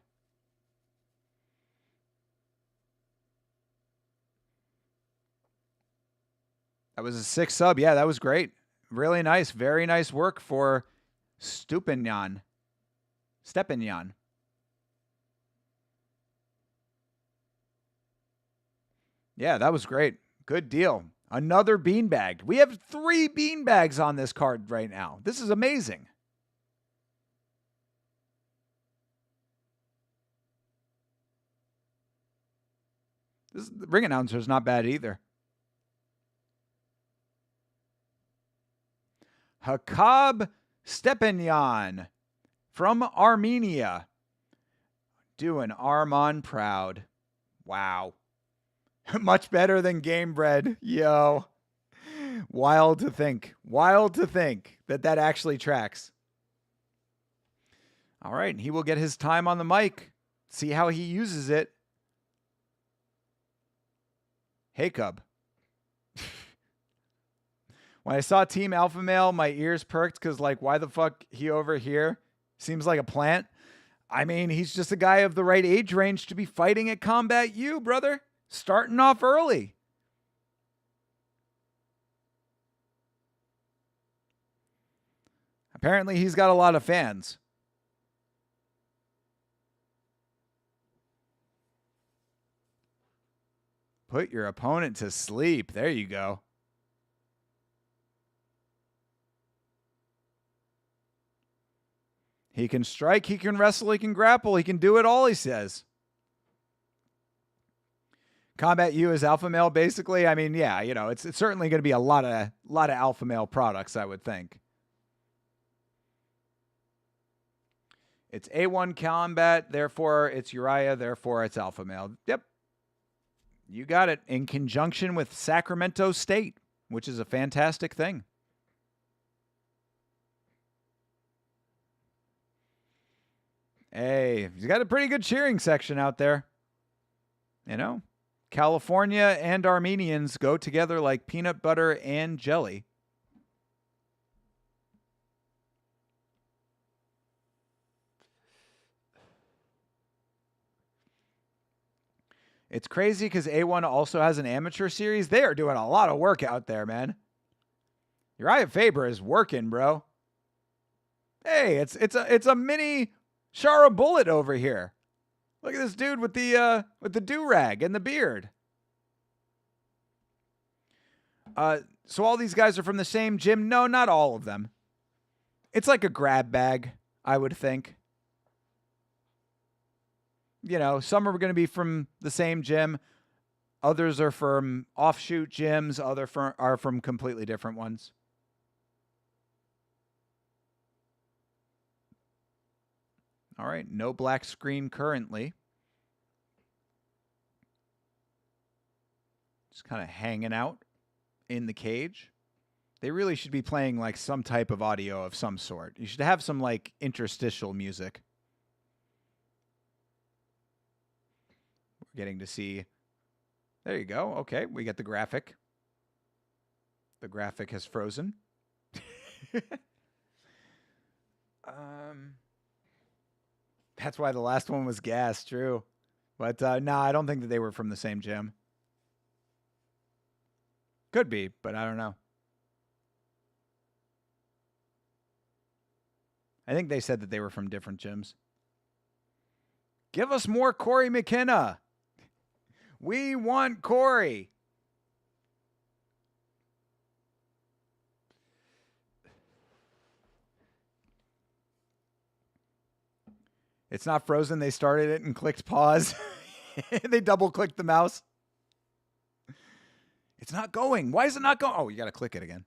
That was a 6 sub. Yeah, that was great. Really nice. Very nice work for Stepinian. Yeah, that was great. Good deal. Another beanbag. We have 3 beanbags on this card right now. This is amazing. The ring announcer is not bad either. Hakab Stepinian from Armenia. Doing Armon proud. Wow. Much better than Game Bread. Yo. Wild to think that actually tracks. All right. He will get his time on the mic. See how he uses it. Hey, Cub. When I saw Team Alpha Male, my ears perked because, why the fuck he over here? Seems like a plant. I mean, he's just a guy of the right age range to be fighting at Combat U, brother. Starting off early. Apparently, he's got a lot of fans. Put your opponent to sleep. There you go. He can strike, he can wrestle, he can grapple, he can do it all, he says. Combat U is alpha male, basically. I mean, yeah, you know, it's certainly going to be a lot of alpha male products, I would think. It's A1 combat, therefore it's Urijah, therefore it's alpha male. Yep. You got it. In conjunction with Sacramento State, which is a fantastic thing. Hey, he's got a pretty good cheering section out there. You know, California and Armenians go together like peanut butter and jelly. It's crazy because A1 also has an amateur series. They are doing a lot of work out there, man. Urijah Faber is working, bro. Hey, it's a mini Shara Bullet over here. Look at this dude with the do-rag and the beard. So all these guys are from the same gym? No, not all of them. It's like a grab bag, I would think. You know, some are going to be from the same gym. Others are from offshoot gyms. Others are from completely different ones. All right, no black screen currently. Just kind of hanging out in the cage. They really should be playing like some type of audio of some sort. You should have some like interstitial music. We're getting to see. There you go. Okay, we get the graphic. The graphic has frozen. That's why the last one was gas, true. But no, I don't think that they were from the same gym. Could be, but I don't know. I think they said that they were from different gyms. Give us more Corey McKenna. We want Corey. It's not frozen. They started it and clicked pause. They double-clicked the mouse. It's not going. Why is it not going? Oh, you got to click it again.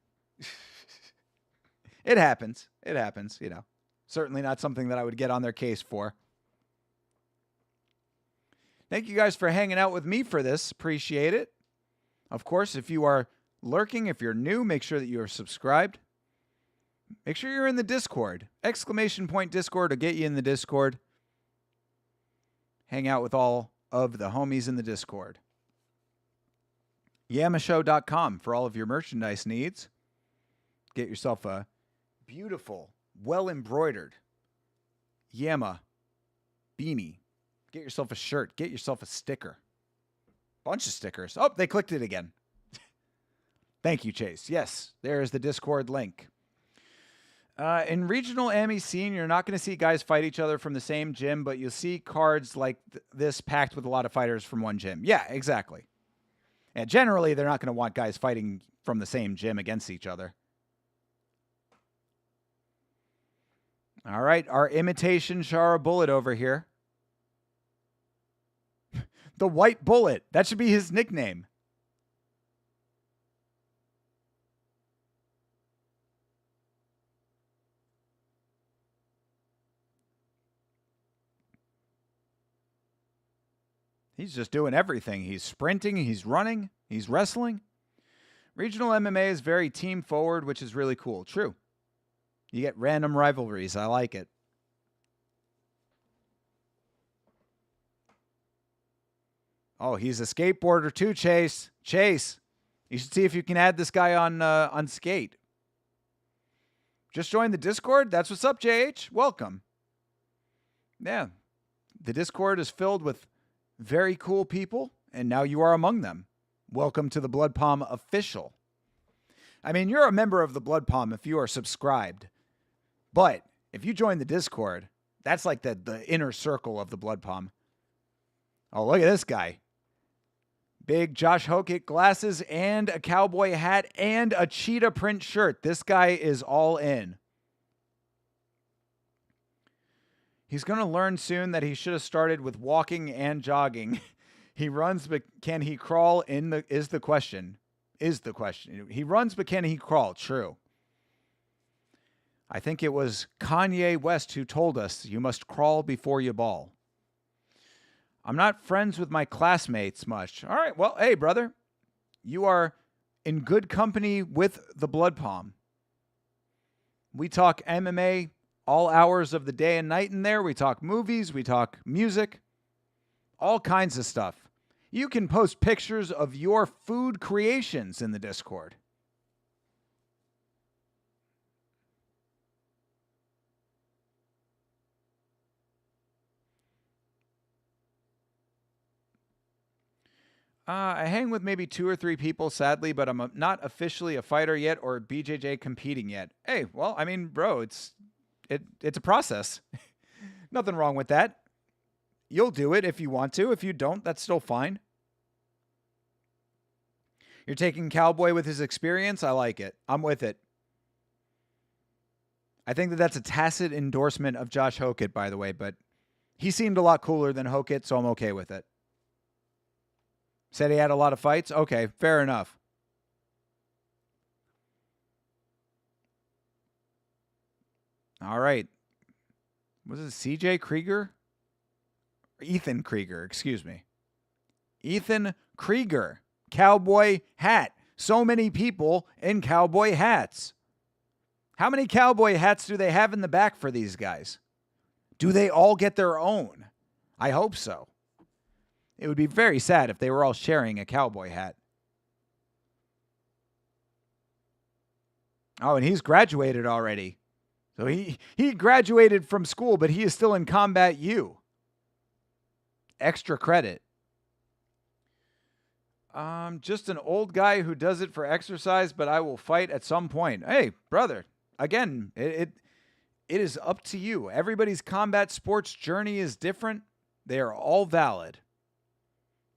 It happens. It happens, you know. Certainly not something that I would get on their case for. Thank you guys for hanging out with me for this. Appreciate it. Of course, if you are lurking, if you're new, make sure that you are subscribed. Make sure you're in the Discord. Exclamation point Discord will get you in the Discord. Hang out with all of the homies in the Discord. Yamashow.com for all of your merchandise needs. Get yourself a beautiful, well-embroidered Yama beanie. Get yourself a shirt. Get yourself a sticker. Bunch of stickers. Oh, they clicked it again. Thank you, Chase. Yes, there's the Discord link. In regional AMI scene, you're not going to see guys fight each other from the same gym, but you'll see cards like this packed with a lot of fighters from one gym. Yeah, exactly. And generally, they're not going to want guys fighting from the same gym against each other. All right, our imitation Shara Bullet over here. The White Bullet. That should be his nickname. He's just doing everything. He's sprinting, he's running, he's wrestling. Regional MMA is very team forward, which is really cool. True. You get random rivalries. I like it. Oh, he's a skateboarder too, Chase. Chase, you should see if you can add this guy on Skate. Just join the Discord? That's what's up, JH. Welcome. Yeah. The Discord is filled with very cool people, and now you are among them. Welcome to the Blood Palm Official. I mean, you're a member of the Blood Palm if you are subscribed. But if you join the Discord, that's like the inner circle of the Blood Palm. Oh, look at this guy. Big Josh Hokett glasses and a cowboy hat and a cheetah print shirt. This guy is all in. He's going to learn soon that he should have started with walking and jogging. He runs, but can he crawl is the question. He runs, but can he crawl? True. I think it was Kanye West who told us you must crawl before you ball. I'm not friends with my classmates much. All right, well, hey, brother, you are in good company with the Blood Palm. We talk MMA all hours of the day and night in there. We talk movies. We talk music. All kinds of stuff. You can post pictures of your food creations in the Discord. I hang with maybe 2 or 3 people, sadly, but I'm not officially a fighter yet or BJJ competing yet. Hey, well, I mean, bro, it's a process. Nothing wrong with that. You'll do it if you want to. If you don't, that's still fine. You're taking Cowboy with his experience. I like it. I'm with it. I think that's a tacit endorsement of Josh Hokett, by the way, but he seemed a lot cooler than Hokett, so I'm okay with it. Said he had a lot of fights? Okay, fair enough. All right. Was it CJ Krieger? Ethan Krieger, excuse me. Ethan Krieger. Cowboy hat. So many people in cowboy hats. How many cowboy hats do they have in the back for these guys? Do they all get their own? I hope so. It would be very sad if they were all sharing a cowboy hat. Oh, and he's graduated already. So he graduated from school, but he is still in Combat U. Extra credit. Just an old guy who does it for exercise, but I will fight at some point. Hey, brother, again, it is up to you. Everybody's combat sports journey is different. They are all valid.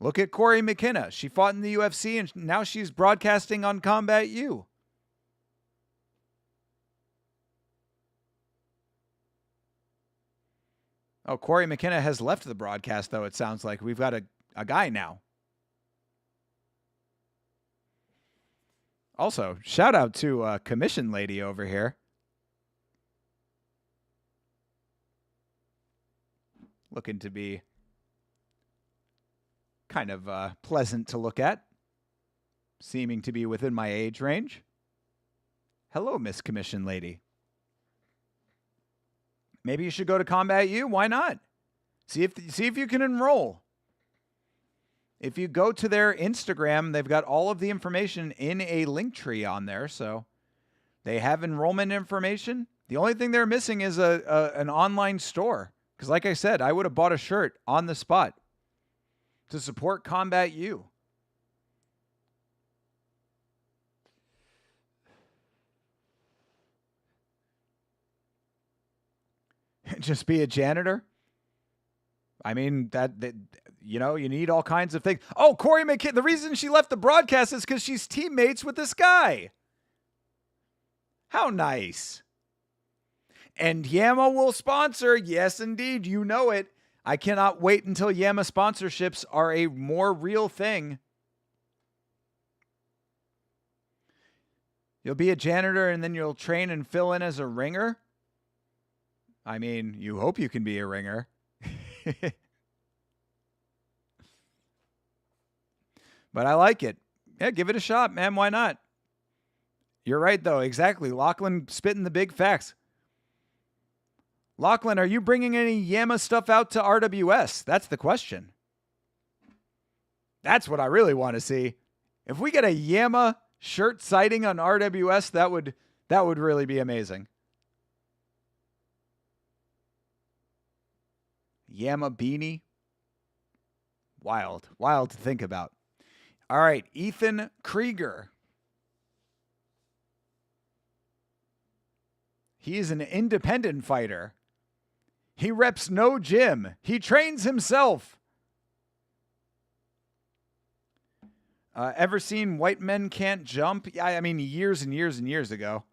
Look at Corey McKenna. She fought in the UFC, and now she's broadcasting on Combat U. Oh, Corey McKenna has left the broadcast, though, it sounds like. We've got a guy now. Also, shout out to Commission Lady over here. Looking to be kind of pleasant to look at. Seeming to be within my age range. Hello, Miss Commission Lady. Maybe you should go to Combat U. Why not? See if you can enroll. If you go to their Instagram, they've got all of the information in a link tree on there. So they have enrollment information. The only thing they're missing is an online store. Because like I said, I would have bought a shirt on the spot to support Combat U. Just be a janitor? I mean, that you know, you need all kinds of things. Oh, Corey McKinnon. The reason she left the broadcast is because she's teammates with this guy. How nice. And Yama will sponsor. Yes, indeed. You know it. I cannot wait until Yama sponsorships are a more real thing. You'll be a janitor and then you'll train and fill in as a ringer? I mean, you hope you can be a ringer. But I like it. Yeah, give it a shot, man. Why not? You're right, though. Exactly. Lachlan spitting the big facts. Lachlan, are you bringing any Yama stuff out to RWS? That's the question. That's what I really want to see. If we get a Yama shirt sighting on RWS, that would really be amazing. Yama beanie. Wild to think about. All right, Ethan Krieger. He is an independent fighter. He reps no gym. He trains himself. Ever seen White Men Can't Jump? I mean, years and years and years ago.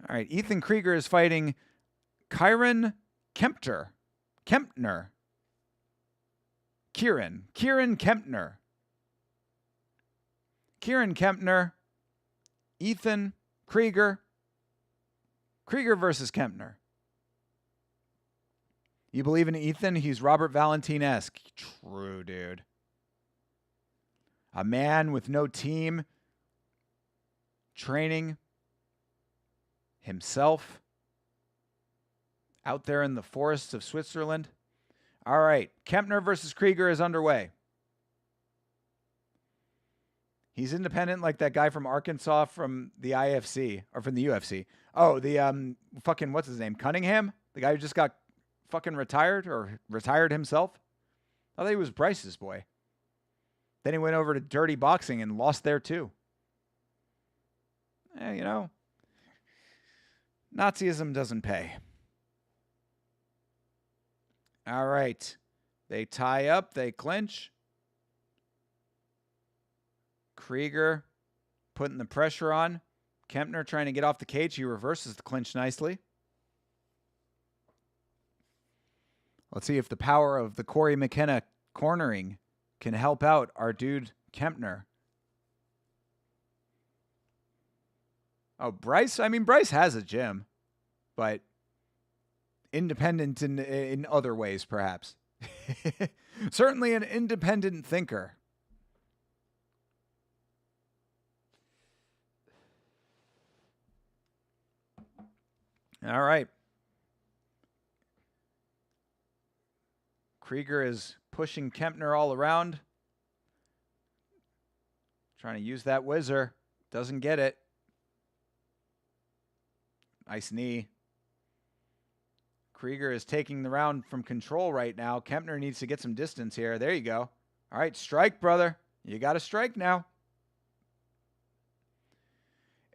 All right, Ethan Krieger is fighting Kyron Kempner. Kieran Kempner. Kieran Kempner. Ethan Krieger. Krieger versus Kempner. You believe in Ethan? He's Robert Valentine-esque. True, dude. A man with no team. Training himself out there in the forests of Switzerland. All right. Kempner versus Krieger is underway. He's independent like that guy from Arkansas from the IFC or from the UFC. Oh, the fucking what's his name? Cunningham? The guy who just got fucking retired or retired himself? I thought he was Bryce's boy. Then he went over to dirty boxing and lost there too. You know, Nazism doesn't pay. All right. They tie up. They clinch. Krieger putting the pressure on. Kempner trying to get off the cage. He reverses the clinch nicely. Let's see if the power of the Corey McKenna cornering can help out our dude Kempner. Oh, Bryce? I mean, Bryce has a gym, but independent in other ways, perhaps. Certainly an independent thinker. All right. Krieger is pushing Kempner all around. Trying to use that whizzer. Doesn't get it. Nice knee. Krieger is taking the round from control right now. Kempner needs to get some distance here. There you go. All right, strike, brother. You got to strike now.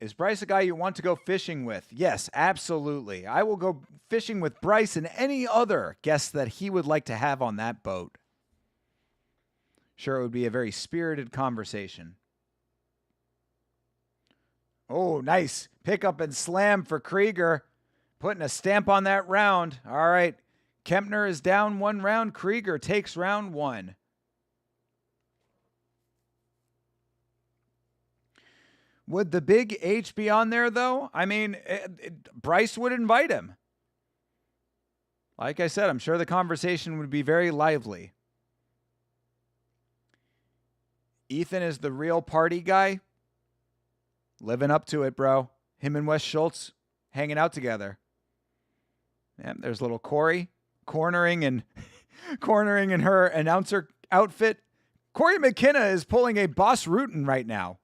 Is Bryce a guy you want to go fishing with? Yes, absolutely. I will go fishing with Bryce and any other guests that he would like to have on that boat. Sure, it would be a very spirited conversation. Oh, nice. Pick up and slam for Krieger. Putting a stamp on that round. All right. Kempner is down 1 round. Krieger takes round 1. Would the big H be on there, though? I mean, Bryce would invite him. Like I said, I'm sure the conversation would be very lively. Ethan is the real party guy. Living up to it, bro. Him and Wes Schultz hanging out together. Yeah, there's little Corey cornering in her announcer outfit. Corey McKenna is pulling a Boss Rutan right now.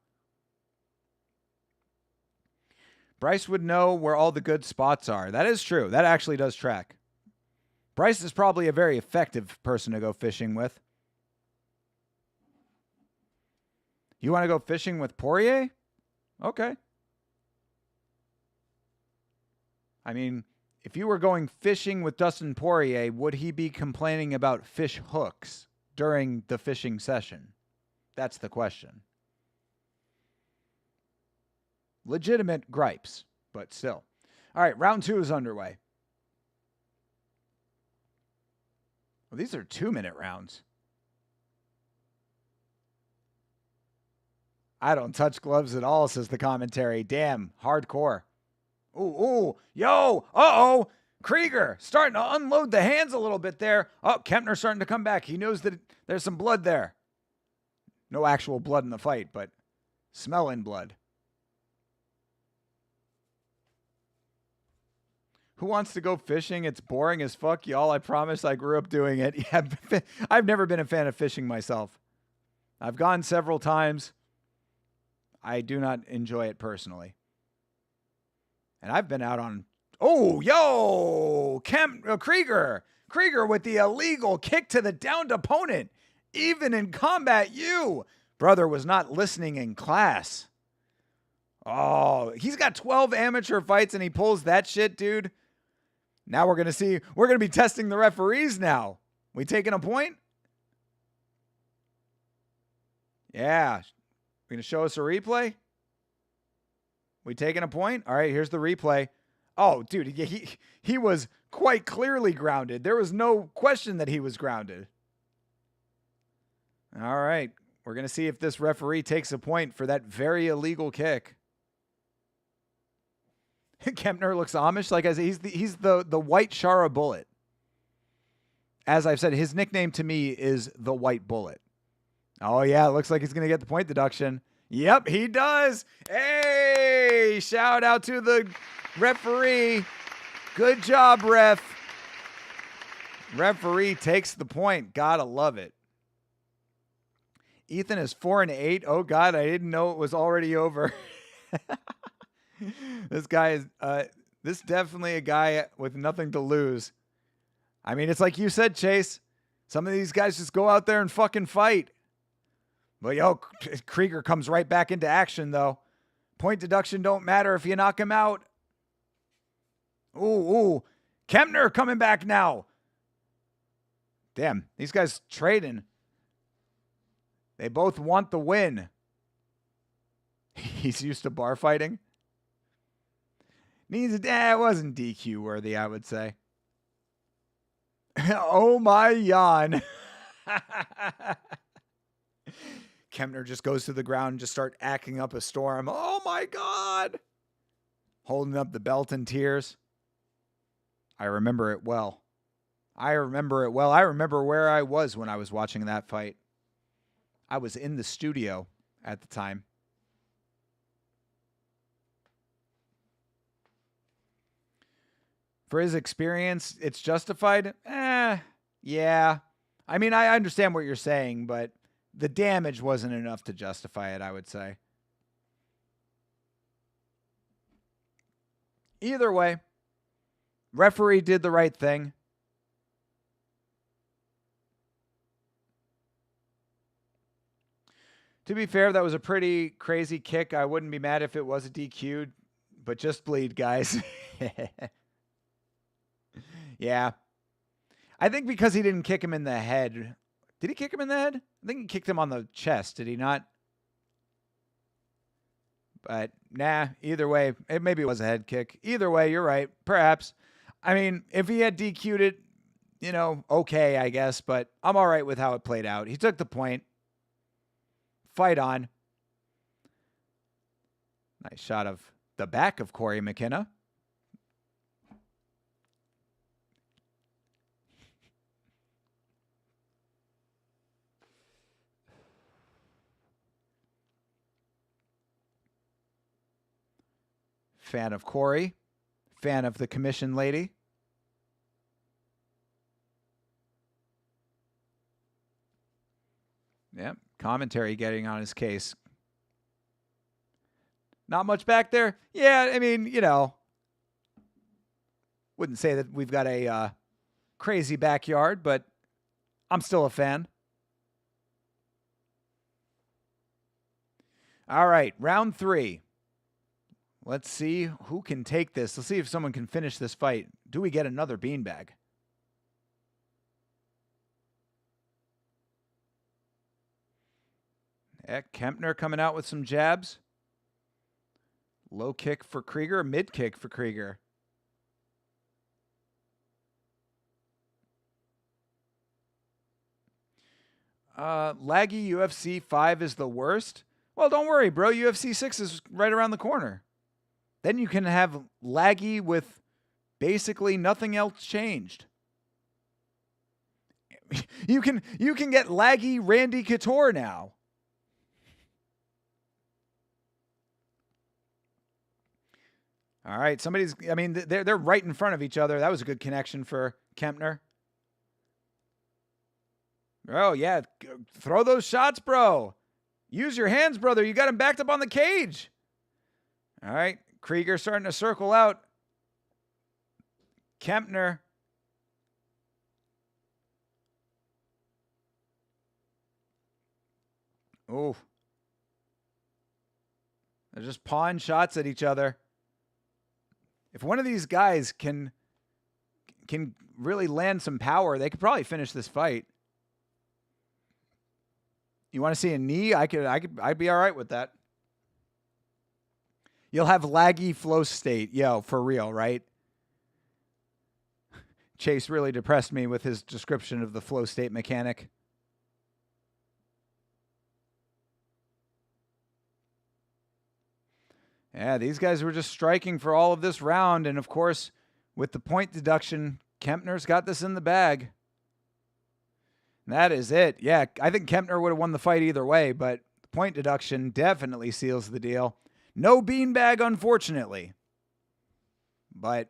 Bryce would know where all the good spots are. That is true. That actually does track. Bryce is probably a very effective person to go fishing with. You want to go fishing with Poirier? Okay. I mean, if you were going fishing with Dustin Poirier, would he be complaining about fish hooks during the fishing session? That's the question. Legitimate gripes, but still. All right, round 2 is underway. Well, these are 2-minute rounds. I don't touch gloves at all, says the commentary. Damn, hardcore. Ooh, yo, uh-oh. Krieger starting to unload the hands a little bit there. Oh, Kempner starting to come back. He knows that there's some blood there. No actual blood in the fight, but smelling blood. Who wants to go fishing? It's boring as fuck, y'all. I promise I grew up doing it. Yeah, I've never been a fan of fishing myself. I've gone several times. I do not enjoy it personally. And I've been out on... Oh, yo! Krieger! Krieger with the illegal kick to the downed opponent. Even in combat, you! Brother was not listening in class. Oh, he's got 12 amateur fights and he pulls that shit, dude. Now we're going to see... We're going to be testing the referees now. We taking a point? Yeah. Going to show us a replay? We taking a point? All right, here's the replay. Oh, dude, he was quite clearly grounded. There was no question that he was grounded. All right. We're going to see if this referee takes a point for that very illegal kick. Kempner looks Amish. Like I said, he's the white Shara Bullet. As I've said, his nickname to me is the White Bullet. Oh, yeah. It looks like he's going to get the point deduction. Yep, he does. Hey, shout out to the referee. Good job, ref. Referee takes the point. Gotta love it. Ethan is 4-8. Oh, God, I didn't know it was already over. This guy is, this definitely a guy with nothing to lose. I mean, it's like you said, Chase. Some of these guys just go out there and fucking fight. But, Krieger comes right back into action, though. Point deduction don't matter if you knock him out. Ooh. Kempner coming back now. Damn, these guys trading. They both want the win. He's used to bar fighting. It wasn't DQ worthy, I would say. Oh my Jan. Kempner just goes to the ground and just start acting up a storm. Oh my God. Holding up the belt in tears. I remember it well. I remember where I was when I was watching that fight. I was in the studio at the time. For his experience, it's justified? Yeah. I mean, I understand what you're saying, but the damage wasn't enough to justify it, I would say. Either way, referee did the right thing. To be fair, that was a pretty crazy kick. I wouldn't be mad if it was a DQ'd, but just bleed, guys. Yeah. I think because he didn't kick him in the head. Did he kick him in the head? I think he kicked him on the chest. Did he not? But nah, either way, maybe it was a head kick. Either way, you're right. Perhaps. I mean, if he had DQ'd it, okay, I guess. But I'm all right with how it played out. He took the point. Fight on. Nice shot of the back of Corey McKenna. Fan of Corey. Fan of the commission lady. Yep. Commentary getting on his case. Not much back there? Yeah, I mean, wouldn't say that we've got a crazy backyard, but I'm still a fan. All right, round 3. Let's see who can take this. Let's see if someone can finish this fight. Do we get another beanbag? Kempner coming out with some jabs. Low kick for Krieger, mid kick for Krieger. Laggy UFC 5 is the worst. Well, don't worry, bro. UFC 6 is right around the corner. Then you can have laggy with basically nothing else changed. You can get laggy Randy Couture now. All right, they're right in front of each other. That was a good connection for Kempner. Oh, yeah. Throw those shots, bro. Use your hands, brother. You got him backed up on the cage. All right. Krieger starting to circle out. Kempner. Oh. They're just pawing shots at each other. If one of these guys can really land some power, they could probably finish this fight. You want to see a knee? I'd be all right with that. You'll have laggy flow state. Yo, for real, right? Chase really depressed me with his description of the flow state mechanic. Yeah, these guys were just striking for all of this round. And, of course, with the point deduction, Kempner's got this in the bag. And that is it. Yeah, I think Kempner would have won the fight either way, but the point deduction definitely seals the deal. No beanbag, unfortunately. But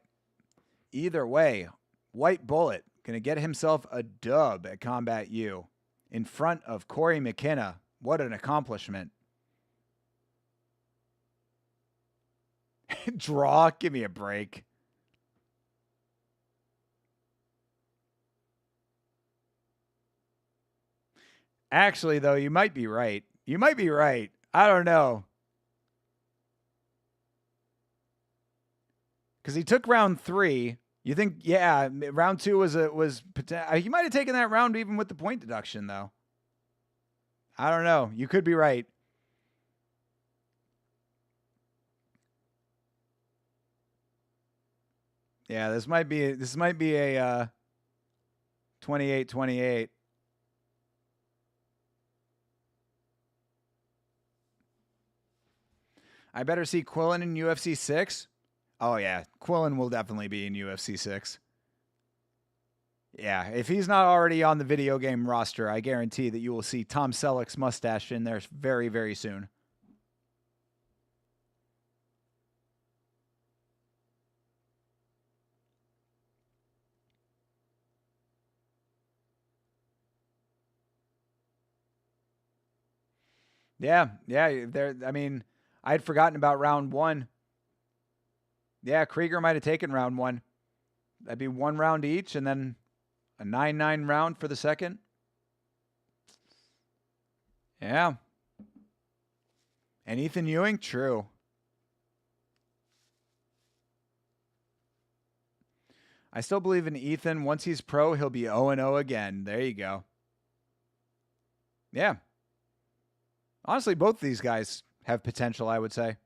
either way, White Bullet going to get himself a dub at Combat U in front of Corey McKenna. What an accomplishment. Draw? Give me a break. Actually, though, you might be right. You might be right. I don't know. Because he took round 3. You think, yeah, round 2 was he might have taken that round even with the point deduction, though. I don't know. You could be right. Yeah, this might be a 28-28. I better see Quillen in UFC 6. Oh, yeah. Quillen will definitely be in UFC 6. Yeah, if he's not already on the video game roster, I guarantee that you will see Tom Selleck's mustache in there very, very soon. Yeah. I mean, I had forgotten about round 1. Yeah, Krieger might have taken round 1. That'd be 1 round each, and then a 9-9 round for the second. Yeah. And Ethan Ewing? True. I still believe in Ethan. Once he's pro, he'll be 0-0 again. There you go. Yeah. Honestly, both these guys have potential, I would say.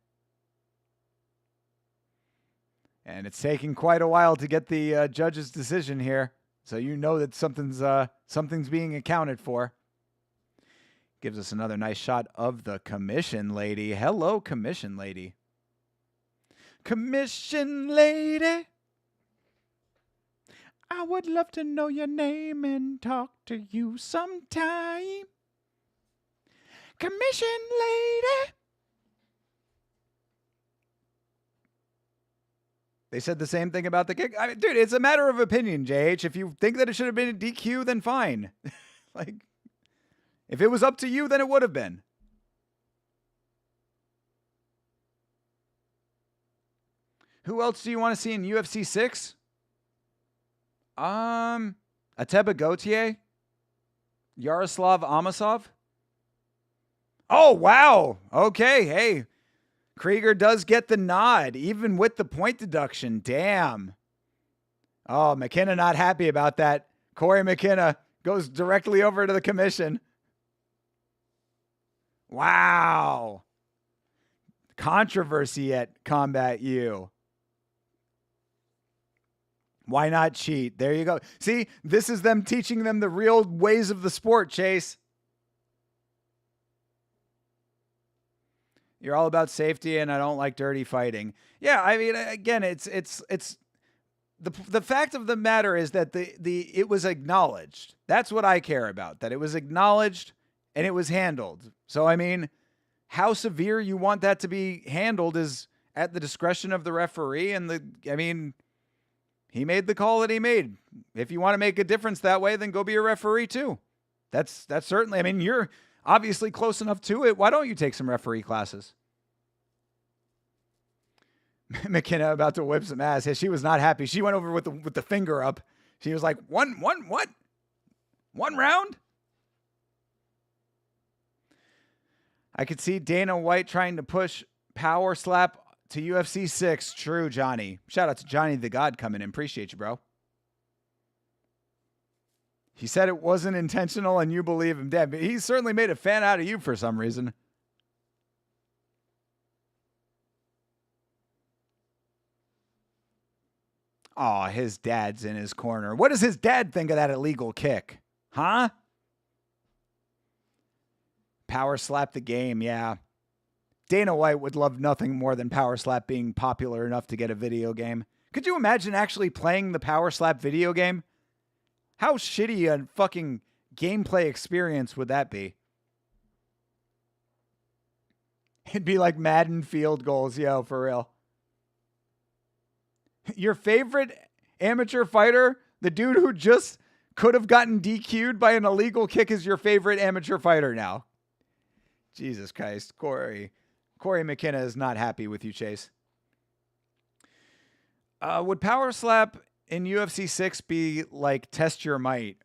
And it's taking quite a while to get the judge's decision here. So you know that something's being accounted for. Gives us another nice shot of the commission lady. Hello, commission lady. Commission lady. I would love to know your name and talk to you sometime. Commission lady. They said the same thing about the kick. I mean, dude, it's a matter of opinion, JH. If you think that it should have been a DQ, then fine. Like, if it was up to you, then it would have been. Who else do you want to see in UFC 6? Ateba Gautier? Yaroslav Amosov? Oh, wow. Okay, hey. Krieger does get the nod, even with the point deduction. Damn. Oh, McKenna not happy about that. Corey McKenna goes directly over to the commission. Wow. Controversy at Combat U. Why not cheat? There you go. See, this is them teaching them the real ways of the sport, Chase. You're all about safety, and I don't like dirty fighting. Yeah, I mean, again, it's the fact of the matter is that it was acknowledged. That's what I care about. That it was acknowledged and it was handled. So I mean, how severe you want that to be handled is at the discretion of the referee. And he made the call that he made. If you want to make a difference that way, then go be a referee too. That's certainly. I mean, you're obviously close enough to it. Why don't you take some referee classes? McKenna about to whip some ass. She was not happy. She went over with the finger up. She was like, what? 1 round? I could see Dana White trying to push Power Slap to UFC 6. True, Johnny. Shout out to Johnny the God coming in. Appreciate you, bro. He said it wasn't intentional and you believe him. Damn, he certainly made a fan out of you for some reason. Aw, his dad's in his corner. What does his dad think of that illegal kick? Huh? Power slap the game, yeah. Dana White would love nothing more than Power Slap being popular enough to get a video game. Could you imagine actually playing the Power Slap video game? How shitty a fucking gameplay experience would that be? It'd be like Madden field goals, yo, for real. Your favorite amateur fighter, the dude who just could have gotten DQ'd by an illegal kick, is your favorite amateur fighter now. Jesus Christ, Corey McKenna is not happy with you, Chase. Would Power Slap in UFC 6 be like Test Your Might?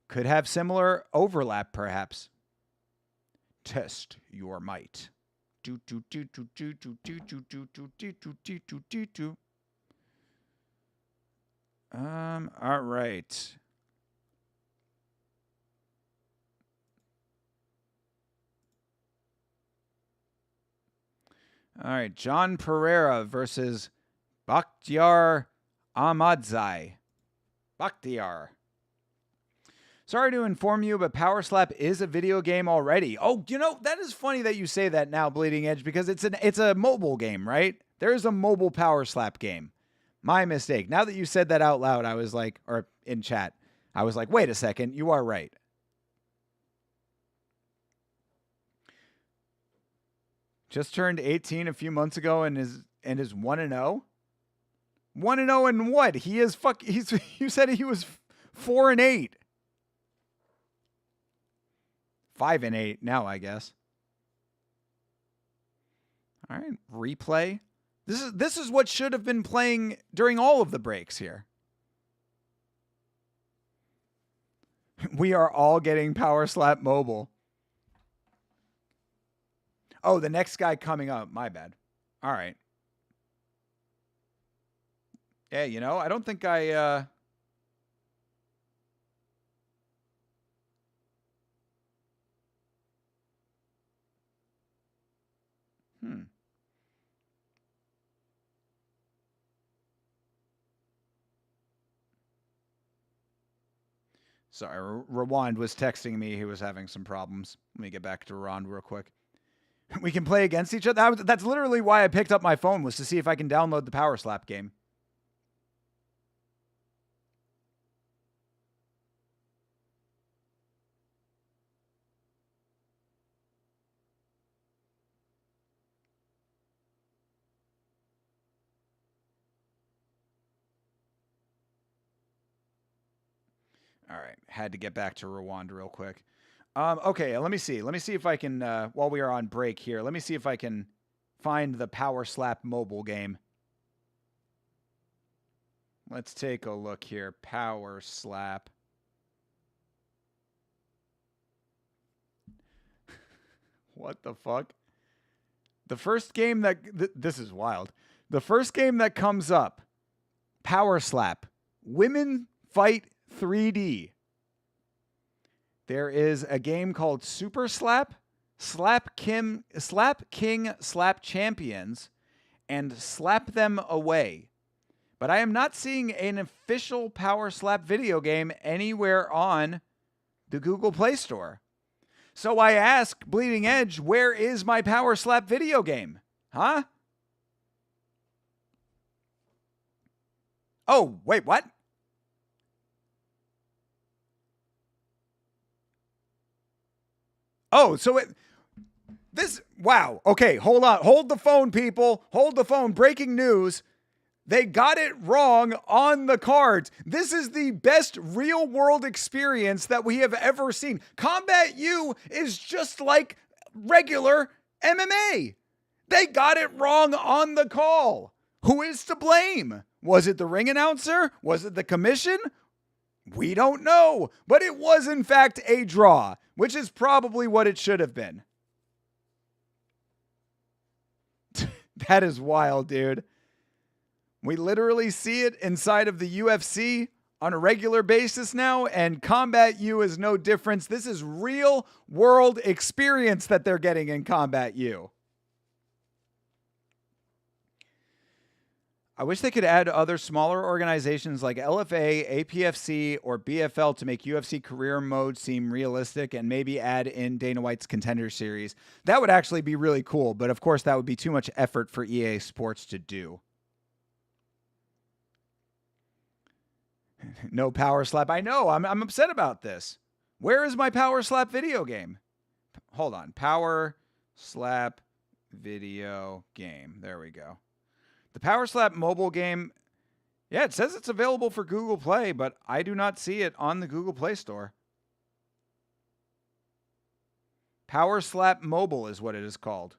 Could have similar overlap, perhaps. Test your might. Do do do do do do do do do do do do do do do. All right. All right, John Pereira versus Bakhtiar Ahmadzai. Bakhtiar. Sorry to inform you, but Power Slap is a video game already. Oh, you know, that is funny that you say that now, Bleeding Edge, because it's a mobile game, right? There is a mobile Power Slap game. My mistake. Now that you said that out loud, I was like, or in chat, I was like, wait a second, you are right. Just turned 18 a few months ago and is 1-0. 1-0 in what? You said he was 4-8. 5-8 now, I guess. All right, replay. This is what should have been playing during all of the breaks here. We are all getting Power Slap Mobile. Oh, the next guy coming up. My bad. All right. Yeah, you know, I don't think I... Sorry, Rawand was texting me. He was having some problems. Let me get back to Rawand real quick. We can play against each other. That's literally why I picked up my phone, was to see if I can download the Power Slap game. All right, had to get back to Rawand real quick. Okay, let me see. Let me see if I can, while we are on break here, let me see if I can find the Power Slap mobile game. Let's take a look here. Power Slap. What the fuck? The first game that... this is wild. The first game that comes up, Power Slap. Women Fight 3D. There is a game called Super Slap, Slap King, Slap Champions, and Slap Them Away. But I am not seeing an official Power Slap video game anywhere on the Google Play Store. So I ask Bleeding Edge, where is my Power Slap video game? Huh? Oh, wait, what? Oh, so wow. Okay, hold on. Hold the phone, people. Hold the phone. Breaking news. They got it wrong on the cards. This is the best real world experience that we have ever seen. Combat U is just like regular MMA. They got it wrong on the call. Who is to blame? Was it the ring announcer? Was it the commission? We don't know, but it was in fact a draw, which is probably what it should have been. That is wild, dude. We literally see it inside of the UFC on a regular basis now, and Combat U is no difference. This is real world experience that they're getting in Combat U. I wish they could add other smaller organizations like LFA, APFC, or BFL to make UFC career mode seem realistic, and maybe add in Dana White's Contender Series. That would actually be really cool, but of course that would be too much effort for EA Sports to do. No Power Slap. I know. I'm upset about this. Where is my Power Slap video game? Hold on. Power Slap video game. There we go. The Power Slap mobile game, yeah, it says it's available for Google Play, but I do not see it on the Google Play Store. Power Slap Mobile is what it is called.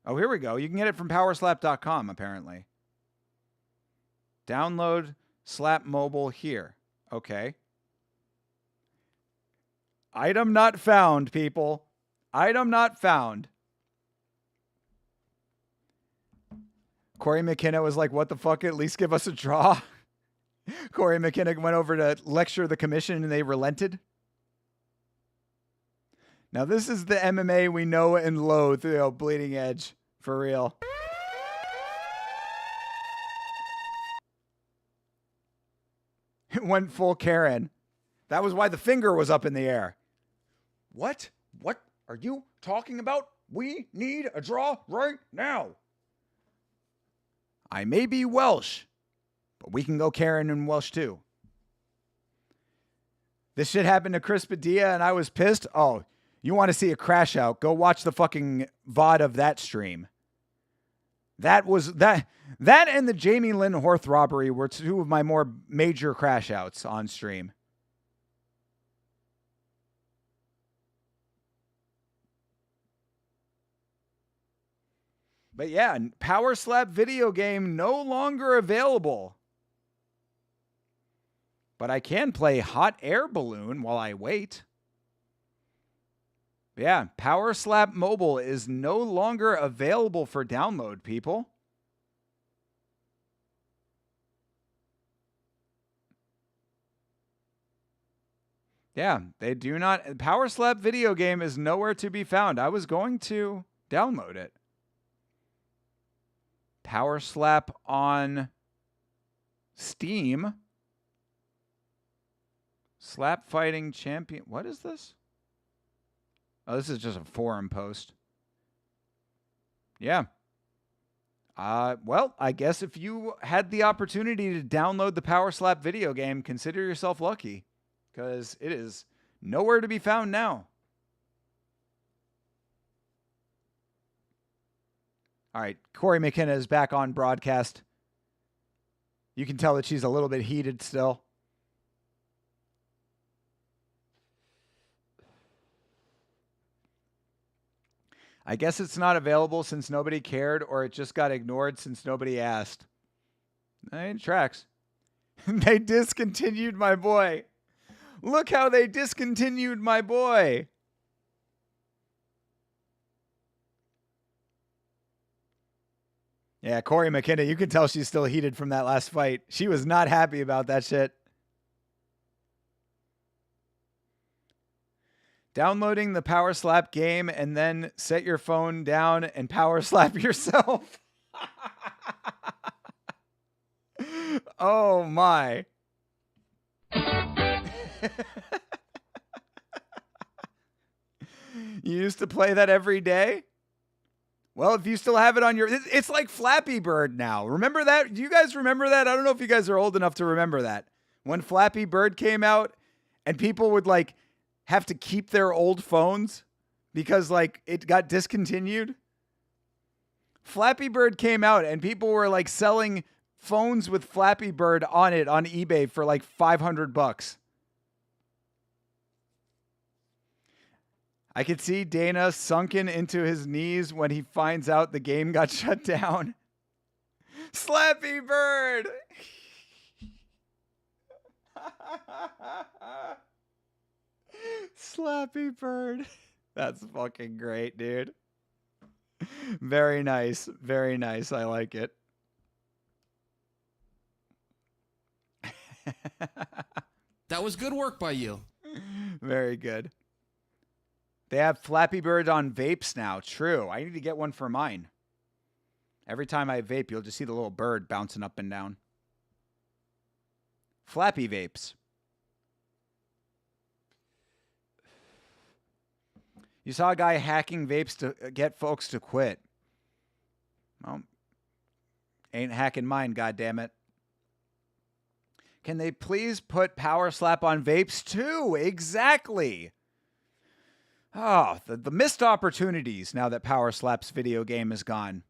Oh, here we go. You can get it from powerslap.com, apparently. Download Slap Mobile here. Okay. Item not found, people. Item not found. Corey McKenna was like, what the fuck? At least give us a draw. Corey McKenna went over to lecture the commission and they relented. Now, this is the MMA we know and loathe, Bleeding Edge. For real. It went full Karen. That was why the finger was up in the air. What? What are you talking about? We need a draw right now. I may be Welsh, but we can go Karen and Welsh too. This shit happened to Chris Padilla and I was pissed. Oh, you want to see a crash out? Go watch the fucking VOD of that stream. That and the Jamie Lynn Horth robbery were two of my more major crash outs on stream. But yeah, Power Slap video game no longer available. But I can play Hot Air Balloon while I wait. Yeah, Power Slap Mobile is no longer available for download, people. Yeah, they do not. Power Slap video game is nowhere to be found. I was going to download it. Power Slap on Steam. Slap Fighting Champion. What is this? Oh, this is just a forum post. Yeah. Well, I guess if you had the opportunity to download the Power Slap video game, consider yourself lucky, because it is nowhere to be found now. All right, Corey McKenna is back on broadcast. You can tell that she's a little bit heated still. I guess it's not available since nobody cared, or it just got ignored since nobody asked. It tracks. They discontinued my boy. Look how they discontinued my boy. Yeah, Corey McKenna, you can tell she's still heated from that last fight. She was not happy about that shit. Downloading the Power Slap game and then set your phone down and Power Slap yourself. Oh my. You used to play that every day? Well, if you still have it on your... It's like Flappy Bird now. Remember that? Do you guys remember that? I don't know if you guys are old enough to remember that. When Flappy Bird came out and people would like have to keep their old phones because like it got discontinued. Flappy Bird came out and people were like selling phones with Flappy Bird on it on eBay for like $500. I could see Dana sunken into his knees when he finds out the game got shut down. Slappy Bird! Slappy Bird. That's fucking great, dude. Very nice. Very nice. I like it. That was good work by you. Very good. They have Flappy Bird on vapes now. True. I need to get one for mine. Every time I vape, you'll just see the little bird bouncing up and down. Flappy vapes. You saw a guy hacking vapes to get folks to quit. Well, ain't hacking mine, goddammit. Can they please put Power Slap on vapes too? Exactly. Oh, the missed opportunities now that Power Slap's video game is gone.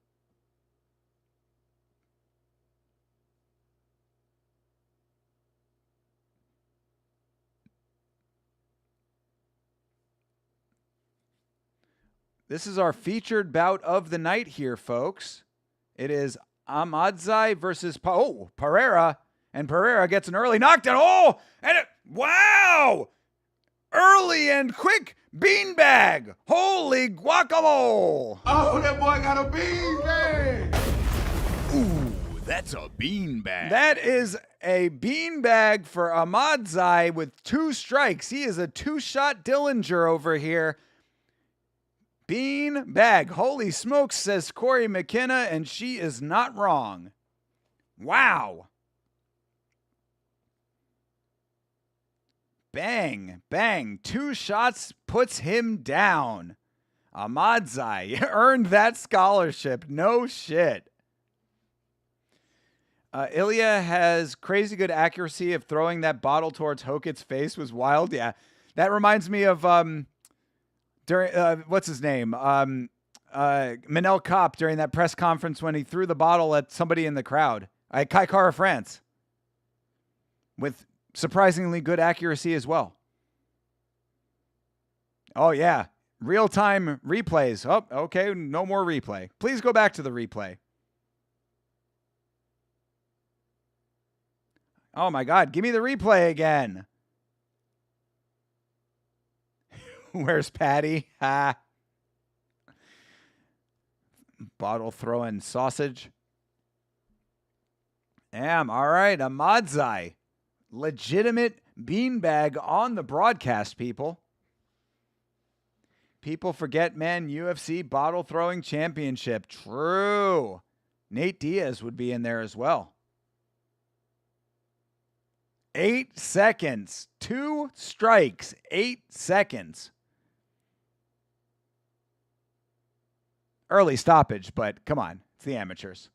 This is our featured bout of the night here, folks. It is Amadzai versus Pereira. And Pereira gets an early knockdown. Oh, and wow! Early and quick beanbag. Holy guacamole. Oh, that boy got a beanbag. Ooh, that's a beanbag. That is a beanbag for Amadzai with 2 strikes. He is a 2-shot Dillinger over here. Bean bag. Holy smokes, says Corey McKenna, and she is not wrong. Wow. Bang, bang. 2 shots puts him down. Amadzai earned that scholarship. No shit. Ilya has crazy good accuracy of throwing that bottle towards Hokit's face was wild. Yeah, that reminds me of... during what's his name? Manel Kopp during that press conference when he threw the bottle at somebody in the crowd. Kai Kara France. With surprisingly good accuracy as well. Oh yeah. Real-time replays. Oh, okay, no more replay. Please go back to the replay. Oh my God, give me the replay again. Where's Patty? Ha. Bottle throwing sausage. Damn, all right, Amadzai. Legitimate beanbag on the broadcast, people. People forget, man, UFC bottle throwing championship. True. Nate Diaz would be in there as well. 8 seconds. 2 strikes. 8 seconds. Early stoppage, but come on. It's the amateurs.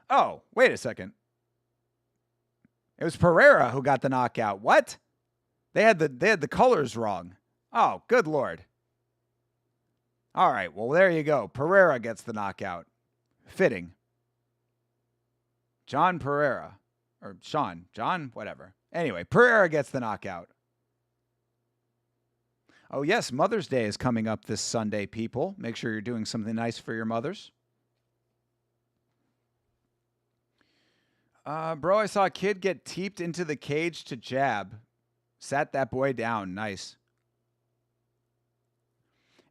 Oh, wait a second. It was Pereira who got the knockout. What? They had the colors wrong. Oh, good Lord. All right, well, there you go. Pereira gets the knockout. Fitting. John Pereira. Or Sean. John, whatever. Anyway, Pereira gets the knockout. Oh, yes, Mother's Day is coming up this Sunday, people. Make sure you're doing something nice for your mothers. Bro, I saw a kid get teeped into the cage to jab. Sat that boy down. Nice.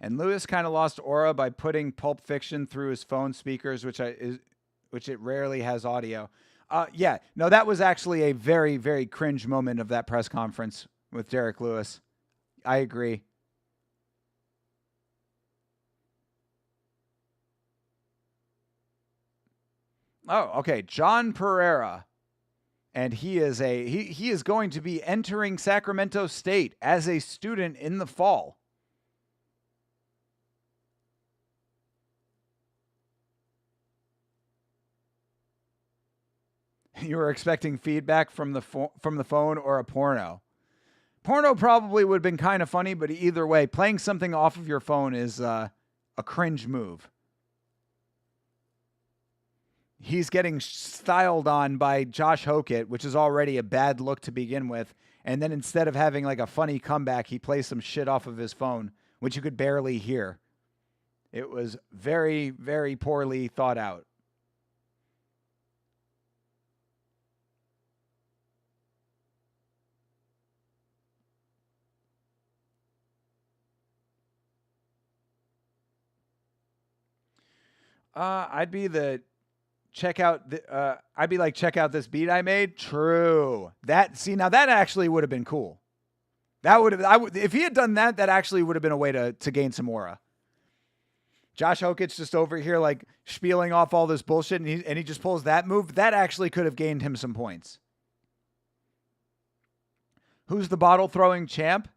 And Lewis kind of lost aura by putting Pulp Fiction through his phone speakers, which it rarely has audio. Yeah, no, that was actually a very, very cringe moment of that press conference with Derek Lewis. I agree. Oh, okay. John Pereira. And he is going to be entering Sacramento State as a student in the fall. You were expecting feedback from the phone or a porno. Porno probably would have been kind of funny, but either way, playing something off of your phone is a cringe move. He's getting styled on by Josh Hokit, which is already a bad look to begin with. And then instead of having like a funny comeback, he plays some shit off of his phone, which you could barely hear. It was very, very poorly thought out. I'd be like, check out this beat I made. True. Now that actually would have been cool. That would have, if he had done that, that actually would have been a way to gain some aura. Josh Hokich just over here like spieling off all this bullshit, and he just pulls that move. That actually could have gained him some points. Who's the bottle throwing champ?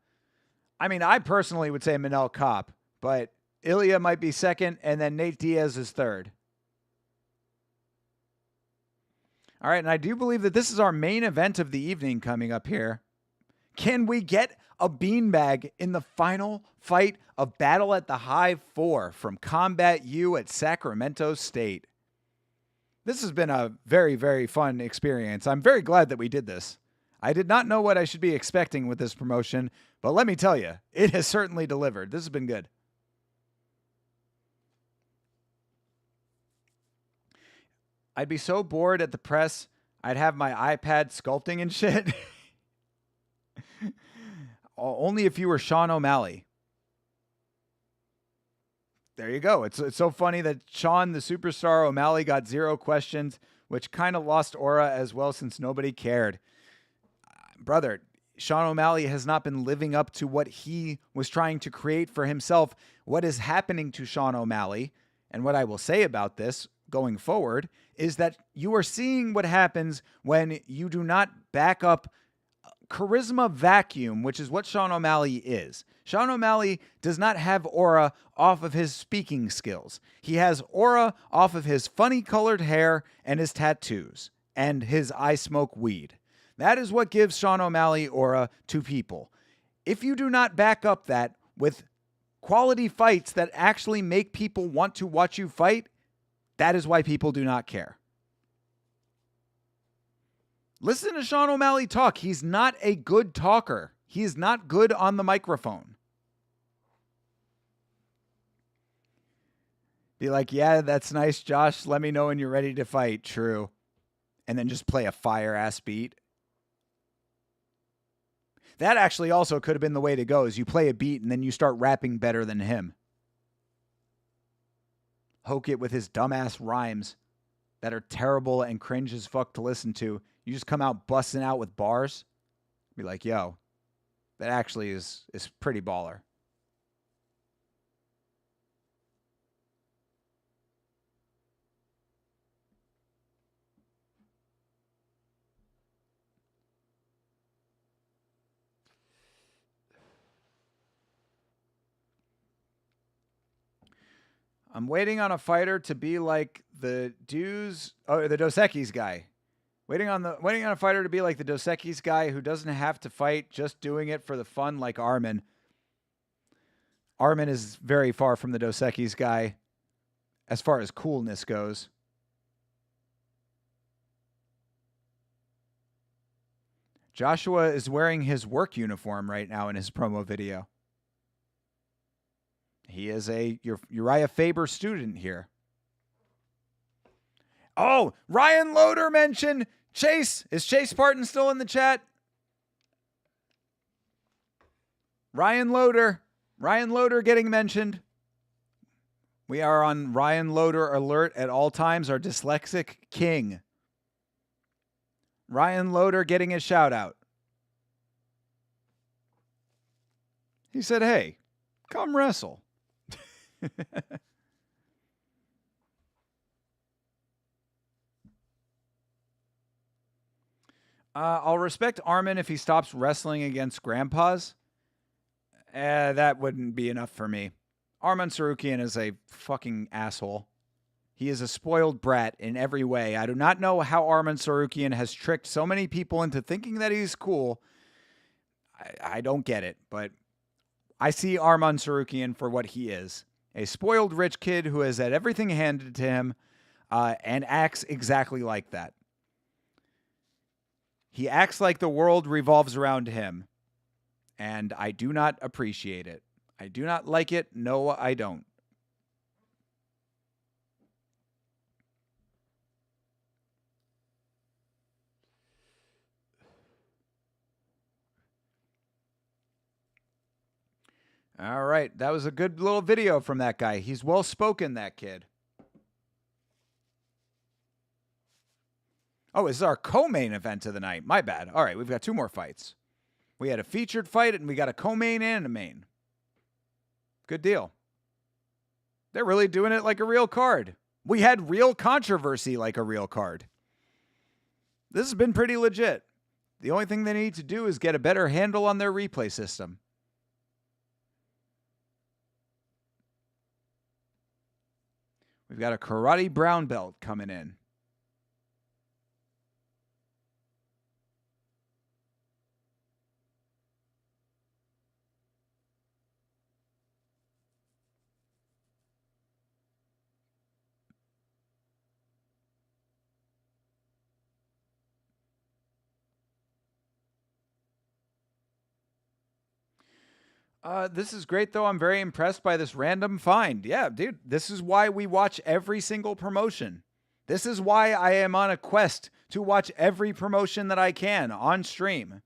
I mean, I personally would say Manel Kopp, but Ilya might be second, and then Nate Diaz is third. All right, and I do believe that this is our main event of the evening coming up here. Can we get a beanbag in the final fight of Battle at the Hive 4 from Combat U at Sacramento State? This has been a very, very fun experience. I'm very glad that we did this. I did not know what I should be expecting with this promotion, but let me tell you, it has certainly delivered. This has been good. I'd be so bored at the press, I'd have my iPad sculpting and shit. Only if you were Sean O'Malley. There you go. It's so funny that Sean, the superstar O'Malley, got 0 questions, which kind of lost aura as well since nobody cared. Brother, Sean O'Malley has not been living up to what he was trying to create for himself. What is happening to Sean O'Malley, and what I will say about this going forward, is that you are seeing what happens when you do not back up charisma vacuum, which is what Sean O'Malley is. Sean O'Malley does not have aura off of his speaking skills. He has aura off of his funny colored hair and his tattoos and his I smoke weed. That is what gives Sean O'Malley aura to people. If you do not back up that with quality fights that actually make people want to watch you fight, that is why people do not care. Listen to Sean O'Malley talk. He's not a good talker. He is not good on the microphone. Be like, yeah, that's nice, Josh. Let me know when you're ready to fight. True. And then just play a fire-ass beat. That actually also could have been the way to go, is you play a beat and then you start rapping better than him. Hokit with his dumbass rhymes that are terrible and cringe as fuck to listen to. You just come out busting out with bars. Be like, yo, that actually is pretty baller. I'm waiting on a fighter to be like the Dos Equis guy. Waiting on a fighter to be like the Dos Equis guy who doesn't have to fight, just doing it for the fun like Armin. Armin is very far from the Dos Equis guy as far as coolness goes. Joshua is wearing his work uniform right now in his promo video. He is a Urijah Faber student here. Oh, Ryan Loader mentioned Chase. Is Chase Parton still in the chat? Ryan Loader getting mentioned. We are on Ryan Loader alert at all times, our dyslexic king. Ryan Loader getting a shout out. He said, hey, come wrestle. I'll respect Armin if he stops wrestling against grandpas. That wouldn't be enough for me. Arman Sarukian is a fucking asshole. He is a spoiled brat in every way. I do not know how Arman Sarukian has tricked so many people into thinking that he's cool. I don't get it, but I see Arman Sarukian for what he is. A spoiled rich kid who has had everything handed to him and acts exactly like that. He acts like the world revolves around him, and I do not appreciate it. I do not like it. No, I don't. All right, that was a good little video from that guy. He's well-spoken, that kid. Oh, this is our co-main event of the night. My bad. All right, we've got 2 more fights. We had a featured fight, and we got a co-main and a main. Good deal. They're really doing it like a real card. We had real controversy like a real card. This has been pretty legit. The only thing they need to do is get a better handle on their replay system. We've got a karate brown belt coming in. This is great, though. I'm very impressed by this random find. Yeah, dude, this is why we watch every single promotion. This is why I am on a quest to watch every promotion that I can on stream.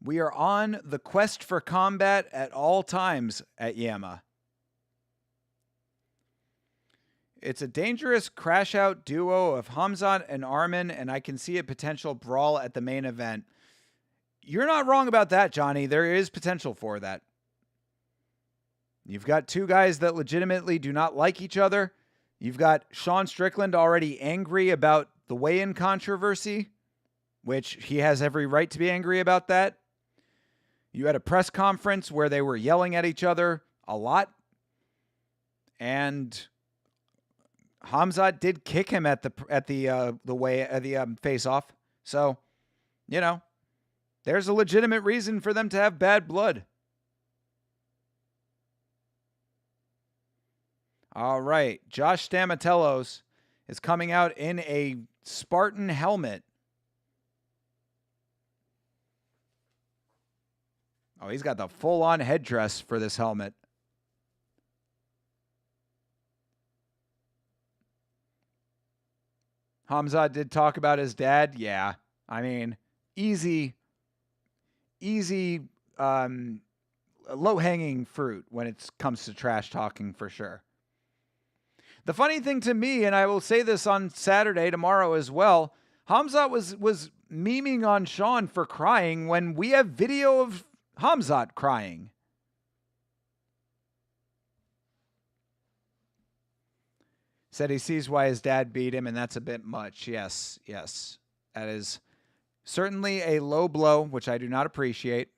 We are on the quest for combat at all times at Yama. It's a dangerous crash-out duo of Hamzat and Armin, and I can see a potential brawl at the main event. You're not wrong about that, Johnny. There is potential for that. You've got two guys that legitimately do not like each other. You've got Sean Strickland already angry about the weigh-in controversy, which he has every right to be angry about that. You had a press conference where they were yelling at each other a lot. And Hamzat did kick him at the face-off. So, you know, there's a legitimate reason for them to have bad blood. All right. Josh Stamatellos is coming out in a Spartan helmet. Oh, he's got the full-on headdress for this helmet. Hamzat did talk about his dad. Yeah. I mean, easy low-hanging fruit when it comes to trash talking for sure. The funny thing to me, and I will say this on Saturday, tomorrow as well, Hamzat was memeing on Sean for crying when we have video of Hamzat crying. Said he sees why his dad beat him, and that's a bit much. Yes. That is certainly a low blow, which I do not appreciate.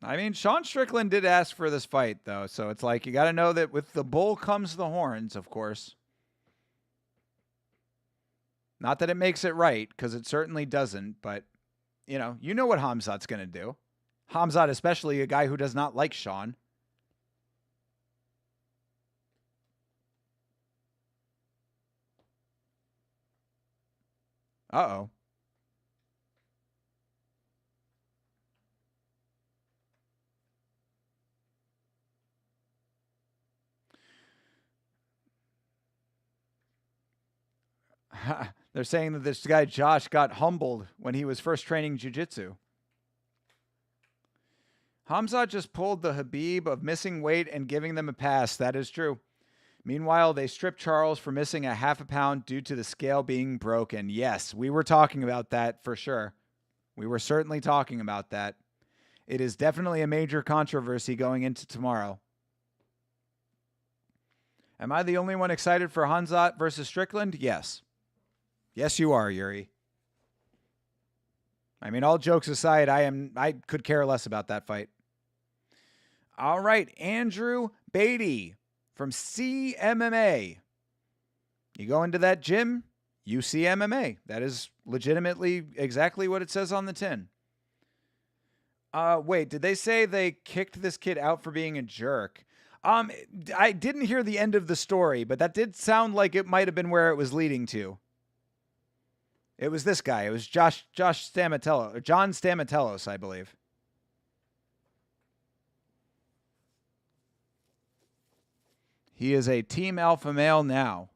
I mean, Sean Strickland did ask for this fight, though, so it's like you got to know that with the bull comes the horns, of course. Not that it makes it right, because it certainly doesn't, but, you know what Hamzat's going to do. Hamzat, especially a guy who does not like Sean. Uh-oh. They're saying that this guy Josh got humbled when he was first training jiu-jitsu. Hamzat just pulled the Habib of missing weight and giving them a pass. That is true. Meanwhile, they stripped Charles for missing a half a pound due to the scale being broken. Yes, we were talking about that for sure. We were certainly talking about that. It is definitely a major controversy going into tomorrow. Am I the only one excited for Hamzat versus Strickland? Yes. Yes, you are, Yuri. I mean, all jokes aside, I could care less about that fight. All right, Andrew Beatty from CMMA. You go into that gym, you see MMA. That is legitimately exactly what it says on the tin. Wait, did they say they kicked this kid out for being a jerk? I didn't hear the end of the story, but that did sound like it might have been where it was leading to. It was this guy. It was Josh Stamatello, or John Stamatellos, I believe. He is a team alpha male now.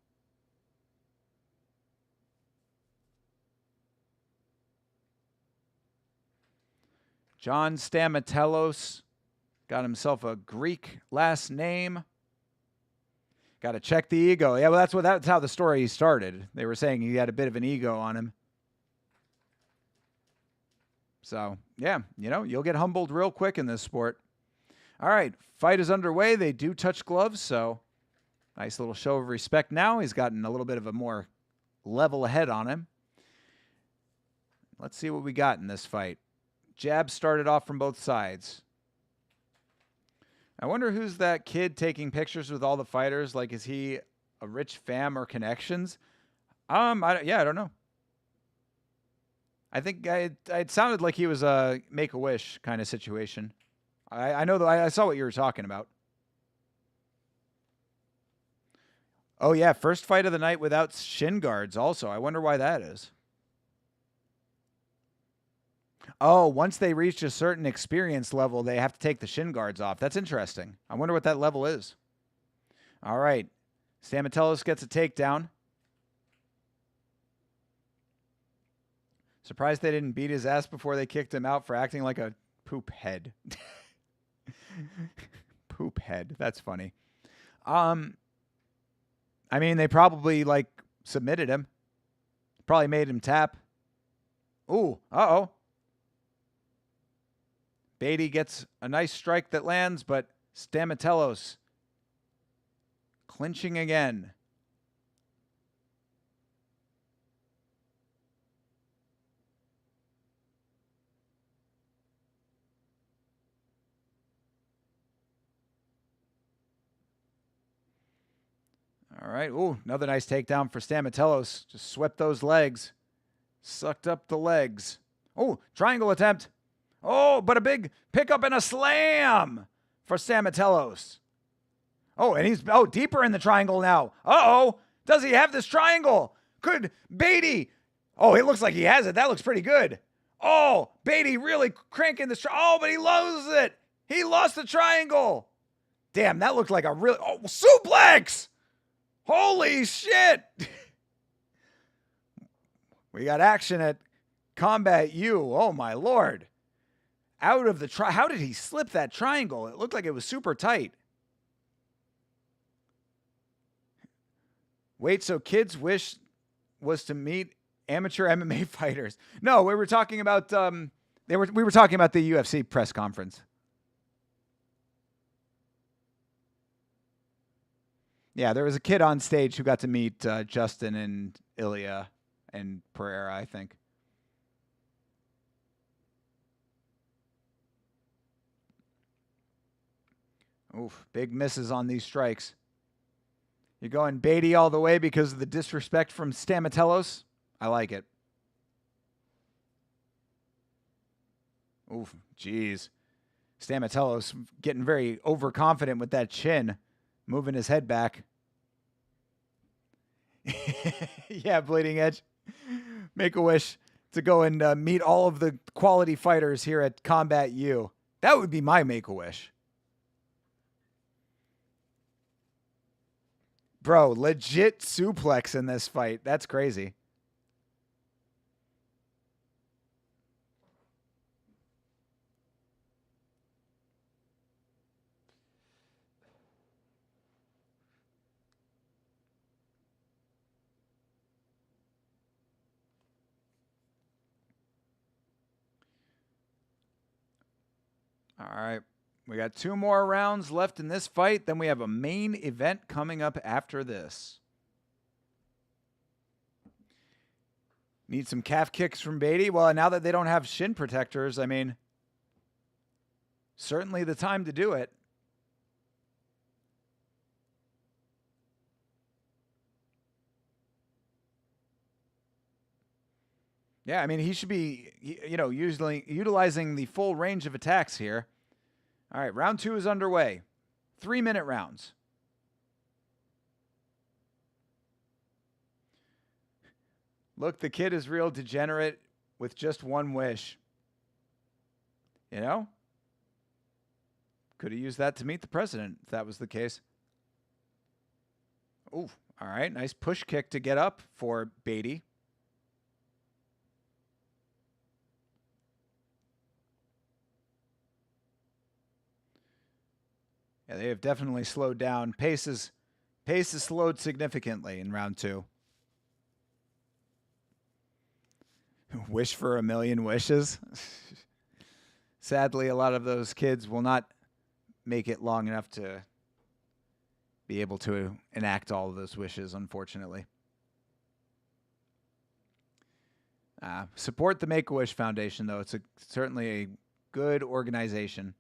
John Stamatellos got himself a Greek last name. Got to check the ego. Yeah, well, that's how the story started. They were saying he had a bit of an ego on him. So, Yeah, you'll get humbled real quick in this sport. All right, fight is underway. They do touch gloves, so nice little show of respect now. He's gotten a little bit of a more level head on him. Let's see what we got in this fight. Jabs started off from both sides. I wonder who's that kid taking pictures with all the fighters. Like, is he a rich fam or connections? I don't know. I think it sounded like he was a Make-A-Wish kind of situation. I know that I saw what you were talking about. Oh, yeah, first fight of the night without shin guards also. I wonder why that is. Oh, once they reach a certain experience level, they have to take the shin guards off. That's interesting. I wonder what that level is. All right. Stamatelos gets a takedown. Surprised they didn't beat his ass before they kicked him out for acting like a poop head. Poop head. That's funny. I mean, they probably, submitted him. Probably made him tap. Ooh, uh-oh. Beatty gets a nice strike that lands, but Stamatelos clinching again. All right. Ooh, another nice takedown for Stamatelos. Just swept those legs. Sucked up the legs. Oh, triangle attempt. Oh, but a big pickup and a slam for Stamatelos. Oh, and he's deeper in the triangle now. Uh-oh. Does he have this triangle? Could Beatty? Oh, it looks like he has it. That looks pretty good. Oh, Beatty really cranking this. Oh, but he loses it. He lost the triangle. Damn, that looked like a really... Oh, suplex! Holy shit! We got action at Combat U. Oh, my Lord. Out of the how did he slip that triangle? It looked like it was super tight. Wait, so kids' wish was to meet amateur MMA fighters? No, we were talking about we were talking about the UFC press conference. Yeah, there was a kid on stage who got to meet Justin and Ilya and Pereira, I think. Oof, big misses on these strikes. You're going Beatty all the way because of the disrespect from Stamatelos? I like it. Oof, jeez. Stamatelos getting very overconfident with that chin, moving his head back. Yeah, Bleeding Edge. Make a wish to go and meet all of the quality fighters here at Combat U. That would be my Make-A-Wish. Bro, legit suplex in this fight. That's crazy. All right. We got 2 more rounds left in this fight. Then we have a main event coming up after this. Need some calf kicks from Beatty. Well, now that they don't have shin protectors, I mean, certainly the time to do it. Yeah, I mean, he should be, usually utilizing the full range of attacks here. All right, round 2 is underway. 3-minute rounds. Look, the kid is real degenerate with just one wish. You know? Could have used that to meet the president if that was the case. Ooh, all right, nice push kick to get up for Beatty. Yeah, they have definitely slowed down. Pace is slowed significantly in round 2. Wish for a million wishes. Sadly, a lot of those kids will not make it long enough to be able to enact all of those wishes, unfortunately. Support the Make-A-Wish Foundation, though. It's certainly a good organization.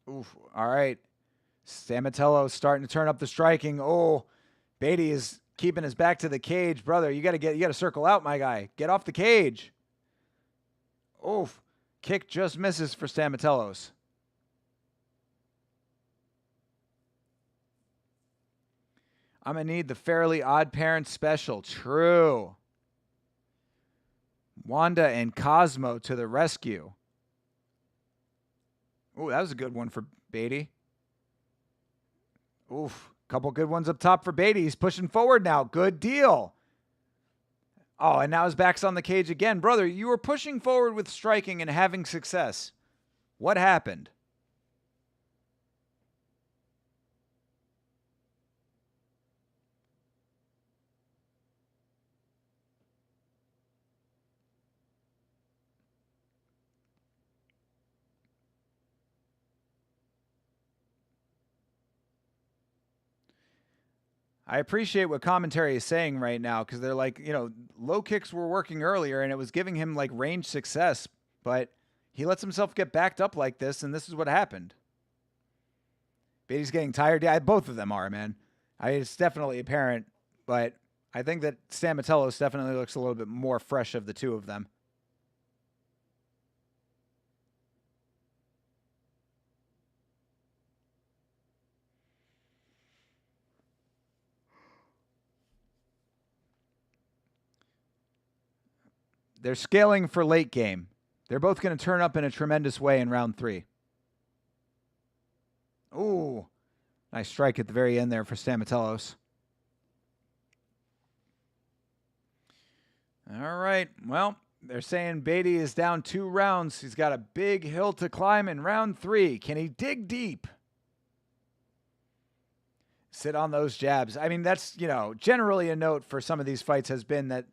Oof. All right. Samatello starting to turn up the striking. Oh, Beatty is keeping his back to the cage. Brother, you got to circle out, my guy. Get off the cage. Oof. Kick just misses for Stamatellos. I'm going to need the Fairly Odd Parents special. True. Wanda and Cosmo to the rescue. Oh, that was a good one for Beatty. Oof. Couple good ones up top for Beatty. He's pushing forward now. Good deal. Oh, and now his back's on the cage again. Brother, you were pushing forward with striking and having success. What happened? I appreciate what commentary is saying right now because they're like, low kicks were working earlier and it was giving him like range success, but he lets himself get backed up like this, and this is what happened. Beatty's getting tired. Yeah, both of them are, man. It's definitely apparent, but I think that Stamatellos definitely looks a little bit more fresh of the two of them. They're scaling for late game. They're both going to turn up in a tremendous way in round 3. Ooh, nice strike at the very end there for Stamatellos. All right, well, they're saying Beatty is down 2 rounds. He's got a big hill to climb in round 3. Can he dig deep? Sit on those jabs. I mean, that's, generally a note for some of these fights has been that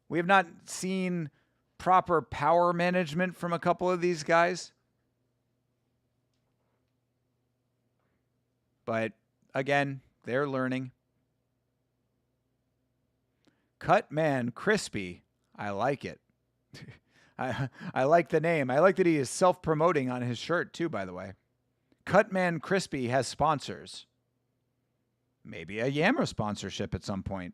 we have not seen proper power management from a couple of these guys. But again, they're learning. Cut Man Crispy. I like it. I like the name. I like that he is self-promoting on his shirt too, by the way. Cut Man Crispy has sponsors. Maybe a Yammer sponsorship at some point.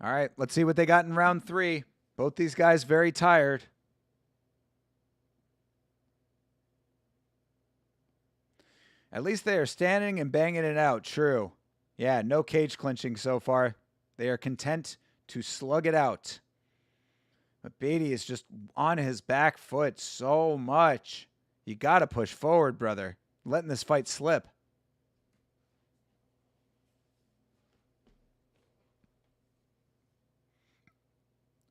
All right, let's see what they got in round 3. Both these guys very tired. At least they are standing and banging it out. True. Yeah, no cage clinching so far. They are content to slug it out. But Beatty is just on his back foot so much. You got to push forward, brother. Letting this fight slip.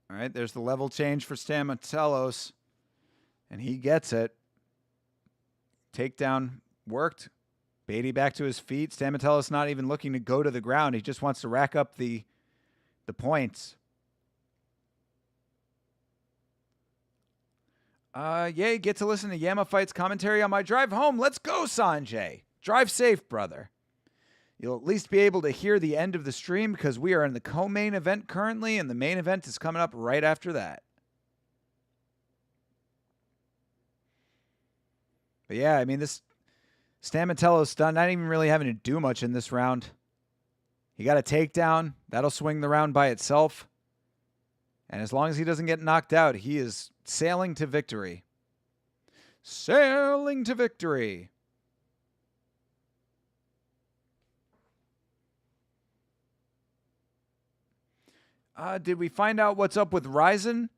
All right, there's the level change for Stamatellos, and he gets it. Takedown worked. Beatty back to his feet. Stamatellos not even looking to go to the ground. He just wants to rack up the points. Yeah, get to listen to Yama Fights commentary on my drive home. Let's go, Sanjay. Drive safe, brother. You'll at least be able to hear the end of the stream because we are in the co-main event currently, and the main event is coming up right after that. But yeah, I mean, this Stamatello's done, not even really having to do much in this round. He got a takedown. That'll swing the round by itself. And as long as he doesn't get knocked out, he is sailing to victory. Sailing to victory. Did we find out what's up with Ryzen?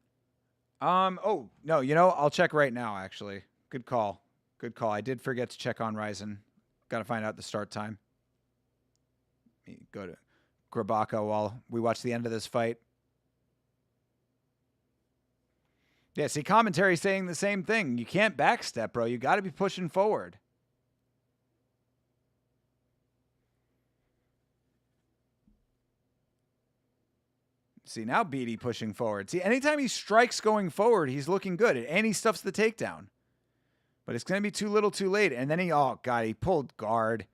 Oh, no, I'll check right now, actually. Good call. Good call. I did forget to check on Ryzen. Got to find out the start time. Let me go to Grabaka while we watch the end of this fight. Yeah, see, commentary saying the same thing. You can't backstep, bro. You got to be pushing forward. See, now Beatty pushing forward. See, anytime he strikes going forward, he's looking good. And he stuffs the takedown. But it's going to be too little too late. And then oh, God, he pulled guard.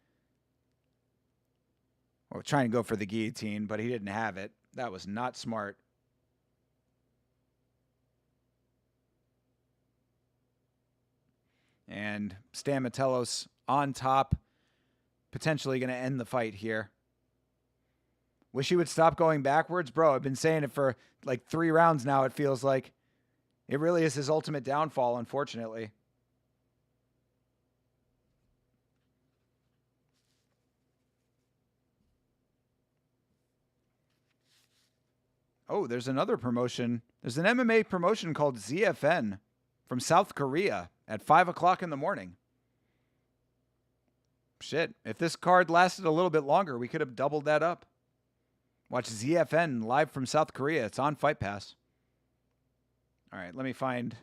Well, trying to go for the guillotine, but he didn't have it. That was not smart. And Stamatelos on top, potentially going to end the fight here. Wish he would stop going backwards. Bro, I've been saying it for like 3 rounds now, it feels like. It really is his ultimate downfall, unfortunately. Oh, there's another promotion. There's an MMA promotion called ZFN from South Korea at 5 o'clock in the morning. Shit, if this card lasted a little bit longer, we could have doubled that up. Watch ZFN live from South Korea. It's on Fight Pass. All right, let me find.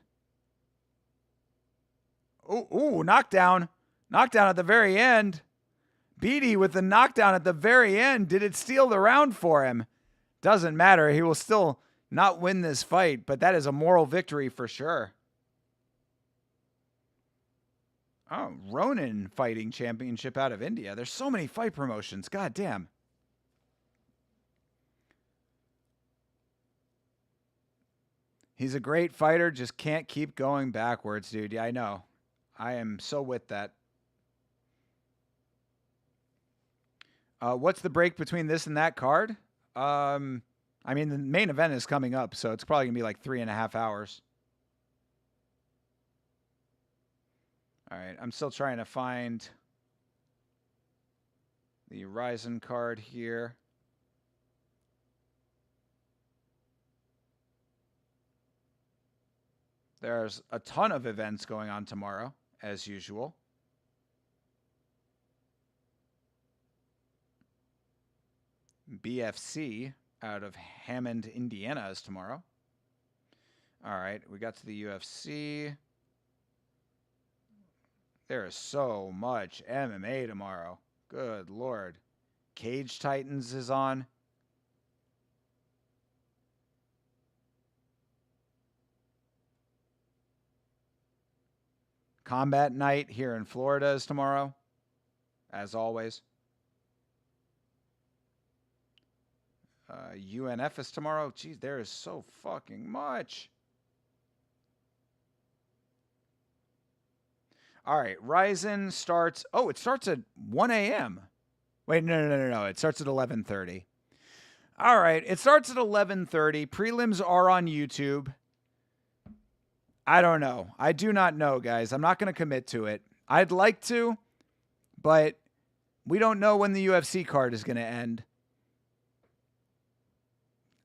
Ooh, knockdown. Knockdown at the very end. Beatty with the knockdown at the very end. Did it steal the round for him? Doesn't matter. He will still not win this fight, but that is a moral victory for sure. Oh, Ronin Fighting Championship out of India. There's so many fight promotions. God damn. He's a great fighter, just can't keep going backwards, dude. Yeah, I know. I am so with that. What's the break between this and that card? I mean, the main event is coming up, so it's probably going to be like 3.5 hours. All right, I'm still trying to find the Ryzen card here. There's a ton of events going on tomorrow, as usual. BFC out of Hammond, Indiana is tomorrow. All right, we got to the UFC. There is so much MMA tomorrow. Good Lord. Cage Titans is on. Combat Night here in Florida is tomorrow, as always. UNF is tomorrow. Jeez, there is so fucking much. All right, Ryzen starts. Oh, it starts at 1 a.m. Wait, no. It starts at 11:30. All right, it starts at 11:30. Prelims are on YouTube. I don't know. I do not know, guys. I'm not going to commit to it. I'd like to, but we don't know when the UFC card is going to end.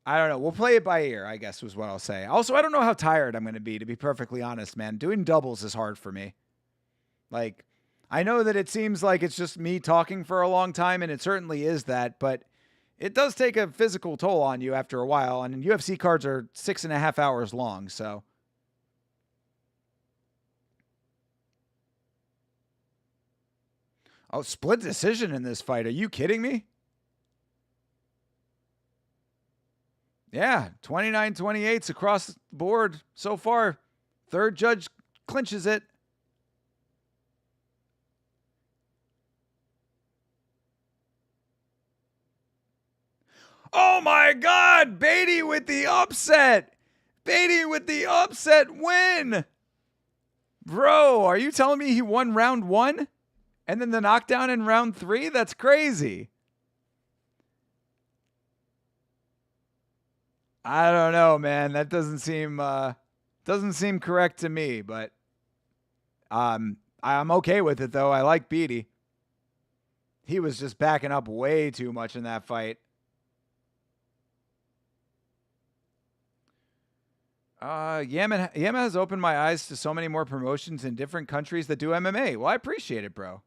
I don't know. We'll play it by ear, I guess was what I'll say. Also, I don't know how tired I'm going to be perfectly honest, man. Doing doubles is hard for me. Like, I know that it seems like it's just me talking for a long time, and it certainly is that, but it does take a physical toll on you after a while, and UFC cards are 6.5 hours long, so. Oh, split decision in this fight. Are you kidding me? Yeah, 29-28s across the board so far. Third judge clinches it. Oh my God, Beatty with the upset. Beatty with the upset win. Bro, are you telling me he won round 1? And then the knockdown in round 3? That's crazy. I don't know, man. That doesn't seem correct to me, but I'm okay with it though. I like Beatty. He was just backing up way too much in that fight. Yemen has opened my eyes to so many more promotions in different countries that do MMA. Well, I appreciate it, bro.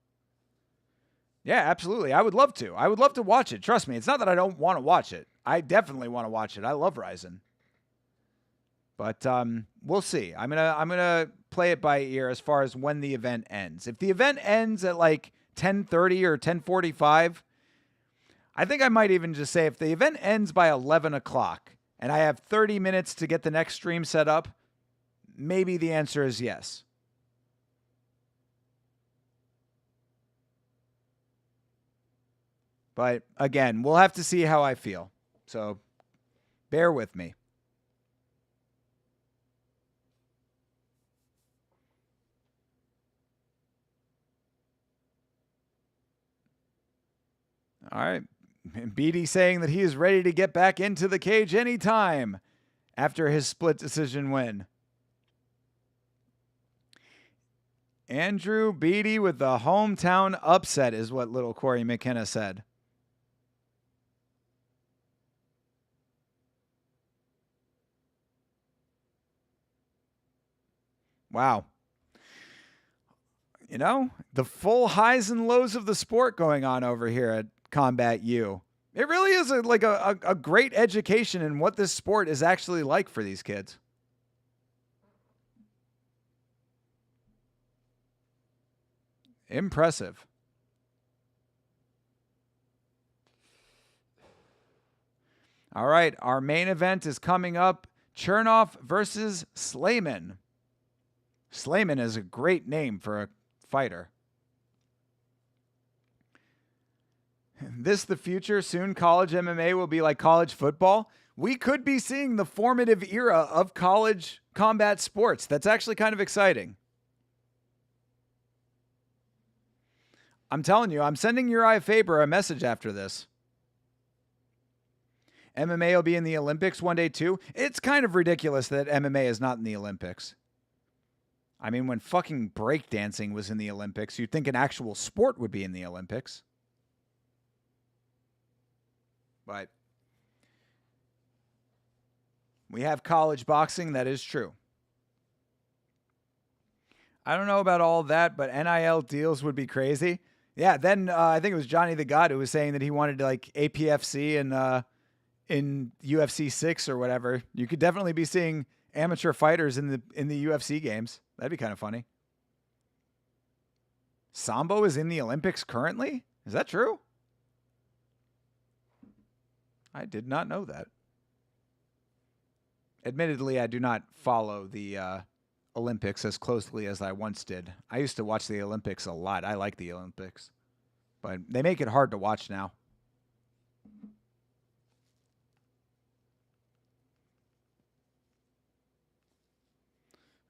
Yeah, absolutely. I would love to. I would love to watch it. Trust me. It's not that I don't want to watch it. I definitely want to watch it. I love Ryzen. But we'll see. I'm gonna play it by ear as far as when the event ends. If the event ends at like 10:30 or 10:45, I think I might even just say if the event ends by 11 o'clock and I have 30 minutes to get the next stream set up, maybe the answer is yes. But again, we'll have to see how I feel. So bear with me. All right. Beatty saying that he is ready to get back into the cage anytime after his split decision win. Andrew Beatty with the hometown upset is what little Corey McKenna said. Wow. You know, the full highs and lows of the sport going on over here at Combat U. It really is a great education in what this sport is actually like for these kids. Impressive. All right, our main event is coming up. Chernoff versus Slayman. Slayman is a great name for a fighter. This the future. Soon college MMA will be like college football. We could be seeing the formative era of college combat sports. That's actually kind of exciting. I'm telling you, I'm sending Urijah Faber a message after this. MMA will be in the Olympics one day too. It's kind of ridiculous that MMA is not in the Olympics. I mean, when fucking breakdancing was in the Olympics, you'd think an actual sport would be in the Olympics. But we have college boxing, that is true. I don't know about all that, but NIL deals would be crazy. Yeah, then I think it was Johnny the God who was saying that he wanted like APFC and in UFC 6 or whatever. You could definitely be seeing amateur fighters in the UFC games. That'd be kind of funny. Sambo is in the Olympics currently? Is that true? I did not know that. Admittedly, I do not follow the Olympics as closely as I once did. I used to watch the Olympics a lot. I like the Olympics. But they make it hard to watch now.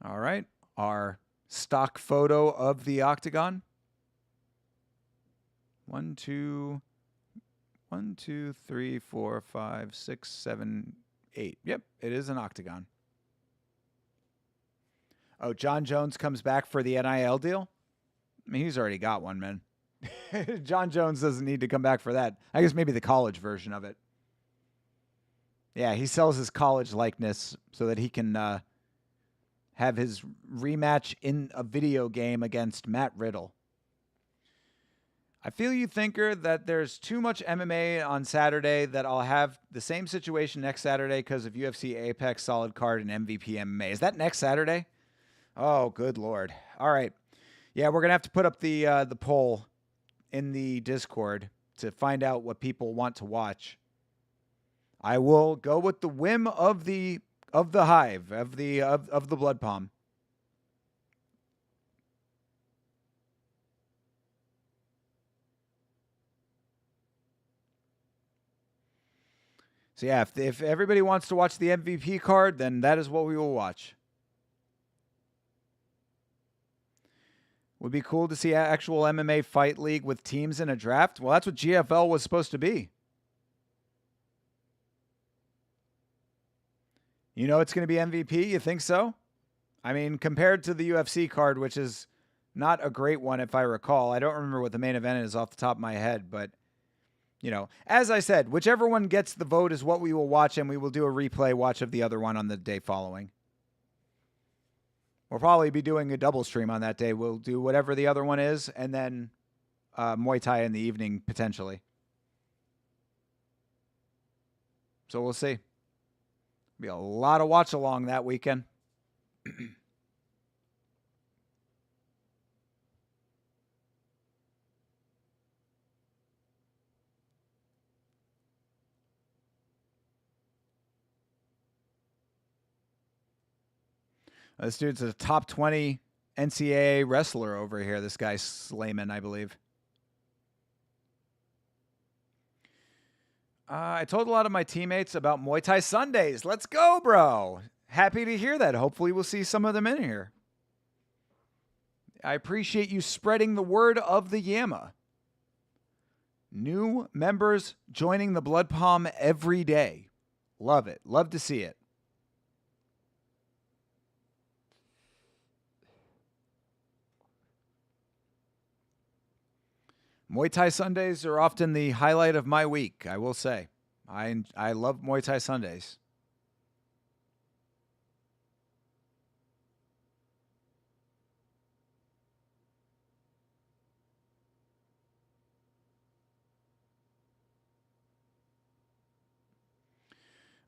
All right. Our stock photo of the octagon. 1, 2, 3, 4, 5, 6, 7, 8. Yep, it is an octagon. Oh, John Jones comes back for the NIL deal? I mean, he's already got one, man. John Jones doesn't need to come back for that. I guess maybe the college version of it. Yeah, he sells his college likeness so that he can have his rematch in a video game against Matt Riddle. I feel you, thinker, that there's too much MMA on Saturday, that I'll have the same situation next Saturday because of UFC Apex, Solid Card, and MVP MMA. Is that next Saturday? Oh, good Lord. All right. Yeah, we're going to have to put up the poll in the Discord to find out what people want to watch. I will go with the whim of the Hive, of the Blood Palm. So yeah, if everybody wants to watch the MVP card, then that is what we will watch. Would be cool to see actual MMA fight league with teams in a draft. Well, that's what GFL was supposed to be. You know it's going to be MVP? You think so? I mean, compared to the UFC card, which is not a great one if I recall. I don't remember what the main event is off the top of my head, but you know, as I said, whichever one gets the vote is what we will watch, and we will do a replay watch of the other one on the day following. We'll probably be doing a double stream on that day. We'll do whatever the other one is, and then Muay Thai in the evening, potentially. So we'll see. Be a lot of watch along that weekend. This dude's a top 20 NCAA wrestler over here. This guy Slayman, I believe. I told a lot of my teammates about Muay Thai Sundays. Let's go, bro. Happy to hear that. Hopefully we'll see some of them in here. I appreciate you spreading the word of the Yama. New members joining the Blood Palm every day. Love it. Love to see it. Muay Thai Sundays are often the highlight of my week, I will say. I love Muay Thai Sundays.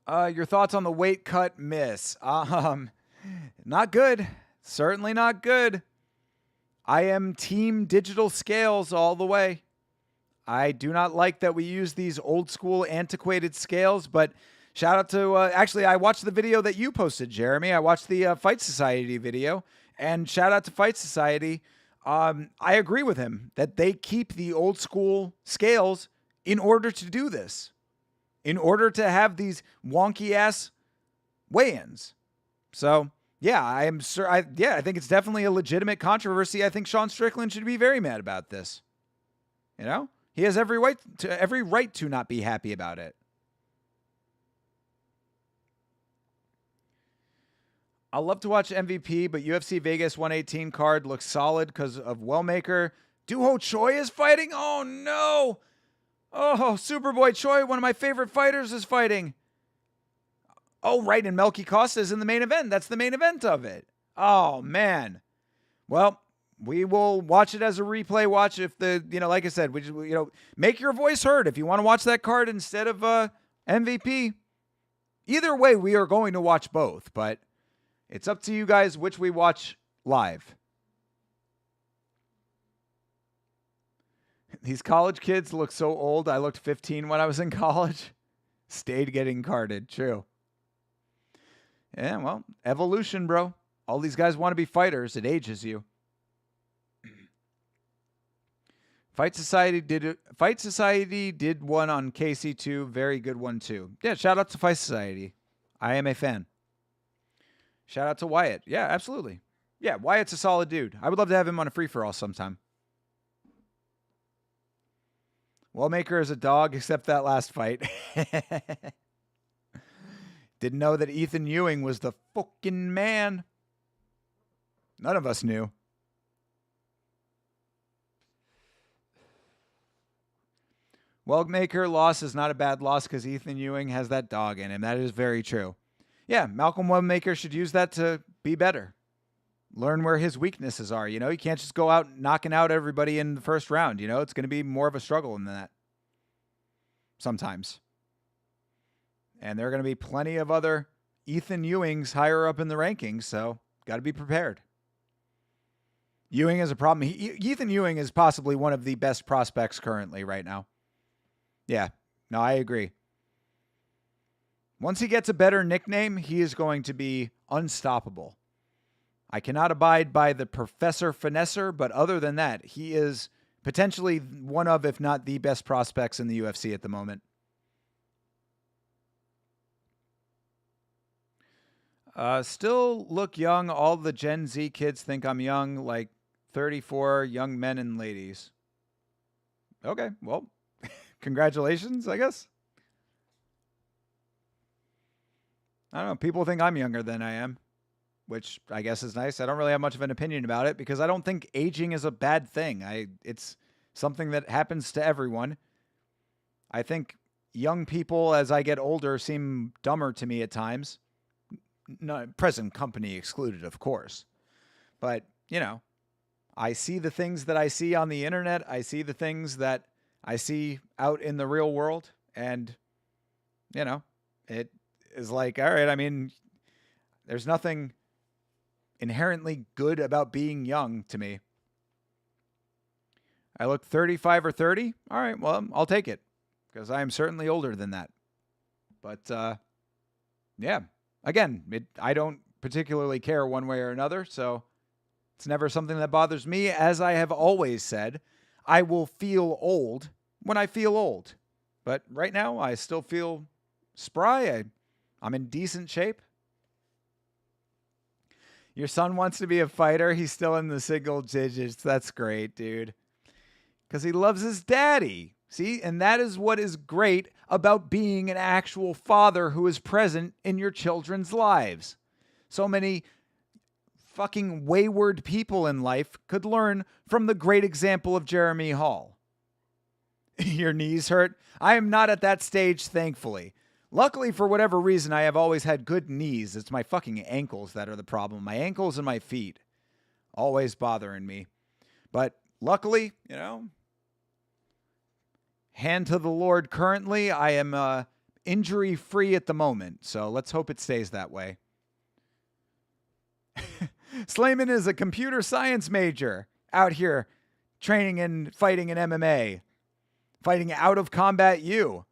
Your thoughts on the weight cut miss? Not good. Certainly not good. I am team digital scales all the way. I do not like that we use these old school antiquated scales, but shout out to, actually, I watched the video that you posted, Jeremy. I watched the Fight Society video, and shout out to Fight Society. I agree with him that they keep the old school scales in order to do this, in order to have these wonky ass weigh-ins. So, yeah, I think it's definitely a legitimate controversy. I think Sean Strickland should be very mad about this. You know, he has every right to not be happy about it. I'll love to watch MVP, but UFC Vegas 118 card looks solid because of Wellmaker. Duho Choi is fighting? Oh, no. Oh, Superboy Choi, one of my favorite fighters, is fighting. Oh, right, and Melky Costa is in the main event. That's the main event of it. Oh, man. Well, we will watch it as a replay watch if like I said, make your voice heard if you want to watch that card instead of MVP. Either way, we are going to watch both, but it's up to you guys which we watch live. These college kids look so old. I looked 15 when I was in college. Stayed getting carded. True. Yeah, well, evolution, bro. All these guys want to be fighters. It ages you. Fight Society did one on KC2. Very good one, too. Yeah, shout out to Fight Society. I am a fan. Shout out to Wyatt. Yeah, absolutely. Yeah, Wyatt's a solid dude. I would love to have him on a free-for-all sometime. Wellmaker is a dog, except that last fight. Didn't know that Ethan Ewing was the fucking man. None of us knew. Wellmaker loss is not a bad loss because Ethan Ewing has that dog in him. That is very true. Yeah, Malcolm Wellmaker should use that to be better. Learn where his weaknesses are. You can't just go out knocking out everybody in the first round. It's going to be more of a struggle than that. Sometimes. And there are going to be plenty of other Ethan Ewings higher up in the rankings, so got to be prepared. Ewing is a problem. Ethan Ewing is possibly one of the best prospects currently right now. Yeah, no, I agree. Once he gets a better nickname, he is going to be unstoppable. I cannot abide by the Professor Finesser, but other than that, he is potentially one of, if not the best prospects in the UFC at the moment. Still look young. All the Gen Z kids think I'm young, like 34 young men and ladies. Okay, well, congratulations, I guess. I don't know. People think I'm younger than I am, which I guess is nice. I don't really have much of an opinion about it because I don't think aging is a bad thing. It's something that happens to everyone. I think young people, as I get older, seem dumber to me at times. No, present company excluded, of course. But, I see the things that I see on the internet. I see the things that I see out in the real world. And, you know, it is like, all right, I mean, there's nothing inherently good about being young to me. I look 35 or 30. All right, well, I'll take it because I am certainly older than that. But, yeah, again, I don't particularly care one way or another, so it's never something that bothers me. As I have always said, I will feel old when I feel old. But right now, I still feel spry. I'm in decent shape. Your son wants to be a fighter. He's still in the single digits. That's great, dude. Because he loves his daddy. See? And that is what is great about being an actual father who is present in your children's lives. So many fucking wayward people in life could learn from the great example of Jeremy Hall. Your knees hurt? I am not at that stage, thankfully. Luckily, for whatever reason, I have always had good knees. It's my fucking ankles that are the problem. My ankles and my feet. Always bothering me. But luckily, you know, hand to the Lord currently. I am injury-free at the moment. So let's hope it stays that way. Slayman is a computer science major out here training and fighting in MMA. Fighting out of combat you.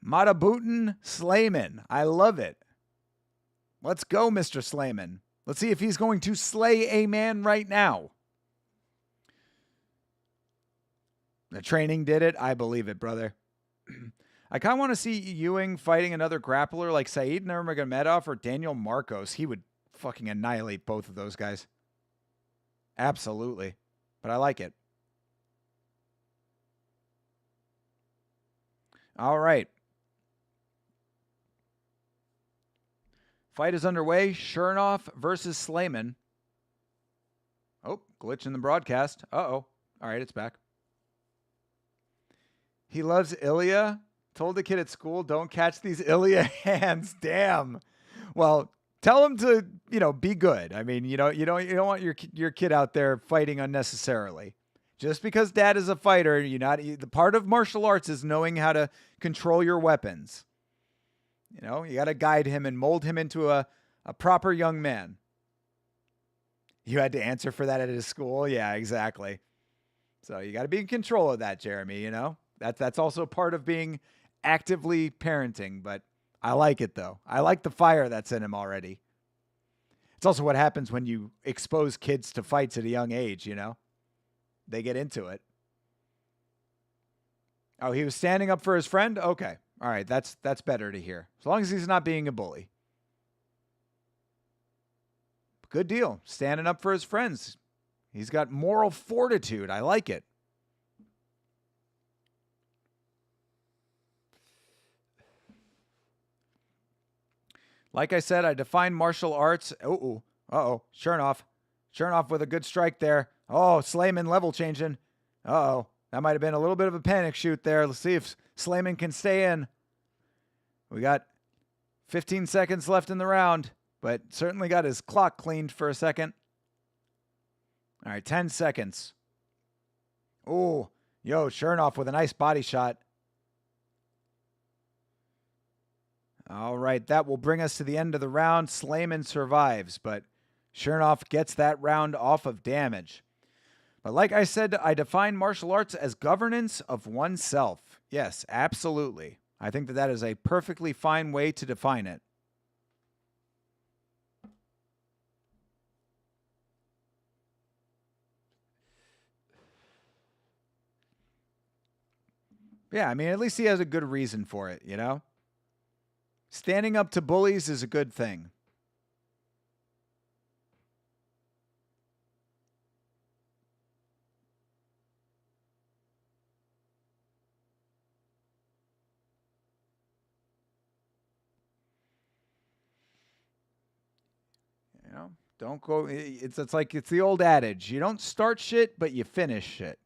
Matabutin Slayman. I love it. Let's go, Mr. Slayman. Let's see if he's going to slay a man right now. The training did it. I believe it, brother. I kind of want to see Ewing fighting another grappler like Said Nurmagomedov or Daniel Marcos. He would fucking annihilate both of those guys. Absolutely. But I like it. All right. Fight is underway. Chernoff versus Slayman. Oh, glitch in the broadcast. Uh-oh. All right, it's back. He loves Ilya. Told the kid at school, don't catch these Ilya hands. Damn. Well, tell him to, be good. I mean, you don't want your kid out there fighting unnecessarily. Just because dad is a fighter, the part of martial arts is knowing how to control your weapons. You got to guide him and mold him into a proper young man. You had to answer for that at his school? Yeah, exactly. So you got to be in control of that, Jeremy, That's also part of being actively parenting, but I like it, though. I like the fire that's in him already. It's also what happens when you expose kids to fights at a young age, They get into it. Oh, he was standing up for his friend? Okay. All right, that's better to hear. As long as he's not being a bully. Good deal. Standing up for his friends. He's got moral fortitude. I like it. Like I said, I define martial arts. Uh-oh. Chernoff with a good strike there. Oh, Slayman level changing. Uh-oh. That might have been a little bit of a panic shoot there. Let's see if Slayman can stay in. We got 15 seconds left in the round, but certainly got his clock cleaned for a second. All right, 10 seconds. Oh, Chernoff with a nice body shot. All right, that will bring us to the end of the round. Slayman survives, but Chernoff gets that round off of damage. But like I said, I define martial arts as governance of oneself. Yes, absolutely. I think that is a perfectly fine way to define it. Yeah, I mean, at least he has a good reason for it, Standing up to bullies is a good thing. Don't go. It's like it's the old adage. You don't start shit, but you finish shit,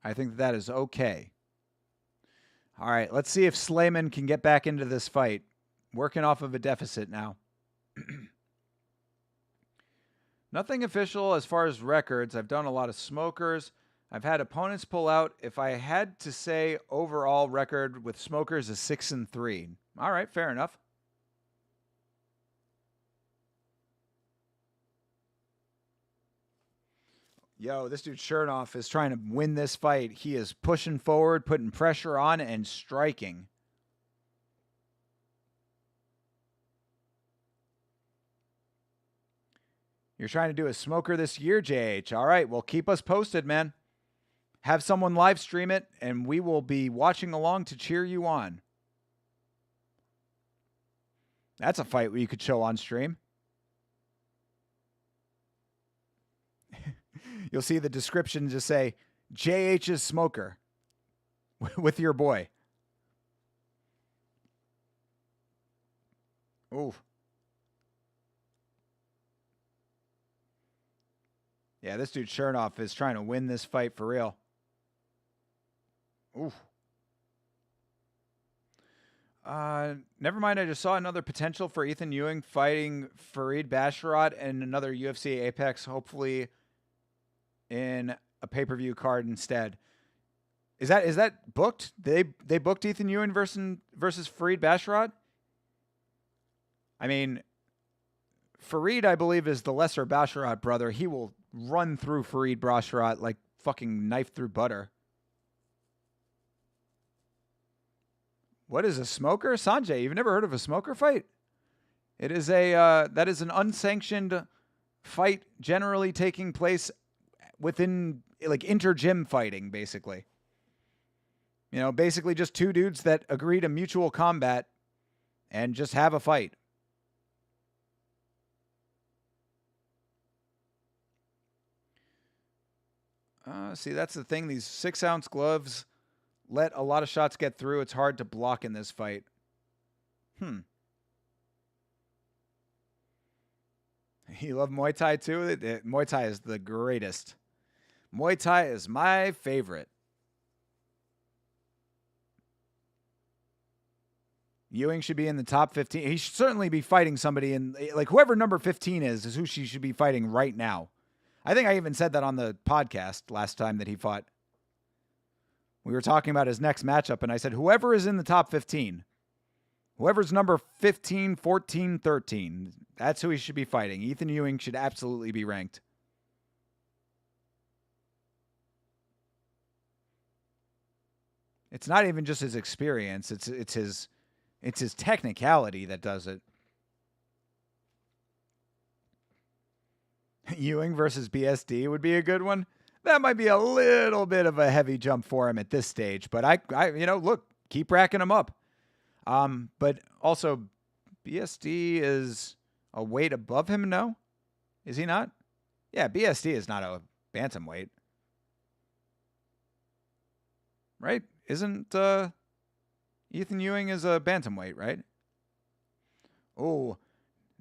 I think that is okay. All right, let's see if Slayman can get back into this fight. Working off of a deficit now. Nothing official as far as records. I've done a lot of smokers. I've had opponents pull out. If I had to say overall record with smokers is 6-3. All right, fair enough. Yo, this dude Chernoff is trying to win this fight. He is pushing forward, putting pressure on, and striking. You're trying to do a smoker this year, JH. All right, well, keep us posted, man. Have someone live stream it, and we will be watching along to cheer you on. That's a fight you could show on stream. You'll see the description just say, JH's smoker with your boy. Ooh. Yeah, this dude Chernoff is trying to win this fight for real. Ooh. Never mind, I just saw another potential for Ethan Ewing fighting Farid Basharat and another UFC Apex, hopefully in a pay-per-view card instead. Is that booked? They booked Ethan Ewing versus Farid Basharat? I mean, Farid, I believe, is the lesser Basharat brother. He will run through Farid Basharat like fucking knife through butter. What is a smoker? Sanjay, you've never heard of a smoker fight? It is that is an unsanctioned fight generally taking place within, like, inter-gym fighting, basically. You know, basically just two dudes that agree to mutual combat and just have a fight. See, that's the thing. These 6-ounce gloves let a lot of shots get through. It's hard to block in this fight. You love Muay Thai too? Muay Thai is the greatest. Muay Thai is my favorite. Ewing should be in the top 15. He should certainly be fighting somebody in, like, whoever number 15 is who she should be fighting right now. I think I even said that on the podcast last time that he fought. We were talking about his next matchup, and I said, whoever is in the top 15, whoever's number 15, 14, 13, that's who he should be fighting. Ethan Ewing should absolutely be ranked. It's not even just his experience. It's his technicality that does it. Ewing versus BSD would be a good one. That might be a little bit of a heavy jump for him at this stage, but I look, keep racking him up. But also, BSD is a weight above him, no? Is he not? Yeah, BSD is not a bantamweight. Right? Isn't Ethan Ewing is a bantamweight, right? Oh,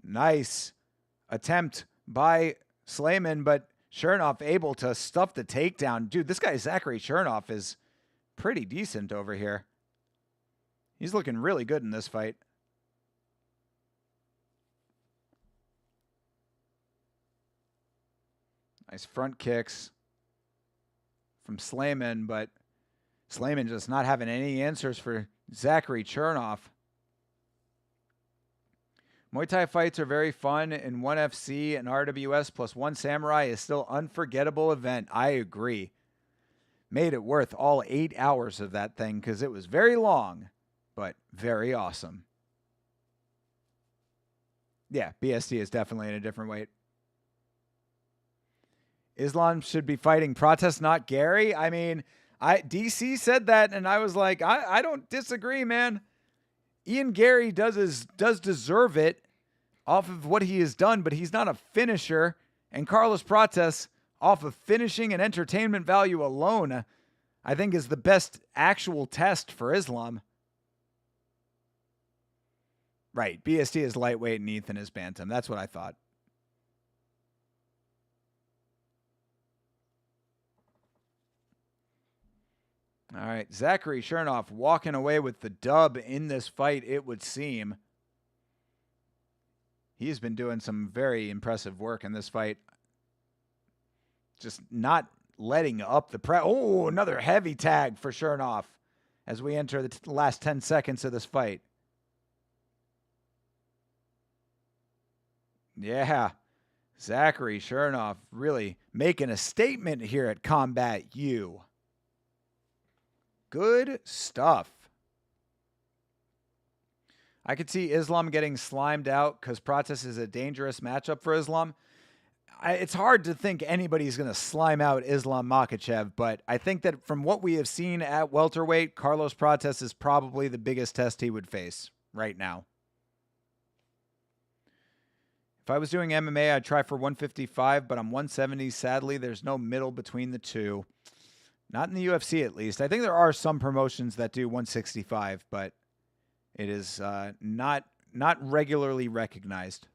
nice attempt by Slayman, but Chernoff able to stuff the takedown. Dude, this guy Zachary Chernoff is pretty decent over here. He's looking really good in this fight. Nice front kicks from Slayman, but Slayman just not having any answers for Zachary Chernoff. Muay Thai fights are very fun, and ONE FC and RWS plus ONE Samurai is still unforgettable event. I agree. Made it worth all 8 hours of that thing because it was very long, but very awesome. Yeah, BSD is definitely in a different weight. Islam should be fighting Protest, not Gary. I mean, DC said that, and I was like, I don't disagree, man. Ian Gary does deserve it off of what he has done, but he's not a finisher. And Carlos Prates, off of finishing and entertainment value alone, I think is the best actual test for Islam. Right, BSD is lightweight and Ethan is bantam. That's what I thought. All right, Zachary Chernoff walking away with the dub in this fight, it would seem. He's been doing some very impressive work in this fight. just not letting up the press. Oh, another heavy tag for Chernoff as we enter the last 10 seconds of this fight. Yeah, Zachary Chernoff really making a statement here at Combat U. Good stuff. I could see Islam getting slimed out because Pratis is a dangerous matchup for Islam. It's hard to think anybody's going to slime out Islam Makhachev, but I think that from what we have seen at welterweight, Carlos Pratis is probably the biggest test he would face right now. If I was doing MMA, I'd try for 155, but I'm 170. Sadly, there's no middle between the two. Not in the UFC, at least. I think there are some promotions that do 165, but it is not regularly recognized.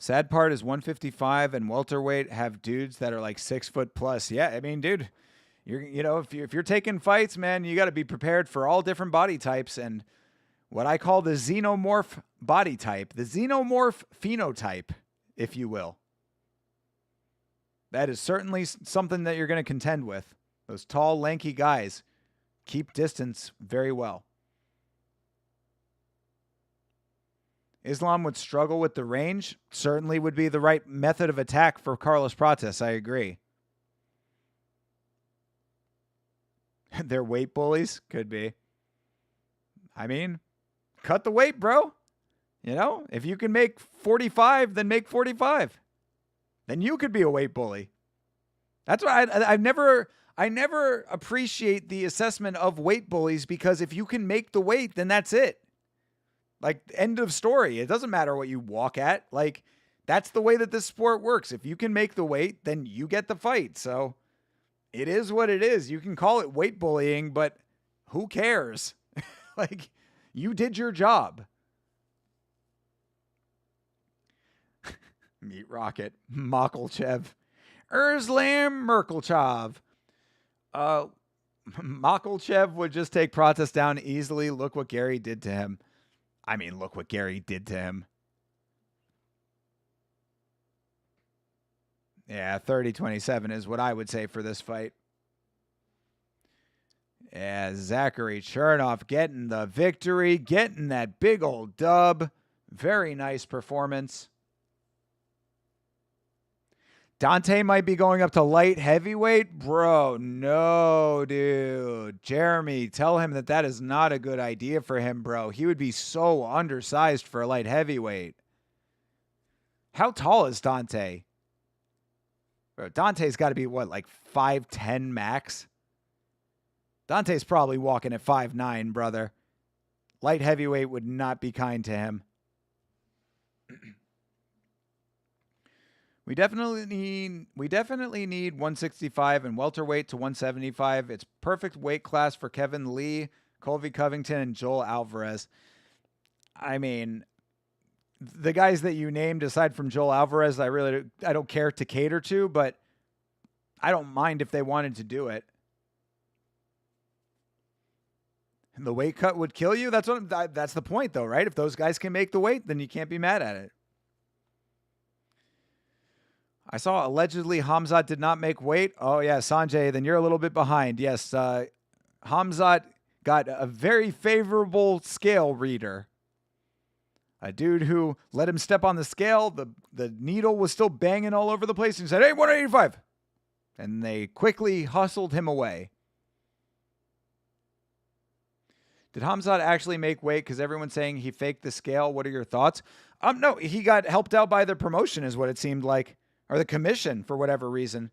Sad part is 155 and welterweight have dudes that are like 6 foot plus. Yeah, I mean, dude, if you're taking fights, man, you got to be prepared for all different body types and what I call the xenomorph body type, the xenomorph phenotype, if you will. That is certainly something that you're going to contend with. Those tall, lanky guys keep distance very well. Islam would struggle with the range. Certainly would be the right method of attack for Carlos Pratis. I agree. They're weight bullies? Could be. I mean, cut the weight, bro. If you can make 45, then make 45. Then you could be a weight bully. That's why I never appreciate the assessment of weight bullies, because if you can make the weight, then that's it. Like, end of story. It doesn't matter what you walk at. Like, that's the way that this sport works. If you can make the weight, then you get the fight. So it is what it is. You can call it weight bullying, but who cares? Like, you did your job. Meat Rocket, Makhachev, Erzlam Merkelchov. Makhachev would just take Pratis down easily. Look what Gary did to him. I mean, look what Gary did to him. Yeah, 30-27 is what I would say for this fight. Yeah, Zachary Chernoff getting the victory, getting that big old dub. Very nice performance. Dante might be going up to light heavyweight. Bro, no, dude. Jeremy, tell him that is not a good idea for him, bro. He would be so undersized for a light heavyweight. How tall is Dante? Bro, Dante's got to be, what, like 5'10 max? Dante's probably walking at 5'9, brother. Light heavyweight would not be kind to him. We definitely need 165 and welterweight to 175. It's perfect weight class for Kevin Lee, Colby Covington, and Joel Alvarez. I mean, the guys that you named, aside from Joel Alvarez, I don't care to cater to, but I don't mind if they wanted to do it. And the weight cut would kill you. That's the point, though, right? If those guys can make the weight, then you can't be mad at it. I saw allegedly Hamzat did not make weight. Oh, yeah, Sanjay, then you're a little bit behind. Yes, Hamzat got a very favorable scale reader. A dude who let him step on the scale. The needle was still banging all over the place. And he said, hey, 185. And they quickly hustled him away. Did Hamzat actually make weight? Because everyone's saying he faked the scale. What are your thoughts? No, he got helped out by the promotion is what it seemed like. Or the commission, for whatever reason.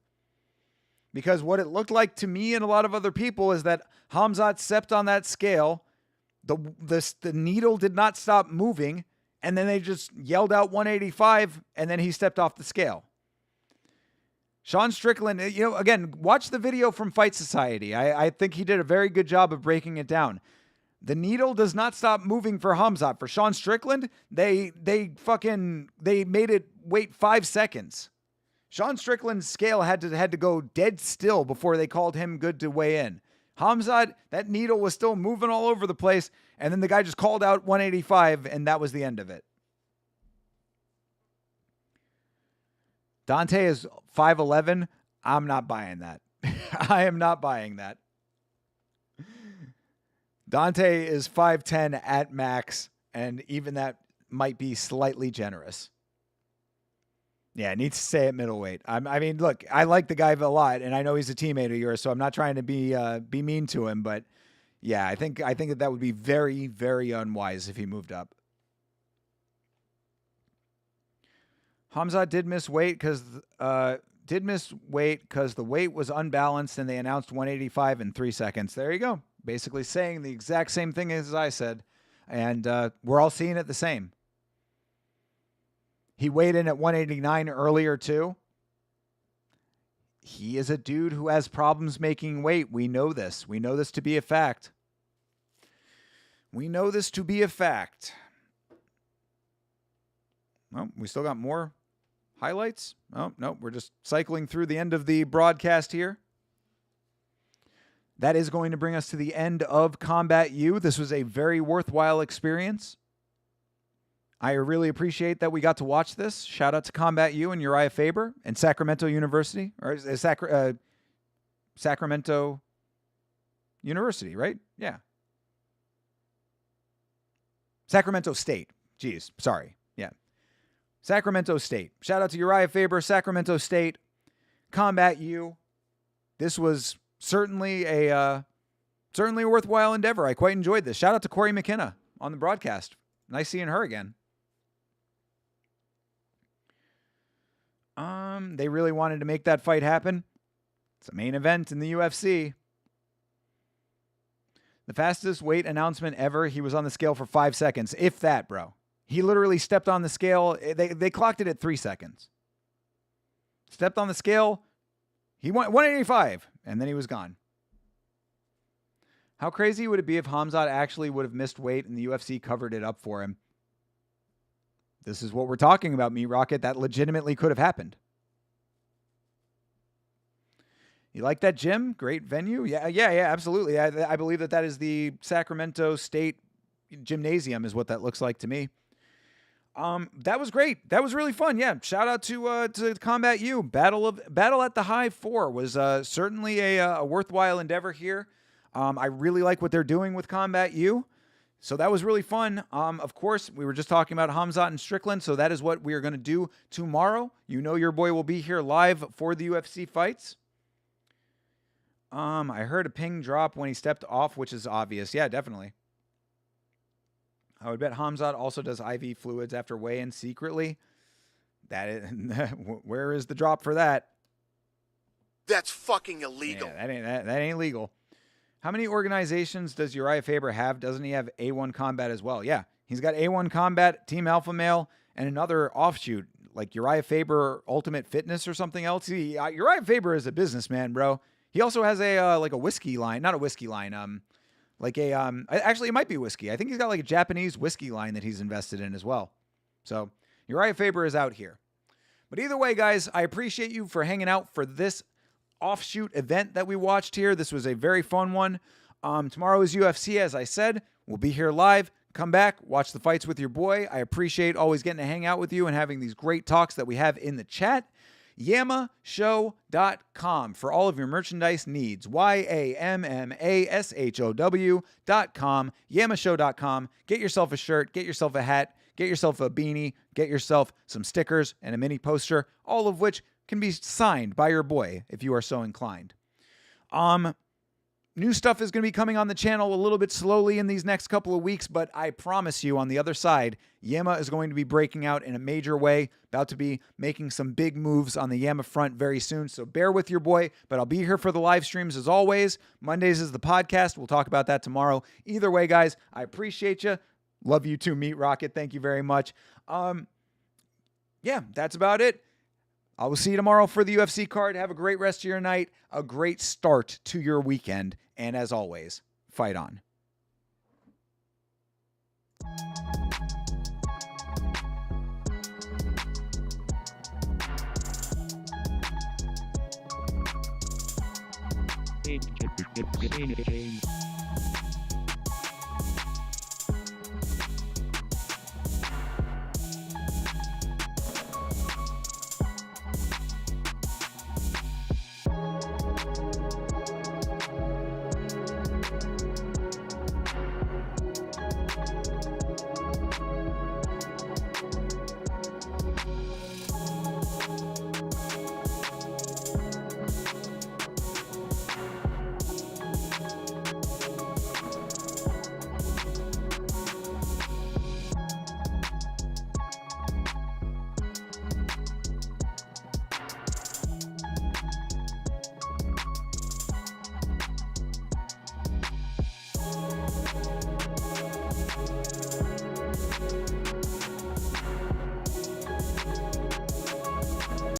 Because what it looked like to me and a lot of other people is that Hamzat stepped on that scale, the needle did not stop moving, and then they just yelled out 185, and then he stepped off the scale. Sean Strickland, again, watch the video from Fight Society. I think he did a very good job of breaking it down. The needle does not stop moving for Hamzat. For Sean Strickland, they made it wait 5 seconds. Sean Strickland's scale had to go dead still before they called him good to weigh in. Hamzat, that needle was still moving all over the place, and then the guy just called out 185, and that was the end of it. Dante is 5'11". I'm not buying that. I am not buying that. Dante is 5'10" at max, and even that might be slightly generous. Yeah, it needs to stay at middleweight. I mean, look, I like the guy a lot, and I know he's a teammate of yours, so I'm not trying to be mean to him, but yeah, I think that would be very, very unwise if he moved up. Hamzat did miss weight because the weight was unbalanced, and they announced 185 in 3 seconds. There you go. Basically saying the exact same thing as I said, and we're all seeing it the same. He weighed in at 189 earlier, too. He is a dude who has problems making weight. We know this. We know this to be a fact. We know this to be a fact. Well, we still got more highlights. Oh, no, we're just cycling through the end of the broadcast here. That is going to bring us to the end of Combat U. This was a very worthwhile experience. I really appreciate that we got to watch this. Shout out to Combat U and Urijah Faber and Sacramento University, or Sacramento University, right? Yeah. Sacramento State. Jeez, sorry. Yeah. Sacramento State. Shout out to Urijah Faber, Sacramento State, Combat U. This was certainly a worthwhile endeavor. I quite enjoyed this. Shout out to Corey McKenna on the broadcast. Nice seeing her again. They really wanted to make that fight happen. It's a main event in the UFC. The fastest weight announcement ever. He was on the scale for 5 seconds. If that, bro. He literally stepped on the scale. They clocked it at 3 seconds. Stepped on the scale. He went 185, and then he was gone. How crazy would it be if Hamzat actually would have missed weight and the UFC covered it up for him? This is what we're talking about, Meat Rocket. That legitimately could have happened. You like that gym? Great venue? Yeah, absolutely. I believe that is the Sacramento State Gymnasium is what that looks like to me. That was great. That was really fun. Yeah, shout out to Combat U. Battle at the Hive 4 was certainly a worthwhile endeavor here. I really like what they're doing with Combat U. So that was really fun. Of course, we were just talking about Hamzat and Strickland, so that is what we are going to do tomorrow. You know your boy will be here live for the UFC fights. I heard a ping drop when he stepped off, which is obvious. Yeah, definitely. I would bet Hamzat also does IV fluids after weigh-in secretly. Where is the drop for that? That's fucking illegal. Yeah, that ain't legal. How many organizations does Urijah Faber have? Doesn't he have A1 Combat as well? Yeah, he's got A1 Combat, Team Alpha Male, and another offshoot like Urijah Faber Ultimate Fitness or something else. Urijah Faber is a businessman, bro. He also has a whiskey line, not a whiskey line. Actually, it might be whiskey. I think he's got like a Japanese whiskey line that he's invested in as well. So Urijah Faber is out here. But either way, guys, I appreciate you for hanging out for this offshoot event that we watched here. This was a very fun one. Tomorrow is UFC, as I said. We'll be here live. Come back, watch the fights with your boy. I appreciate always getting to hang out with you and having these great talks that we have in the chat. YammaShow.com for all of your merchandise needs. YammaShow.com. YammaShow.com. Get yourself a shirt, get yourself a hat, get yourself a beanie, get yourself some stickers and a mini poster, all of which can be signed by your boy if you are so inclined. New stuff is going to be coming on the channel a little bit slowly in these next couple of weeks, but I promise you on the other side, Yamma is going to be breaking out in a major way, about to be making some big moves on the Yamma front very soon, so bear with your boy, but I'll be here for the live streams as always. Mondays is the podcast. We'll talk about that tomorrow. Either way, guys, I appreciate you. Love you too, Meat Rocket. Thank you very much. Yeah, that's about it. I will see you tomorrow for the UFC card. Have a great rest of your night, a great start to your weekend, and as always, fight on. Hey, Insane.